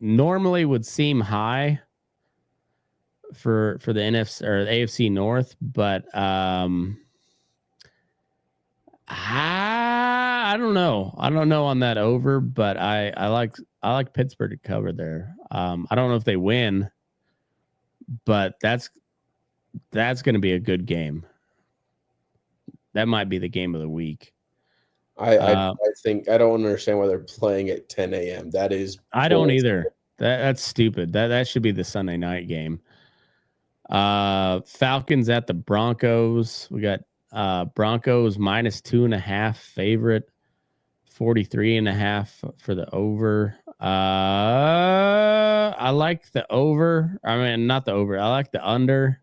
normally would seem high for the NFC or the AFC North, but I don't know. I don't know on that over, but I like Pittsburgh to cover there. I don't know if they win, but that's going to be a good game. That might be the game of the week.
I think I don't understand why they're playing at 10 a.m. That is
I don't either. That's stupid. That should be the Sunday night game. Falcons at the Broncos. We got Broncos -2.5 favorite, 43.5 for the over. I like the over. I mean, not the over. I like the under.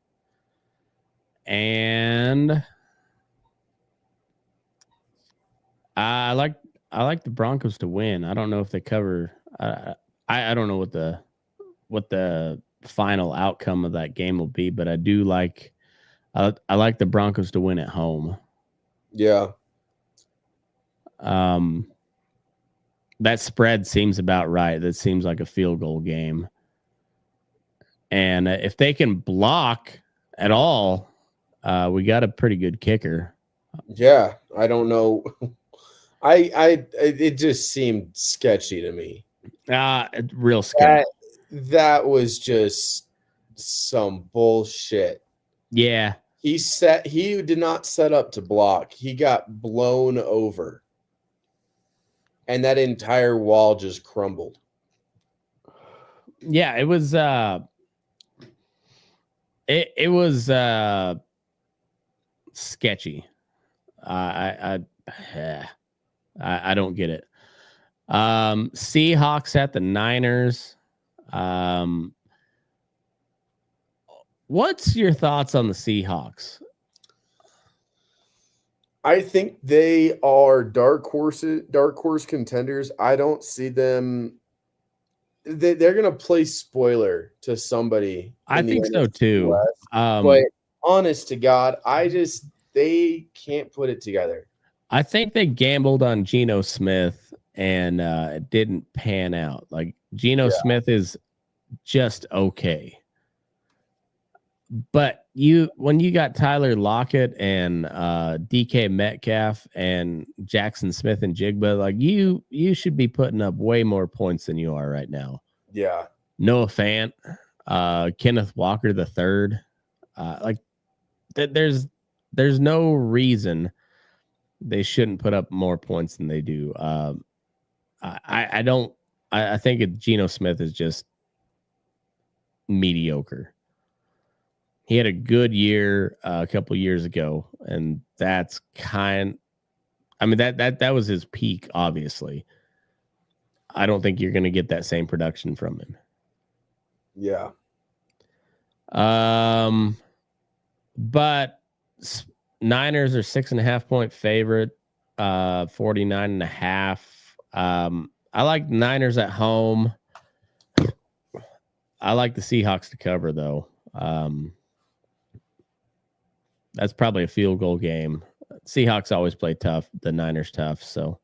And I like the Broncos to win. I don't know if they cover. I don't know what the final outcome of that game will be, but I do like. I like the Broncos to win at home.
Yeah.
That spread seems about right. That seems like a field goal game. And if they can block at all, we got a pretty good kicker.
Yeah, I don't know. It just seemed sketchy to me.
Real sketchy.
That was just some bullshit.
Yeah.
He did not set up to block. He got blown over. And that entire wall just crumbled.
Yeah, it was it was sketchy. I don't get it. Seahawks at the Niners. What's your thoughts on the Seahawks?
I think they are dark horse contenders. I don't see them. They're going to play spoiler to somebody.
I think so too.
But honest to God, they can't put it together.
I think they gambled on Geno Smith and it didn't pan out. Like Geno Smith is just okay. But when you got Tyler Lockett and DK Metcalf and Jackson Smith and Jigba, like you should be putting up way more points than you are right now.
Yeah.
Noah Fant, Kenneth Walker III. There's no reason they shouldn't put up more points than they do. I think Geno Smith is just mediocre. He had a good year a couple years ago, and that was his peak, obviously. I don't think you're going to get that same production from him.
Yeah.
But Niners are 6.5-point favorite, 49.5. I like Niners at home. I like the Seahawks to cover, though. That's probably a field goal game. Seahawks always play tough. The Niners tough. So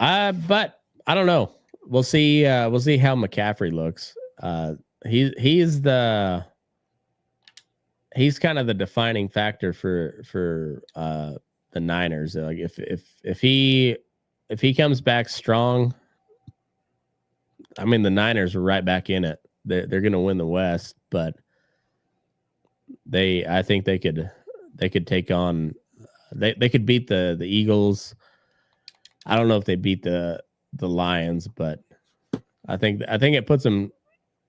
But I don't know. We'll see. We'll see how McCaffrey looks. He's kind of the defining factor for the Niners. Like if he comes back strong, I mean the Niners are right back in it. They're going to win the West, but I think they could take on. They could beat the Eagles. I don't know if they beat the Lions, but I think it puts them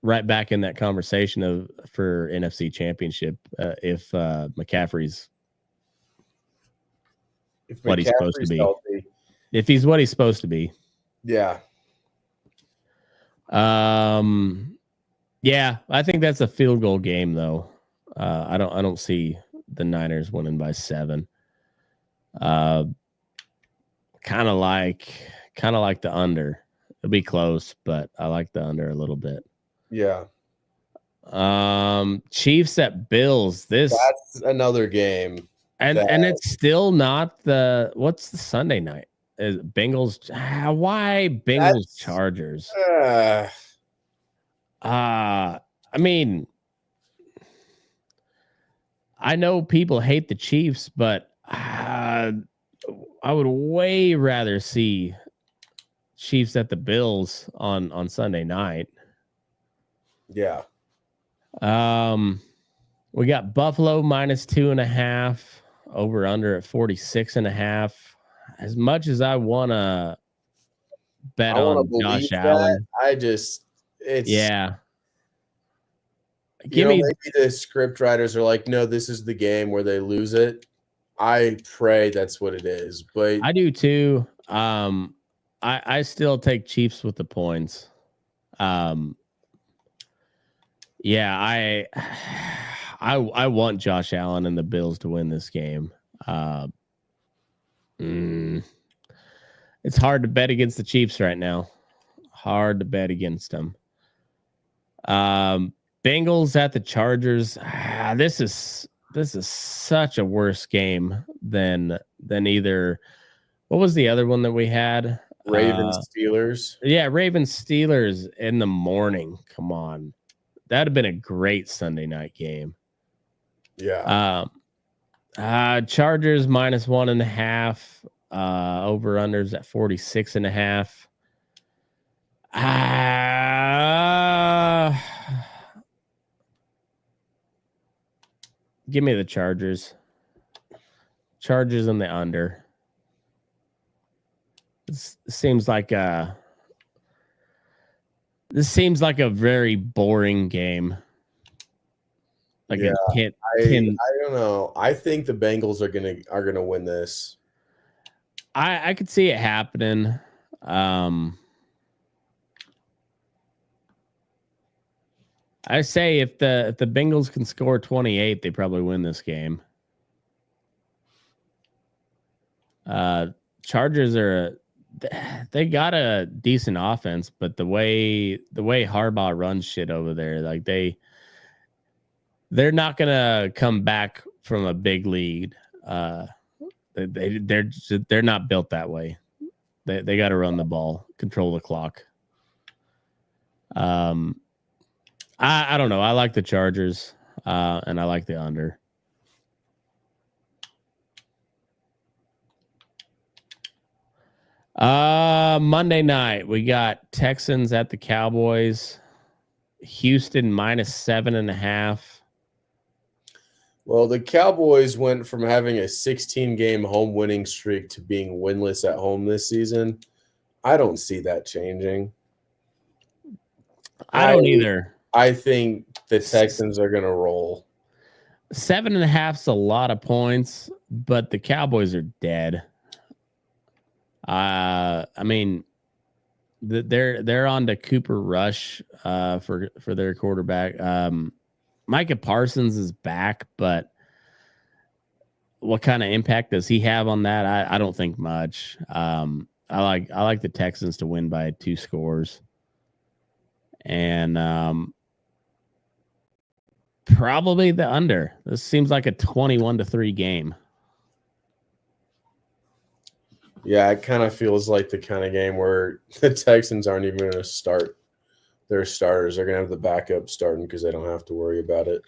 right back in that conversation for NFC Championship if McCaffrey's what he's supposed to be.
Healthy.
If he's what he's supposed to be.
Yeah.
Yeah, I think that's a field goal game though. I don't see the Niners winning by 7. Kind of like the under. It'll be close, but I like the under a little bit.
Yeah.
Chiefs at Bills. That's
another game.
And it's still not what's the Sunday night? Is Bengals? Why Bengals Chargers? I mean, I know people hate the Chiefs, but I would way rather see Chiefs at the Bills on Sunday night.
Yeah.
We got Buffalo -2.5, over under at 46.5. As much as I want to bet on Josh Allen,
yeah. Maybe the script writers are like, no, this is the game where they lose it. I pray that's what it is, but
I do too. I still take Chiefs with the points. Yeah, I want Josh Allen and the Bills to win this game. It's hard to bet against the Chiefs right now. Hard to bet against them. Bengals at the Chargers. This is such a worse game than either. What was the other one that we had?
Ravens Steelers.
Yeah, Ravens Steelers in the morning. Come on. That'd have been a great Sunday night game.
Yeah.
Chargers -1.5. Over unders at 46.5. Give me the Chargers. Chargers in the under. This seems like a very boring game. Like
yeah,
I
don't know. I think the Bengals are gonna win this.
I could see it happening. I say if the Bengals can score 28, they probably win this game. Chargers they got a decent offense, but the way Harbaugh runs shit over there, like they're not gonna come back from a big lead. They're not built that way. They got to run the ball, control the clock. I don't know. I like the Chargers, and I like the under. Monday night we got Texans at the Cowboys. Houston -7.5.
Well, the Cowboys went from having a 16-game home winning streak to being winless at home this season. I don't see that changing.
I don't either.
I think the Texans are going to roll.
7.5's a lot of points, but the Cowboys are dead. I mean, they're on to Cooper Rush for their quarterback. Micah Parsons is back, but what kind of impact does he have on that? I don't think much. I like the Texans to win by 2 scores. And probably the under. This seems like a 21-3 game.
Yeah, it kind of feels like the kind of game where the Texans aren't even going to start their starters. They're going to have the backup starting because they don't have to worry about it.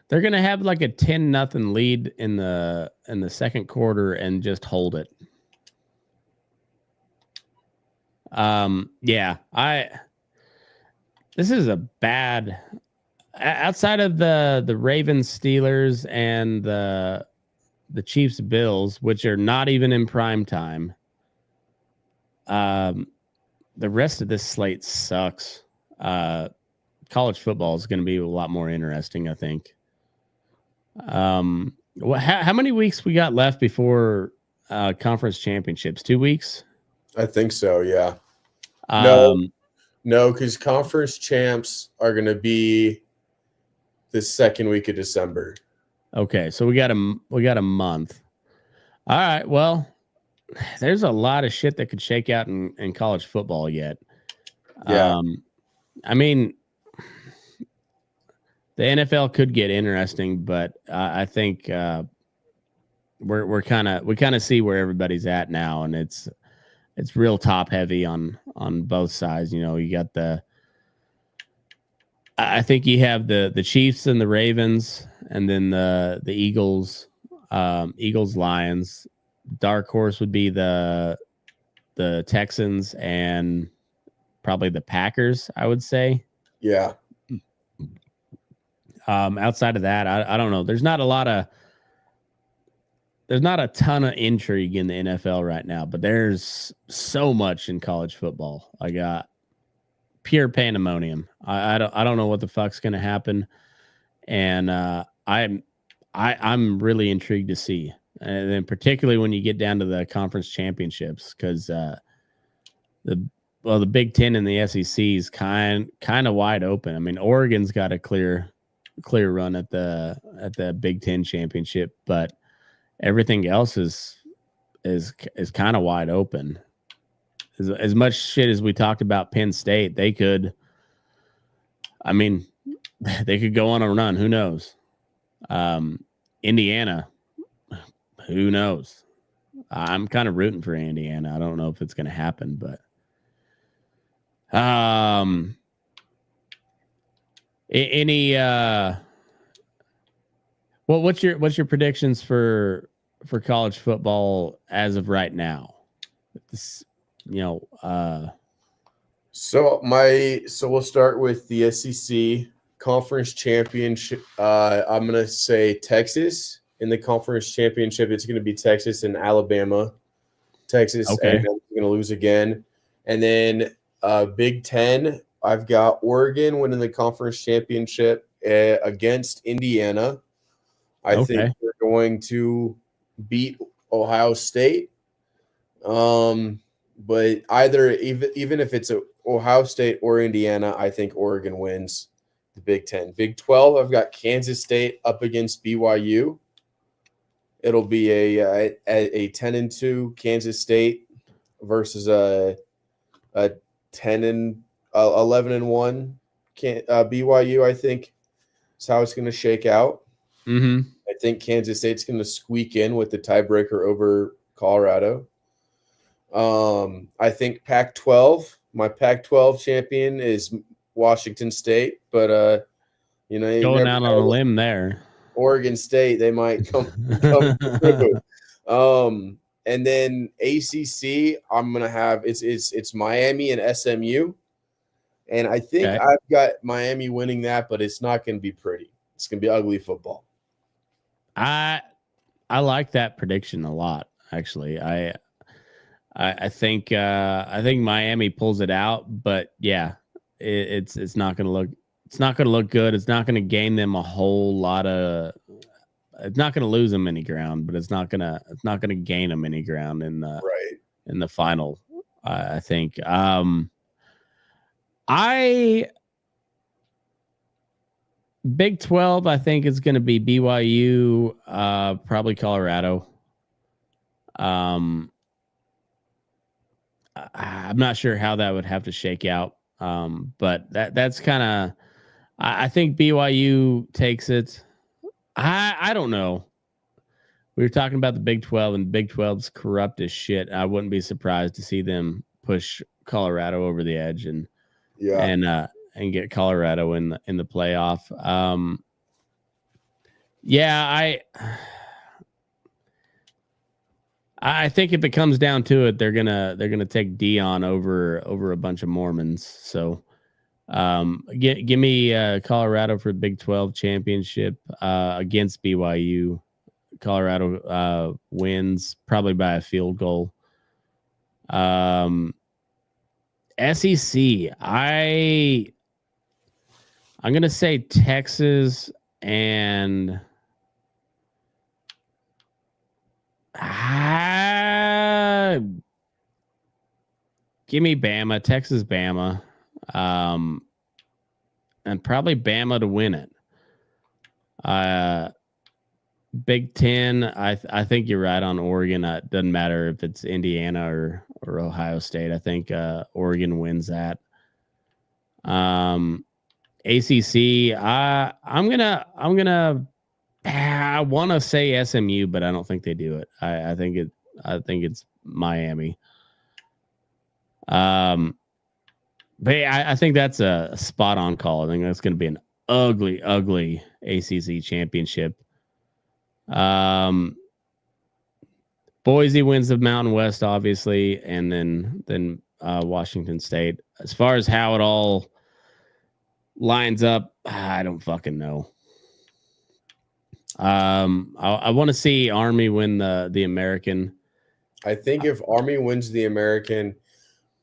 They're going to have like a 10-0 lead in the second quarter and just hold it. Yeah, this is a bad, outside of the Ravens, Steelers, and the Chiefs, Bills, which are not even in prime time. The rest of this slate sucks. College football is going to be a lot more interesting, I think. How many weeks we got left before conference championships? 2 weeks?
I think so, yeah. No, because conference champs are going to be the second week of December.
Okay, so we got a month. All right, well, there's a lot of shit that could shake out in college football yet.
Yeah.
I mean, the NFL could get interesting, but I think we kind of see where everybody's at now, and it's real top heavy on both sides. You know, you got I think you have the Chiefs and the Ravens, and then the Eagles, Lions. Dark horse would be the Texans and probably the Packers, I would say.
Yeah.
Outside of that, I don't know. There's not a ton of intrigue in the NFL right now, but there's so much in college football. I got pure pandemonium. I don't know what the fuck's going to happen, and I'm really intrigued to see, and then particularly when you get down to the conference championships, because the Big Ten and the SEC is kind of wide open. I mean, Oregon's got a clear run at the Big Ten championship, but everything else is kind of wide open. As much shit as we talked about Penn State, they could go on a run. Who knows? Indiana, who knows? I'm kind of rooting for Indiana. I don't know if it's going to happen, but what's your predictions for college football as of right now? This,
so we'll start with the SEC conference championship. I'm gonna say Texas in the conference championship. It's gonna be Texas and Alabama. Texas is gonna lose again, and then Big Ten. I've got Oregon winning the conference championship against Indiana. I think we're going to beat Ohio State. But even if it's Ohio State or Indiana, I think Oregon wins the Big Ten. Big 12, I've got Kansas State up against BYU. It'll be a 10-2 Kansas State versus a 11-1 BYU. I think is how it's going to shake out.
Mm-hmm.
I think Kansas State's going to squeak in with the tiebreaker over Colorado. I think Pac-12, my Pac-12 champion is Washington State, but
going out on a limb there.
Oregon State, they might come through. And then ACC, I'm gonna have it's Miami and SMU, and I think I've got Miami winning that, but it's not going to be pretty. It's going to be ugly football.
I like that prediction a lot, actually. I think Miami pulls it out, but yeah, it's not going to look good. It's not going to gain them a whole lot of. It's not going to lose them any ground, but it's not going to gain them any ground in the final. I think. Big 12, I think is going to be BYU, probably Colorado. I'm not sure how that would have to shake out. But that's kind of, I think BYU takes it. I don't know. we were talking about the Big 12, and Big 12's corrupt as shit. I wouldn't be surprised to see them push Colorado over the edge and get Colorado in the playoff. I think if it comes down to it, they're gonna take Dion over a bunch of Mormons. So give me Colorado for Big 12 championship against BYU. Colorado wins probably by a field goal. SEC, I'm gonna say Texas and give me Bama, Texas, Bama, and probably Bama to win it. Big Ten, I think you're right on Oregon. It doesn't matter if it's Indiana or Ohio State. I think Oregon wins that. ACC, I want to say SMU, but I don't think they do it. I think it's Miami. But I think that's a spot on call. I think that's going to be an ugly ACC championship. Boise wins the Mountain West, obviously, and then Washington State. As far as how it all lines up, I don't fucking know. I want to see Army win the American.
I think if Army wins the American,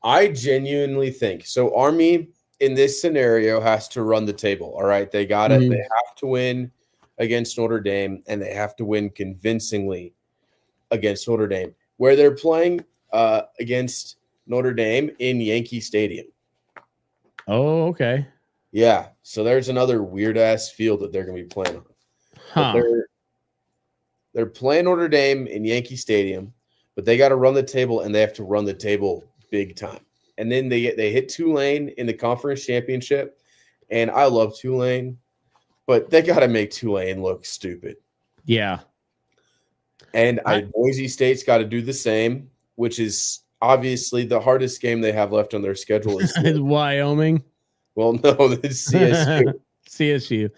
I genuinely think so. Army in this scenario has to run the table. All right, they got it. They have to win against Notre Dame, and they have to win convincingly against Notre Dame, where they're playing against Notre Dame in Yankee Stadium.
Oh, okay.
Yeah, so there's another weird-ass field that they're going to be playing on.
Huh.
They're playing Notre Dame in Yankee Stadium, but they got to run the table, and they have to run the table big time. And then they hit Tulane in the conference championship, and I love Tulane, but they got to make Tulane look stupid.
Yeah.
And Boise State's got to do the same, which is obviously the hardest game they have left on their schedule. Is
Wyoming.
Well, no, it's CSU.
CSU.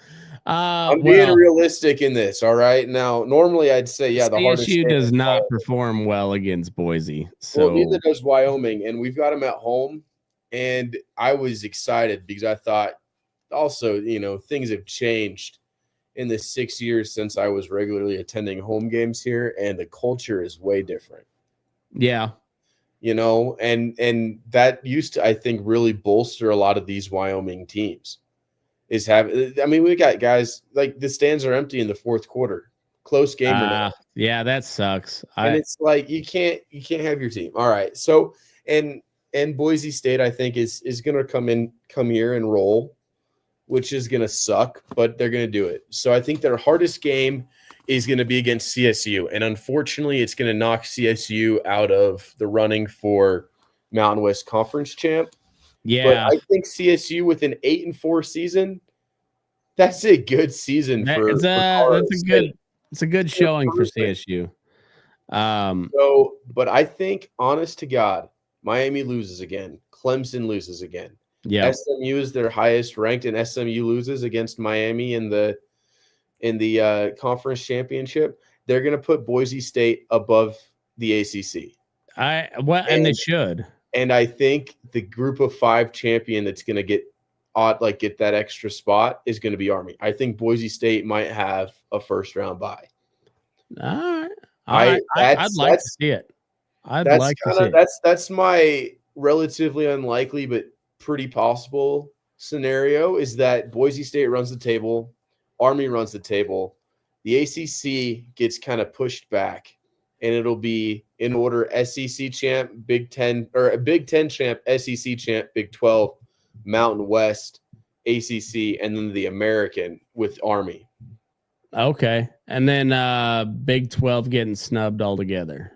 I'm being realistic in this. All right. Now, normally I'd say, the hardest.
CSU does not perform well against Boise. So
neither does Wyoming, and we've got them at home. And I was excited because I thought, also, things have changed in the 6 years since I was regularly attending home games here, and the culture is way different.
Yeah.
And that used to, I think, really bolster a lot of these Wyoming teams. We got guys like the stands are empty in the fourth quarter. Close game or not.
Yeah, that sucks.
And it's like you can't have your team. All right. So and Boise State, I think, is gonna come here and roll, which is gonna suck, but they're gonna do it. So I think their hardest game is going to be against CSU. And unfortunately, it's going to knock CSU out of the running for Mountain West Conference champ.
Yeah.
But I think CSU with an 8-4 season, that's a good season
it's a good showing for CSU.
But I think, honest to God, Miami loses again. Clemson loses again.
Yeah.
SMU is their highest ranked, and SMU loses against Miami in the conference championship. They're going to put Boise State above the ACC.
And they should.
And I think the group of 5 champion that's going to get that extra spot is going to be Army. I think Boise State might have a first round bye.
All right. I'd like to see it.
That's my relatively unlikely but pretty possible scenario, is that Boise State runs the table, Army runs the table, the ACC gets kind of pushed back, and it'll be in order: SEC champ, Big Ten champ, SEC champ, Big 12, Mountain West, ACC, and then the American with Army.
Okay, and then Big 12 getting snubbed altogether.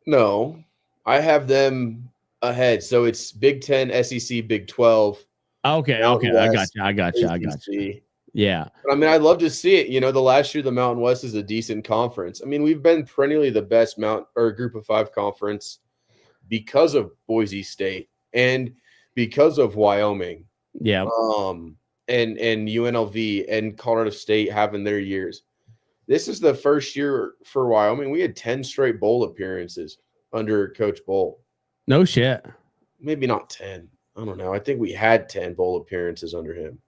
No, I have them ahead. So it's Big 10, SEC, Big 12.
Okay.
Mountain
I
West,
got you.
ACC,
Yeah.
But, I mean, I'd love to see it. You know, the last year the Mountain West is a decent conference. I mean, we've been perennially the best Group of 5 conference because of Boise State and because of Wyoming.
Yeah.
And UNLV and Colorado State having their years. This is the first year for Wyoming. We had 10 straight bowl appearances under Coach Bowl.
No shit.
Maybe not 10. I don't know. I think we had 10 bowl appearances under him.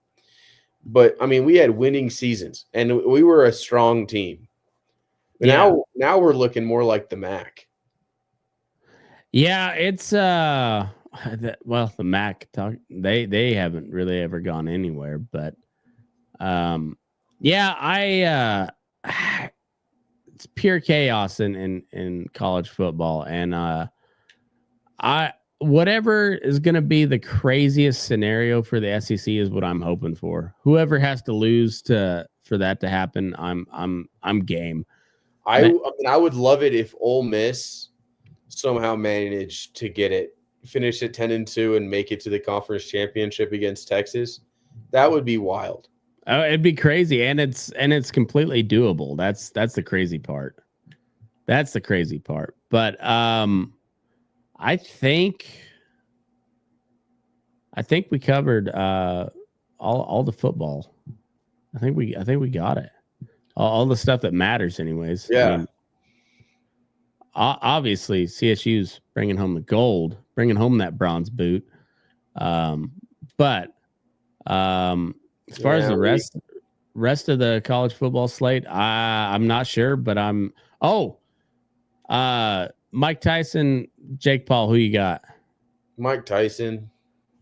But, I mean, we had winning seasons, and we were a strong team. But now we're looking more like the MAC.
Yeah, it's the MAC they haven't really ever gone anywhere, but it's pure chaos in college football, and whatever is going to be the craziest scenario for the SEC is what I'm hoping for. Whoever has to lose for that to happen, I'm game.
I mean, I would love it if Ole Miss somehow managed to finish at 10-2 and make it to the conference championship against Texas. That would be wild.
Oh, it'd be crazy, and it's completely doable. That's the crazy part. That's the crazy part. But I think we covered all the football. I think we got it. All the stuff that matters, anyways.
Yeah.
I mean, obviously, CSU's bringing home the gold, bringing home that bronze boot. But as far as the rest of the college football slate, I'm not sure, but Mike Tyson, Jake Paul, who you got?
Mike Tyson.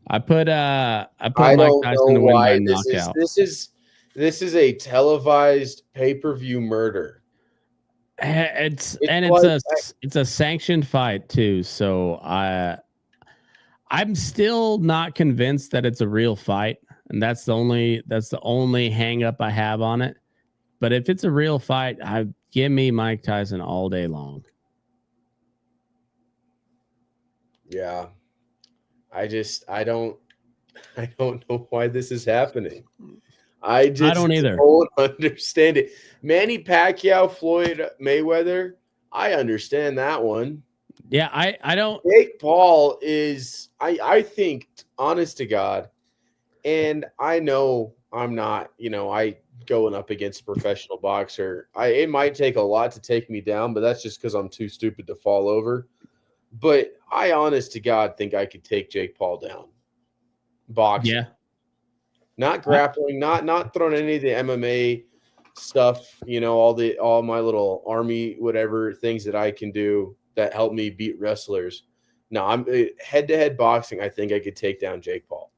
I put Mike Tyson to win by knockout.
This is a televised pay-per-view murder.
It's a sanctioned fight too, so I'm still not convinced that it's a real fight, and that's the only hang up I have on it. But if it's a real fight, give me Mike Tyson all day long.
Yeah. I don't know why this is happening. I don't either. Don't understand it. Manny Pacquiao, Floyd Mayweather, I understand that one.
Yeah, I don't.
Jake Paul is, I think, honest to God, and I know I'm not, I going up against a professional boxer. It might take a lot to take me down, but that's just because I'm too stupid to fall over. But I, honest to God, think I could take Jake Paul down. Boxing.
Yeah.
Not grappling, not throwing any of the MMA stuff, all my little army, whatever things that I can do that help me beat wrestlers. No, I'm head-to-head boxing. I think I could take down Jake Paul.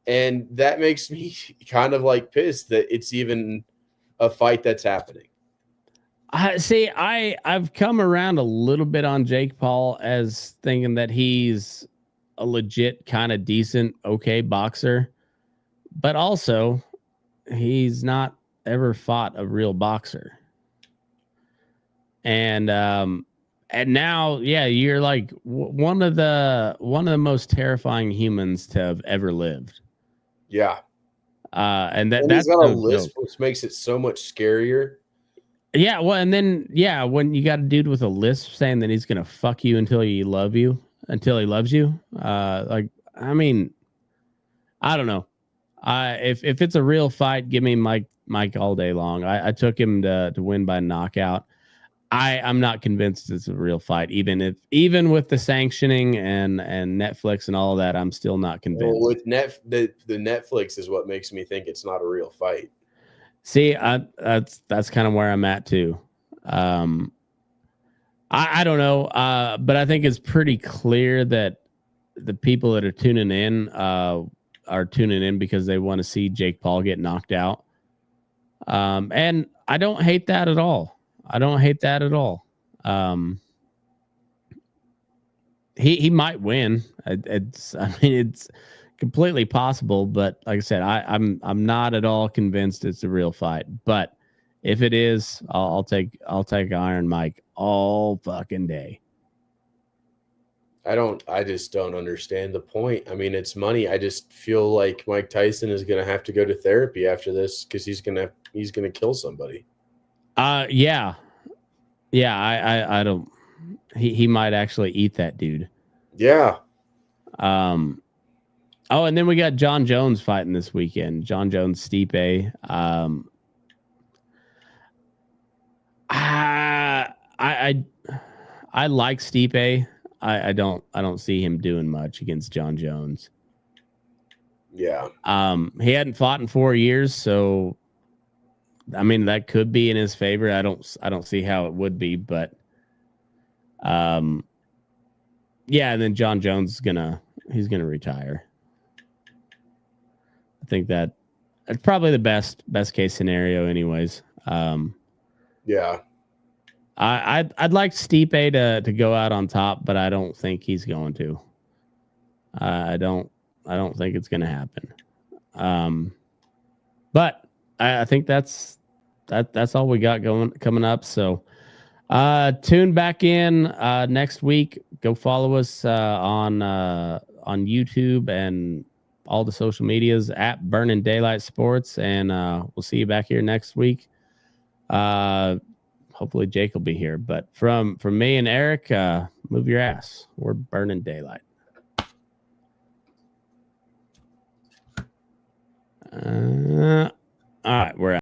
And that makes me kind of like pissed that it's even a fight that's happening.
I've come around a little bit on Jake Paul as thinking that he's a legit kind of decent, okay boxer, but also he's not ever fought a real boxer. And now, you're like one of the most terrifying humans to have ever lived.
Yeah.
And that's
got a list, which makes it so much scarier.
Yeah, well, and then when you got a dude with a lisp saying that he's gonna fuck you until he loves you. I mean, I don't know. If it's a real fight, give me Mike all day long. I took him to win by knockout. I'm not convinced it's a real fight, even with the sanctioning and Netflix and all of that. I'm still not convinced.
Well, with the Netflix is what makes me think it's not a real fight.
See, that's kind of where I'm at too. I don't know, but I think it's pretty clear that the people that are tuning in are tuning in because they want to see Jake Paul get knocked out. And I don't hate that at all. He might win. It's completely possible, but like I said, I'm not at all convinced it's a real fight. But if it is, I'll take Iron Mike all fucking day.
I just don't understand the point. I mean, it's money. I just feel like Mike Tyson is going to have to go to therapy after this because he's going to kill somebody.
Yeah. I don't. He might actually eat that dude.
Yeah.
Oh, and then we got John Jones fighting this weekend. John Jones, Stipe. I like Stipe. I don't see him doing much against John Jones.
Yeah.
He hadn't fought in 4 years, so I mean that could be in his favor. I don't see how it would be, but yeah, and then John Jones is he's gonna retire. I think that's probably the best case scenario anyways.
Yeah.
I'd like Stipe to go out on top, but I don't think he's going to. I don't think it's going to happen. But I think that's all we got coming up. So tune back in next week. Go follow us on YouTube and all the social medias at Burnin Daylight Sports, and we'll see you back here next week. Hopefully Jake will be here, but from me and Eric, move your ass. We're Burnin Daylight. All right, we're out.